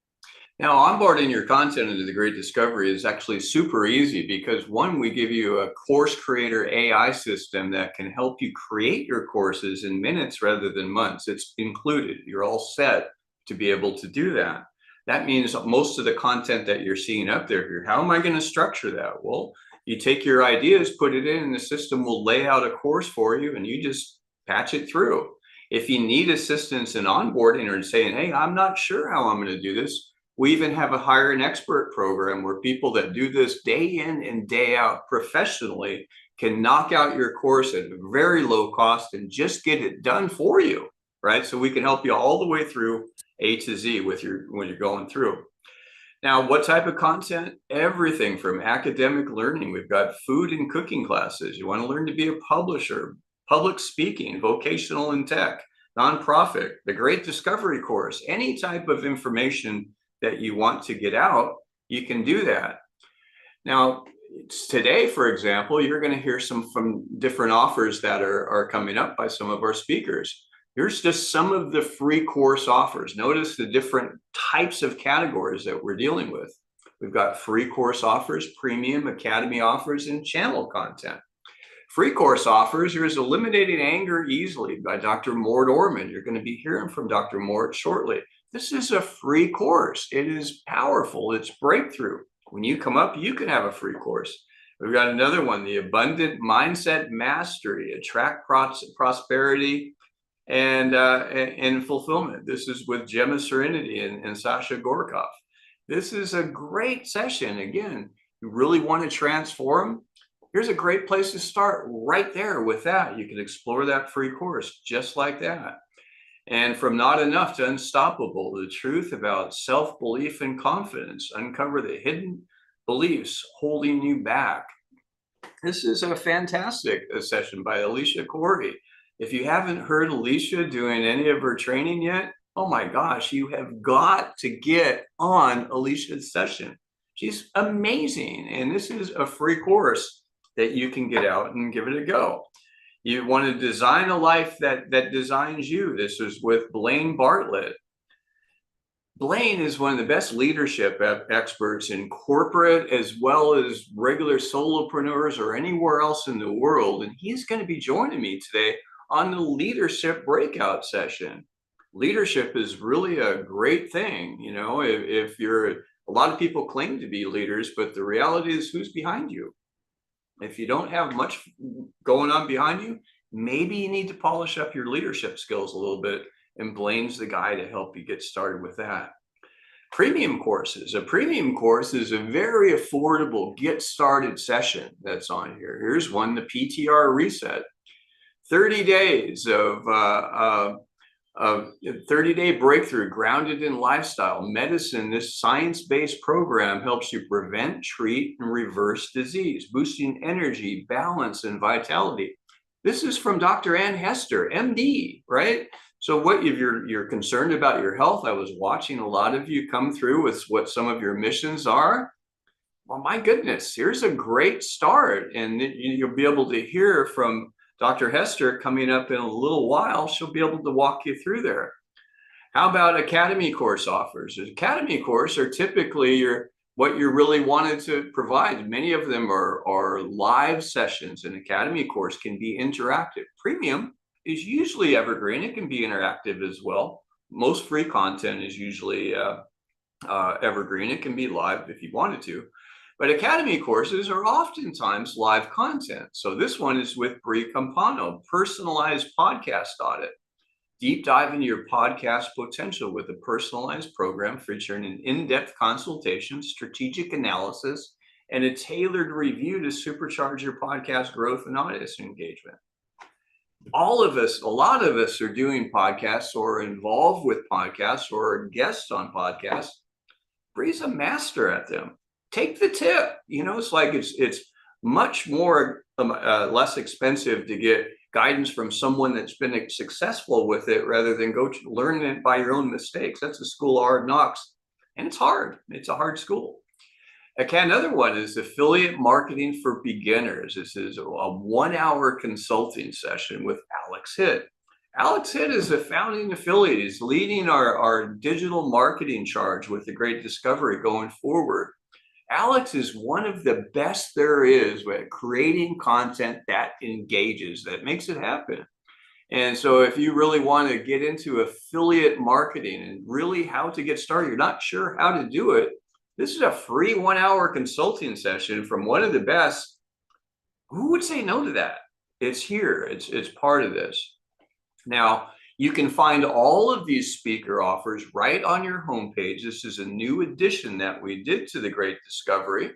Now, onboarding your content into The Great Discovery is actually super easy because, one, we give you a course creator AI system that can help you create your courses in minutes rather than months. It's included. You're all set to be able to do that. That means most of the content that you're seeing up there here, how am I going to structure that? Well, you take your ideas, put it in, and the system will lay out a course for you, and you just patch it through. If you need assistance in onboarding or saying, hey, I'm not sure how I'm going to do this, we even have a Hire an Expert program where people that do this day in and day out professionally can knock out your course at a very low cost and just get it done for you, right? So we can help you all the way through A to Z when you're going through. Now, what type of content? Everything from academic learning. We've got food and cooking classes. You want to learn to be a publisher, public speaking, vocational and tech, nonprofit, the Great Discovery course, any type of information that you want to get out, you can do that. Now, today, for example, you're going to hear some from different offers that are coming up by some of our speakers. Here's just some of the free course offers. Notice the different types of categories that we're dealing with. We've got free course offers, premium academy offers, and channel content. Free course offers, here's Eliminating Anger Easily by Dr. Mort Orman. You're going to be hearing from Dr. Mort shortly. This is a free course. It is powerful. It's breakthrough. When you come up, you can have a free course. We've got another one, the Abundant Mindset Mastery, Attract Prosperity and Fulfillment. This is with Gemma Serenity and Sasha Gorkov. This is a great session. Again, you really want to transform. Here's a great place to start right there with that. You can explore that free course just like that. And from Not Enough to Unstoppable, the truth about self-belief and confidence, uncover the hidden beliefs holding you back. This is a fantastic session by Alicia Corey. If you haven't heard Alicia doing any of her training yet, oh my gosh, you have got to get on Alicia's session. She's amazing. And this is a free course that you can get out and give it a go. You want to design a life that designs you. This is with Blaine Bartlett. Blaine is one of the best leadership experts in corporate as well as regular solopreneurs or anywhere else in the world. And he's going to be joining me today on the leadership breakout session. Leadership is really a great thing. You know, if you're, a lot of people claim to be leaders, but the reality is who's behind you. If you don't have much going on behind you, maybe you need to polish up your leadership skills a little bit, and Blaine's the guy to help you get started with that. Premium courses. A premium course is a very affordable get started session that's on here. Here's one, the PTR Reset. 30 days of 30-day breakthrough grounded in lifestyle medicine. This science-based program helps you prevent, treat, and reverse disease, boosting energy, balance, and vitality. This is from Dr. Ann Hester, MD, right? So what if you're concerned about your health? I was watching a lot of you come through with what some of your missions are. Well, my goodness, here's a great start. And you'll be able to hear from Dr. Hester coming up in a little while. She'll be able to walk you through there. How about Academy course offers? Academy course are typically what you really wanted to provide. Many of them are live sessions. An Academy course can be interactive. Premium is usually evergreen. It can be interactive as well. Most free content is usually evergreen. It can be live if you wanted to. But Academy courses are oftentimes live content. So this one is with Brie Campano, Personalized Podcast Audit. Deep dive into your podcast potential with a personalized program featuring an in-depth consultation, strategic analysis, and a tailored review to supercharge your podcast growth and audience engagement. All of us, a lot of us are doing podcasts or involved with podcasts or guests on podcasts. Brie's a master at them. Take the tip. It's like it's much more less expensive to get guidance from someone that's been successful with it rather than go learn it by your own mistakes. That's a school of hard knocks, and it's hard. It's a hard school. Another one is affiliate marketing for beginners. This is a 1-hour consulting session with Alex Hitt. Alex Hitt is a founding affiliate. He's leading our digital marketing charge with the Great Discovery going forward. Alex is one of the best there is at creating content that engages, that makes it happen. And so if you really want to get into affiliate marketing and really how to get started, you're not sure how to do it, this is a free 1-hour consulting session from one of the best. Who would say no to that? It's here. It's part of this. Now, you can find all of these speaker offers right on your homepage. This is a new addition that we did to the Great Discovery,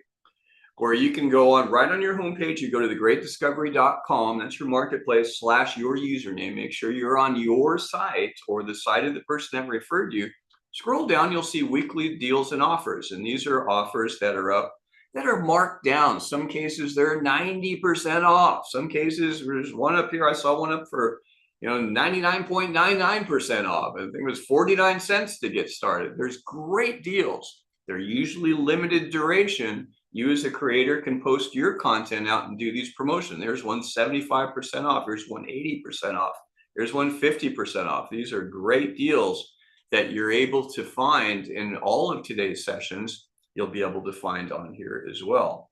where you can go on right on your homepage. You go to thegreatdiscovery.com. That's your marketplace / your username. Make sure you're on your site or the site of the person that referred you. Scroll down, you'll see weekly deals and offers. And these are offers that are up, that are marked down. Some cases they're 90% off. Some cases, there's one up here. I saw one up for 99.99% off. I think it was 49 cents to get started. There's great deals. They're usually limited duration. You as a creator can post your content out and do these promotions. There's one 75% off. There's one 80% off. There's one 50% off. These are great deals that you're able to find in all of today's sessions. You'll be able to find on here as well.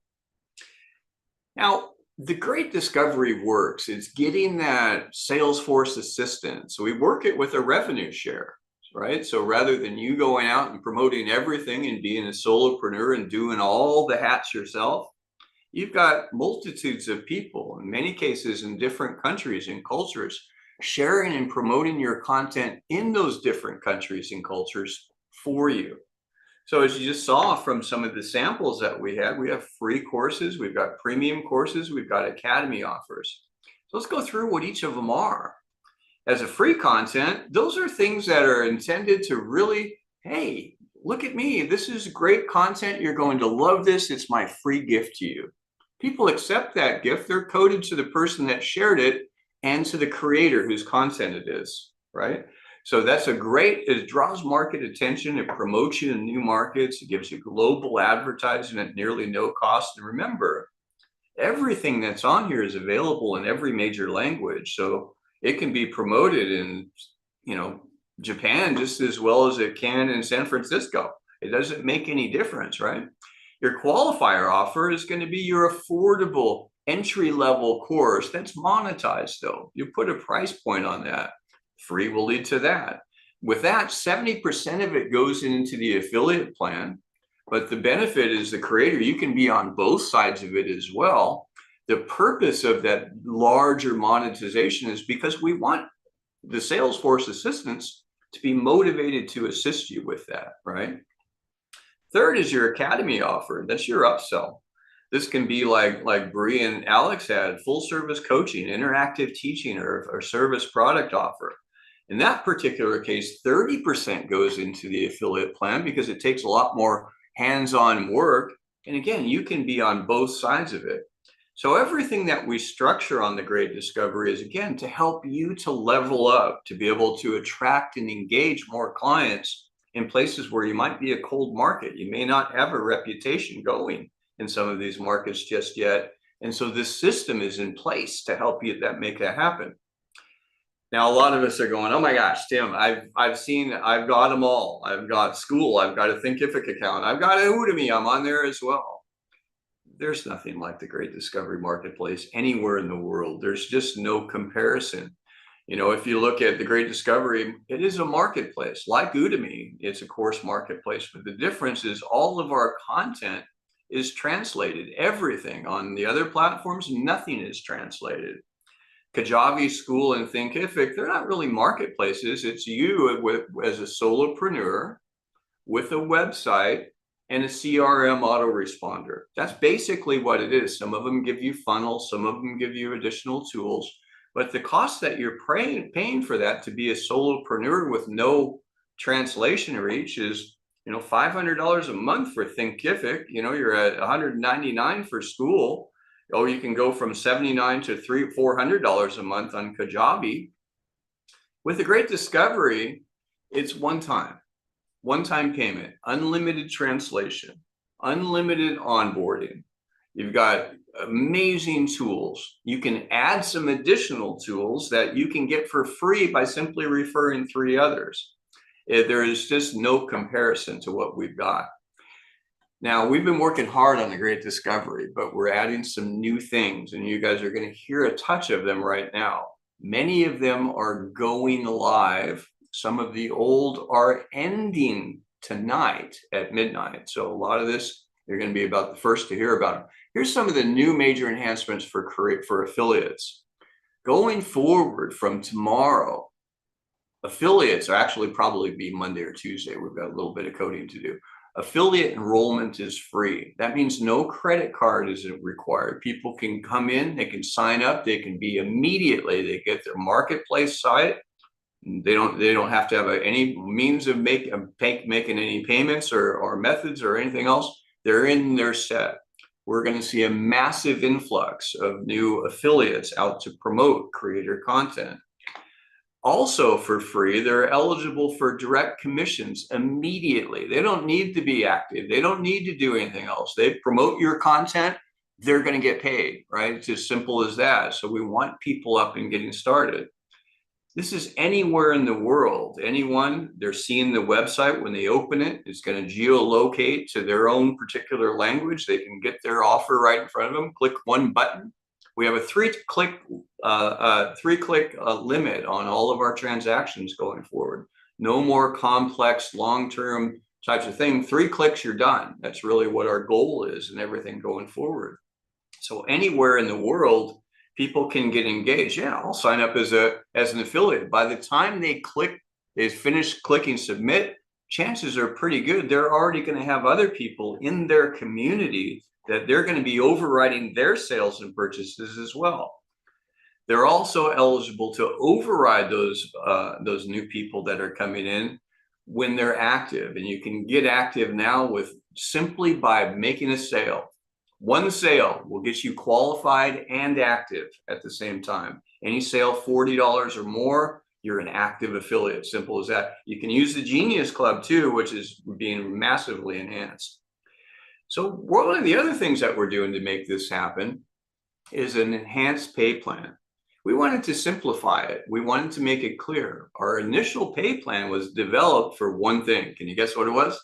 Now, the Great Discovery works. It's getting that Salesforce assistant. So we work it with a revenue share, right? So rather than you going out and promoting everything and being a solopreneur and doing all the hats yourself, you've got multitudes of people, in many cases in different countries and cultures, sharing and promoting your content in those different countries and cultures for you. So as you just saw from some of the samples that we have free courses, we've got premium courses, we've got Academy offers. So let's go through what each of them are. As a free content, those are things that are intended to really, hey, look at me. This is great content. You're going to love this. It's my free gift to you. People accept that gift. They're coded to the person that shared it and to the creator whose content it is, right? So that's it draws market attention. It promotes you in new markets. It gives you global advertising at nearly no cost. And remember, everything that's on here is available in every major language. So it can be promoted in, Japan just as well as it can in San Francisco. It doesn't make any difference, right? Your qualifier offer is going to be your affordable entry-level course that's monetized though. You put a price point on that. Free will lead to that. With that, 70% of it goes into the affiliate plan, but the benefit is the creator, you can be on both sides of it as well. The purpose of that larger monetization is because we want the Salesforce assistants to be motivated to assist you with that, right? Third is your academy offer. That's your upsell. This can be like Bree and Alex had, full service coaching, interactive teaching, or service product offer. In that particular case, 30% goes into the affiliate plan because it takes a lot more hands-on work. And again, you can be on both sides of it. So everything that we structure on the Great Discovery is, again, to help you to level up, to be able to attract and engage more clients in places where you might be a cold market. You may not have a reputation going in some of these markets just yet. And so this system is in place to help you make that happen. Now, a lot of us are going, oh my gosh, Tim, I've got them all. I've got school, I've got a Thinkific account, I've got a Udemy, I'm on there as well. There's nothing like the Great Discovery Marketplace anywhere in the world. There's just no comparison. You know, if you look at the Great Discovery, it is a marketplace like Udemy. It's a course marketplace, but the difference is all of our content is translated. Everything on the other platforms, nothing is translated. Kajabi, School, and Thinkific, they're not really marketplaces. It's you as a solopreneur with a website and a CRM autoresponder. That's basically what it is. Some of them give you funnels, some of them give you additional tools, but the cost that you're paying for that to be a solopreneur with no translation reach is, you know, $500 a month for Thinkific. You know, you're at $199 for School. Oh, you can go from $79 to $400 a month on Kajabi. With the Great Discovery, it's one-time payment, unlimited translation, unlimited onboarding. You've got amazing tools. You can add some additional tools that you can get for free by simply referring 3 others. There is just no comparison to what we've got. Now, we've been working hard on the Great Discovery, but we're adding some new things, and you guys are going to hear a touch of them right now. Many of them are going live. Some of the old are ending tonight at midnight. So a lot of this, you're going to be about the first to hear about them. Here's some of the new major enhancements for affiliates. Going forward from tomorrow, affiliates are actually probably be Monday or Tuesday. We've got a little bit of coding to do. Affiliate enrollment is free. That means no credit card is required. People can come in, they can sign up, they can be immediately, they get their marketplace site. They don't have to have any means of making any payments or methods or anything else. They're in their set. We're going to see a massive influx of new affiliates out to promote creator content. Also for free, they're eligible for direct commissions immediately. They don't need to be active. They don't need to do anything else. They promote your content, they're going to get paid, right? It's as simple as that. So we want people up and getting started. This is anywhere in the world. Anyone, they're seeing the website when they open it. It's going to geolocate to their own particular language. They can get their offer right in front of them. Click one button. We have a three-click limit on all of our transactions going forward. No more complex, long-term types of thing. 3 clicks, you're done. That's really what our goal is and everything going forward. So anywhere in the world, people can get engaged. Yeah, I'll sign up as an affiliate. By the time they finish clicking submit, chances are pretty good they're already going to have other people in their community that they're going to be overriding their sales and purchases as well. They're also eligible to override those new people that are coming in when they're active. And you can get active now simply by making a sale. One sale will get you qualified and active at the same time. Any sale $40 or more, you're an active affiliate. Simple as that. You can use the Genius Club too, which is being massively enhanced. So one of the other things that we're doing to make this happen is an enhanced pay plan. We wanted to simplify it. We wanted to make it clear. Our initial pay plan was developed for one thing. Can you guess what it was?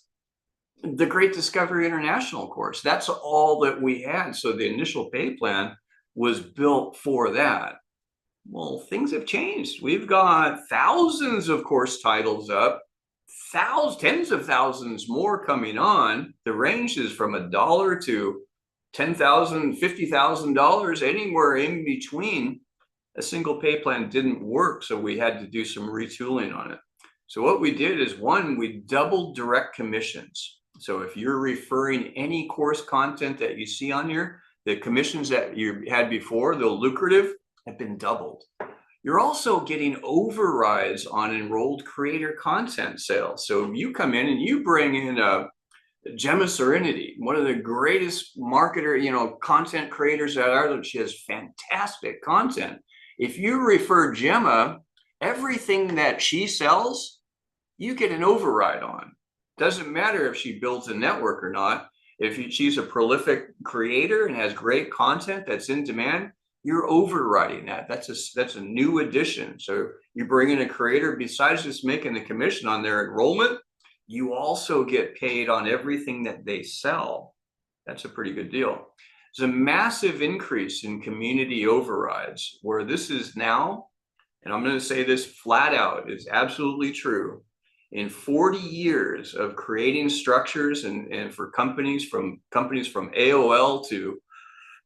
The Great Discovery International course. That's all that we had. So the initial pay plan was built for that. Well, things have changed. We've got thousands of course titles up, tens of thousands more coming on. The range is from $1 to $10,000, $50,000, anywhere in between. A single pay plan didn't work, so we had to do some retooling on it. So what we did is, one, we doubled direct commissions. So if you're referring any course content that you see on here, the commissions that you had before, the lucrative, have been doubled. You're also getting overrides on enrolled creator content sales. So if you come in and you bring in Gemma Serenity, one of the greatest marketer, content creators at Ireland. She has fantastic content. If you refer Gemma, everything that she sells, you get an override on. Doesn't matter if she builds a network or not. If she's a prolific creator and has great content that's in demand, you're overriding that. That's a new addition. So you bring in a creator, besides just making the commission on their enrollment, you also get paid on everything that they sell. That's a pretty good deal. There's a massive increase in community overrides, where this is now, and I'm going to say this flat out, is absolutely true. In 40 years of creating structures and for companies from AOL to,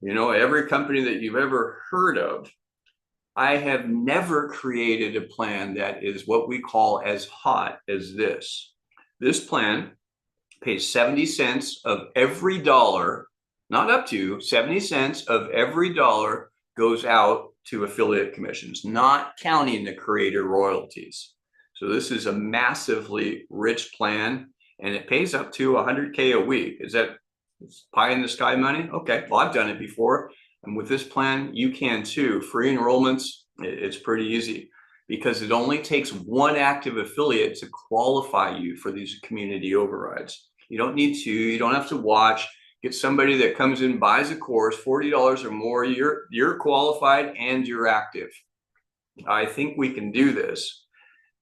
every company that you've ever heard of, I have never created a plan that is what we call as hot as this. This plan pays 70 cents of every dollar, not up to 70 cents of every dollar goes out to affiliate commissions, not counting the creator royalties. So this is a massively rich plan, and it pays up to 100K a week. Is that pie in the sky money? Okay, well, I've done it before. And with this plan, you can too. Free enrollments, it's pretty easy, because it only takes one active affiliate to qualify you for these community overrides. You don't need to, you don't have to watch. Get somebody that comes in, buys a course, $40 or more, you're qualified and you're active. I think we can do this.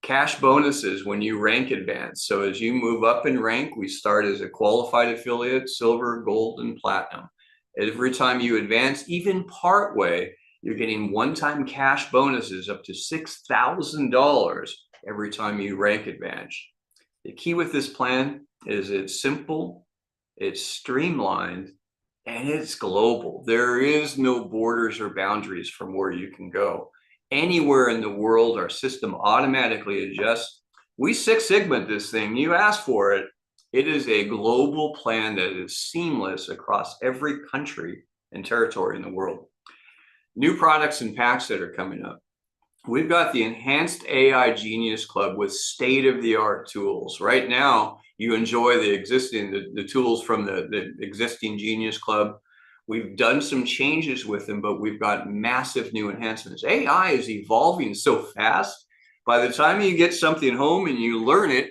Cash bonuses when you rank advance. So as you move up in rank, we start as a qualified affiliate, silver, gold, and platinum. Every time you advance, even part way, you're getting one-time cash bonuses up to $6,000 every time you rank advance. The key with this plan is it's simple, it's streamlined, and it's global. There is no borders or boundaries from where you can go. Anywhere in the world, our system automatically adjusts. We Six Sigma this thing. You ask for it. It is a global plan that is seamless across every country and territory in the world. New products and packs that are coming up. We've got the Enhanced AI Genius Club with state-of-the-art tools. Right now, you enjoy the tools from the existing Genius Club. We've done some changes with them, but we've got massive new enhancements. AI is evolving so fast. By the time you get something home and you learn it,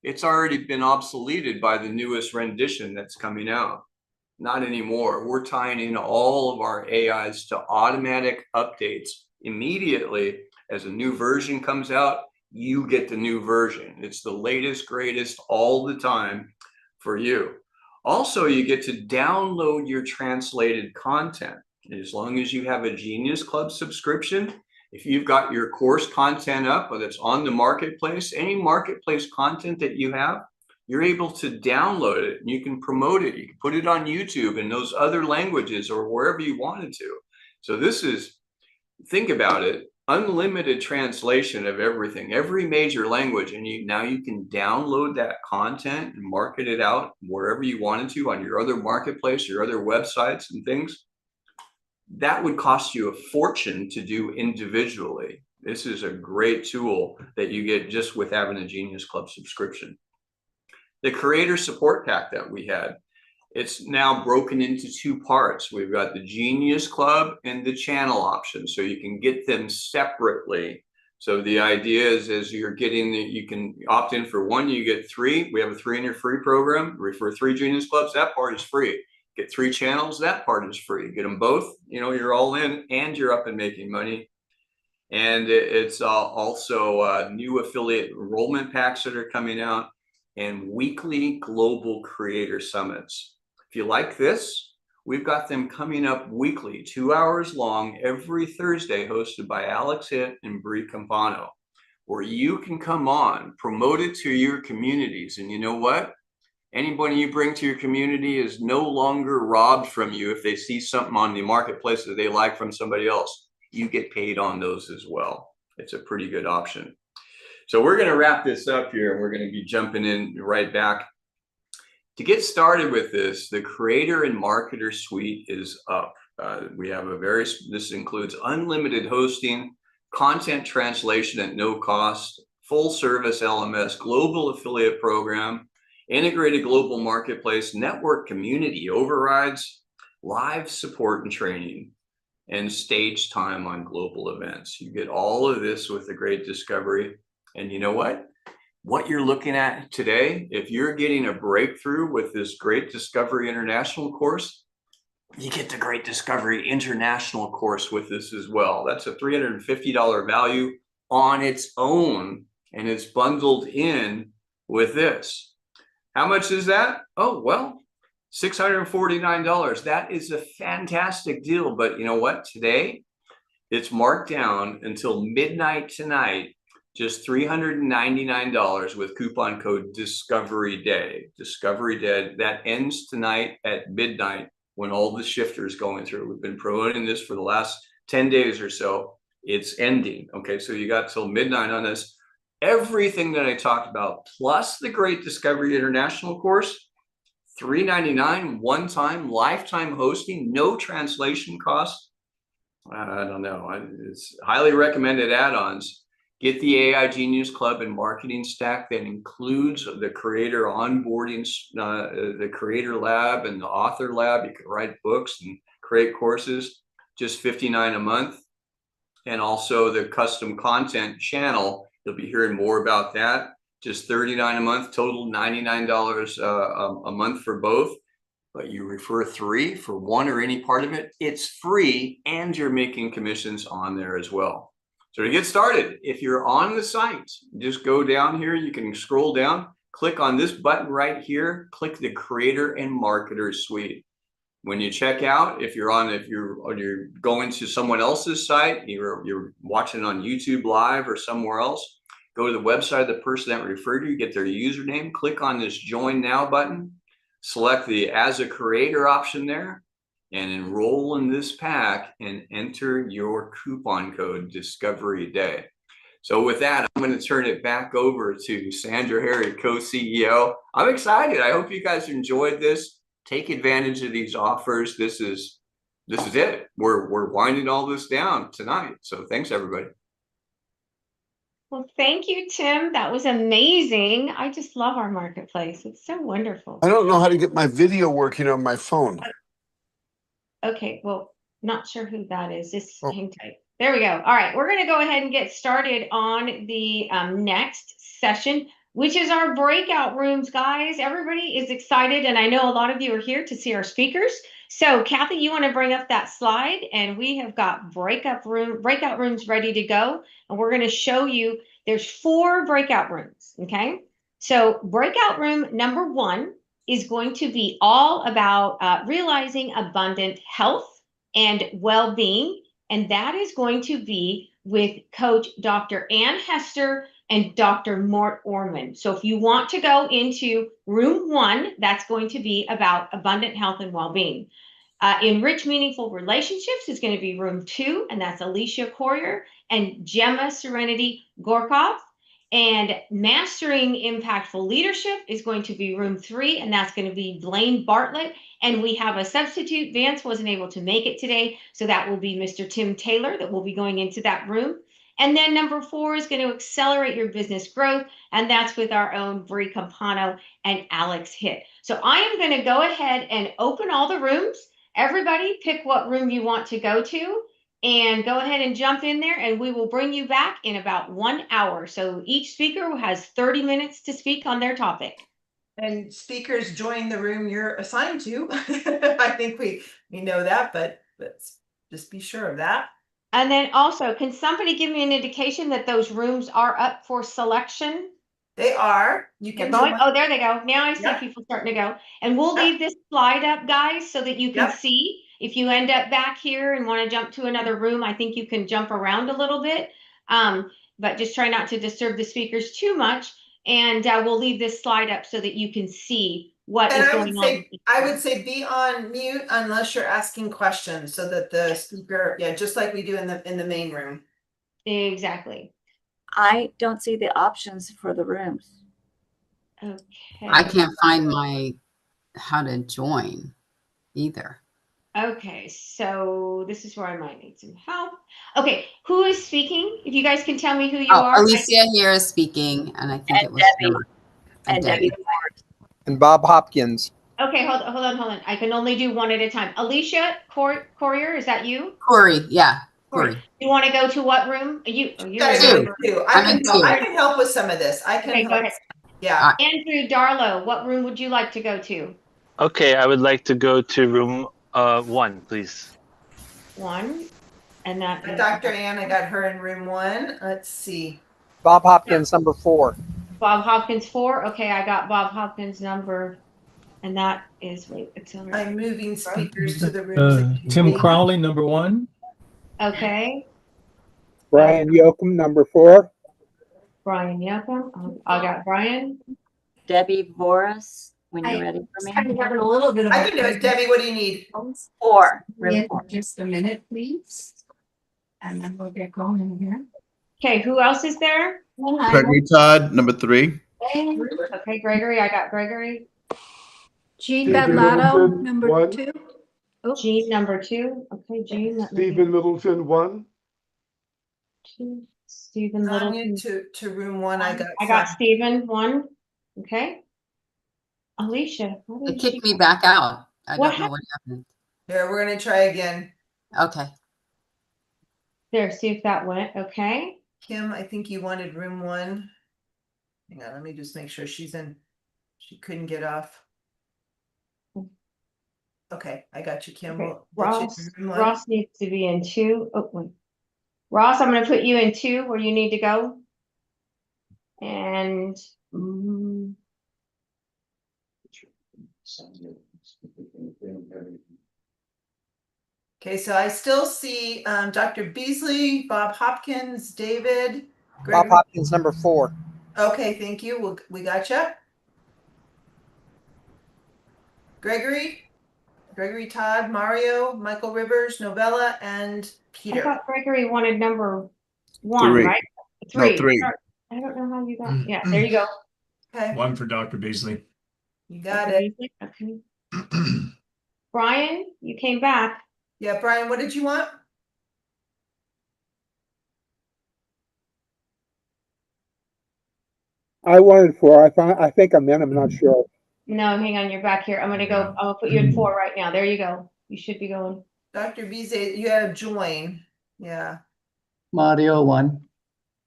it's already been obsoleted by the newest rendition that's coming out. Not anymore. We're tying in all of our AIs to automatic updates immediately. As a new version comes out, you get the new version. It's the latest, greatest all the time for you. Also, you get to download your translated content. As long as you have a Genius Club subscription, if you've got your course content up, whether it's on the marketplace, any marketplace content that you have, you're able to download it and you can promote it. You can put it on YouTube in those other languages or wherever you wanted to. So this is, think about it, unlimited translation of everything, every major language. And now you can download that content and market it out wherever you wanted to on your other marketplace, your other websites and things. That would cost you a fortune to do individually. This is a great tool that you get just with having a Genius Club subscription. The creator support pack that we had, it's now broken into two parts. We've got the Genius Club and the channel option, so you can get them separately. So the idea is, as you're getting, you can opt in for one, you get three. We have a 3 in your free program. For 3 Genius Clubs, that part is free. Get 3 channels, that part is free. Get them both, you're all in and you're up and making money. And it's also new affiliate enrollment packs that are coming out and weekly global creator summits. If you like this, we've got them coming up weekly, 2 hours long, every Thursday, hosted by Alex Hitt and Brie Campano, where you can come on, promote it to your communities. And you know what? Anybody you bring to your community is no longer robbed from you if they see something on the marketplace that they like from somebody else. You get paid on those as well. It's a pretty good option. So we're going to wrap this up here, and we're going to be jumping in right back. To get started with this, the Creator and Marketer Suite is up. We have this includes unlimited hosting, content translation at no cost, full service LMS, global affiliate program, integrated global marketplace, network community overrides, live support and training, and stage time on global events. You get all of this with the Great Discovery. And you know what? What you're looking at today, if you're getting a breakthrough with this Great Discovery International course, you get the Great Discovery International course with this as well. That's a $350 value on its own, and it's bundled in with this. How much is that? Oh, well, $649. That is a fantastic deal. But you know what? Today, it's marked down until midnight tonight, just $399 with coupon code Discovery Day. Discovery Day, that ends tonight at midnight when all the shifters going through. We've been promoting this for the last 10 days or so. It's ending. Okay, so you got till midnight on this. Everything that I talked about, plus the Great Discovery International course, $399, one-time, lifetime hosting, no translation costs. I don't know. It's highly recommended add-ons. Get the AI Genius Club and Marketing Stack that includes the Creator onboarding, the Creator Lab and the Author Lab. You can write books and create courses, just $59 a month. And also the custom content channel. You'll be hearing more about that. Just $39 a month, total $99 a month for both. But you refer 3 for one or any part of it, it's free, and you're making commissions on there as well. So to get started, if you're on the site, just go down here. You can scroll down, click on this button right here, click the Creator and Marketer Suite. When you check out, if you're going to someone else's site, you're watching on YouTube Live or somewhere else, go to the website of the person that referred you, get their username, click on this Join Now button, select the As a Creator option there, and enroll in this pack and enter your coupon code Discovery Day. So with that, I'm going to turn it back over to Sandra Harry, co-CEO. I'm excited. I hope you guys enjoyed this. Take advantage of these offers. This is it. We're winding all this down tonight. So thanks, everybody. Well, thank you, Tim. That was amazing. I just love our marketplace. It's so wonderful. I don't know how to get my video working on my phone. Okay, well, not sure who that is. Just Oh. hang tight. There we go. All right, we're going to go ahead and get started on the next session, which is our breakout rooms, guys. Everybody is excited, and I know a lot of you are here to see our speakers. So, Kathy, you want to bring up that slide, and we have got breakout rooms ready to go, and we're going to show you there's 4 breakout rooms. Okay, so breakout room number 1 is going to be all about realizing abundant health and well-being, and that is going to be with Coach Dr. Ann Hester and Dr. Mort Orman. So if you want to go into room 1, that's going to be about abundant health and well-being. Enrich Meaningful Relationships is going to be room 2, and that's Alicia Courier and Gemma Serenity Gorkov. And Mastering Impactful Leadership is going to be room 3, and that's going to be Blaine Bartlett. And we have a substitute. Vance wasn't able to make it today, so that will be Mr. Tim Taylor that will be going into that room. And then number 4 is going to accelerate your business growth, and that's with our own Brie Campano and Alex Hitt. So I am going to go ahead and open all the rooms. Everybody pick what room you want to go to, and go ahead and jump in there, and we will bring you back in about 1 hour. So each speaker has 30 minutes to speak on their topic. And speakers join the room you're assigned to. I think we know that, but let's just be sure of that. And then also, can somebody give me an indication that those rooms are up for selection? They are. You can Going. join. Oh, there they go. Now I see Yeah. people starting to go. And we'll Yeah. leave this slide up, guys, so that you can Yeah. see. If you end up back here and want to jump to another room, I think you can jump around a little bit. But just try not to disturb the speakers too much. And we'll leave this slide up so that you can see what And is I going would say, on. be on mute unless you're asking questions, so that the speaker, just like we do in the main room. Exactly. I don't see the options for the rooms. Okay. I can't find my how to join either. Okay, so this is where I might need some help. Okay, who is speaking? If you guys can tell me who you Oh, are. Alicia here is speaking, and I think it was Debbie. Sarah. And Debbie. And Bob Hopkins. Okay, hold on. I can only do one at a time. Alicia Courier, is that you? Corey, yeah, Corey. You want to go to what room? You're Guys, in Two. number- I'm in two. I can help with some of this. I can Okay, go help. ahead. Yeah. Andrew Darlow, what room would you like to go to? Okay, I would like to go to room 1, please. 1, and that is Dr. Ann, I got her in room 1. Let's see. Bob Hopkins, number 4. Bob Hopkins 4. Okay, I got Bob Hopkins number, and that is I'm moving speakers to the rooms. Tim Crowley, number 1. Okay, Brian Yoakum, number 4. Brian Yoakum. I got Brian. Debbie Voris, when you're ready for me. I'm having a little bit of. I can do it. Debbie, what do you need? 4. Just a minute, please. And then we'll get going here. Okay, who else is there? Gregory Todd, number 3. Okay, Gregory. I got Gregory. Jean Badlato, number 2. Jean, number 2. Okay, Jean. Stephen Middleton, 1. Stephen Littleton. To room 1. I got Stephen 1. Okay. Alicia. It kicked me back out. I What don't know what happened. Here, we're gonna try again. Okay. There, see if that went. Okay. Kim, I think you wanted room 1. Hang on, let me just make sure she's in. She couldn't get off. Okay, I got you, Kim. Okay. We'll get you in room 1. Ross needs to be in 2. Oh, wait. Ross, I'm going to put you in 2 where you need to go. And Okay, so I still see Dr. Beasley, Bob Hopkins, David. Bob Hopkins, number 4. Okay, thank you. We gotcha. Gregory Todd, Mario, Michael Rivers, Novella, and Peter. I thought Gregory wanted number 1, 3. right? 3. No, 3. I don't know how you got. Yeah, there you go. Okay. 1 for Dr. Beasley. You got it. Okay. Brian, you came back. Yeah, Brian, what did you want? I wanted 4. I think I'm in. I'm not sure. No, hang on, you're back here. I'm gonna put you in 4 right now. There you go. You should be going. Dr. Beasley, you have join. Yeah. Mario 1.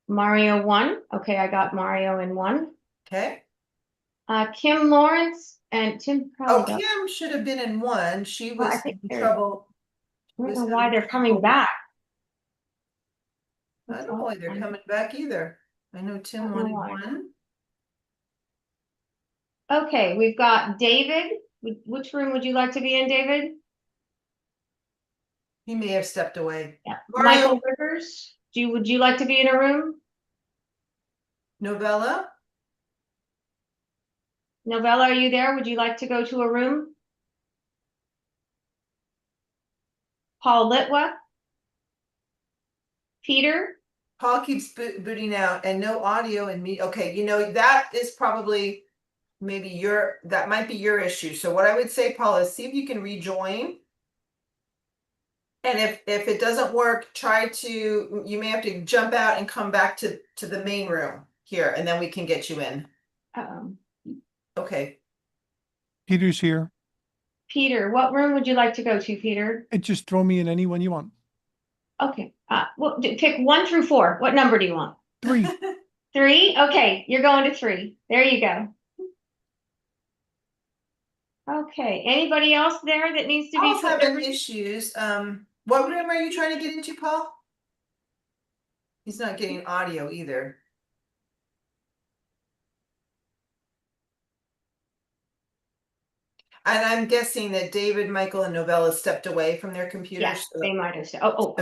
Mario 1. Okay, I got Mario in 1. Okay. Kim Lawrence and Tim probably. Kim should have been in 1. She Well, I was think in trouble. I don't know why they're coming back. I don't know why they're coming back either. I know Tim wanted 1. Okay, we've got David. Which room would you like to be in, David? He may have stepped away. Yeah. Mario. Michael Rivers. Would you like to be in a room? Novella. Novella, are you there? Would you like to go to a room? Paul Litwa? Peter? Paul keeps booting out and no audio and me. Okay, you know, that is probably maybe that might be your issue. So what I would say, Paul, is see if you can rejoin. And if it doesn't work, you may have to jump out and come back to the main room here, and then we can get you in. Okay. Peter's here. Peter, what room would you like to go to, Peter? Just throw me in any one you want. Okay. Well, pick 1 through 4. What number do you want? 3. 3? Okay, you're going to 3. There you go. Okay. Anybody else there that needs to be Paul's having issues. What room are you trying to get into, Paul? He's not getting audio either. And I'm guessing that David, Michael, and Novella stepped away from their computers. Yes, they might have said. Oh,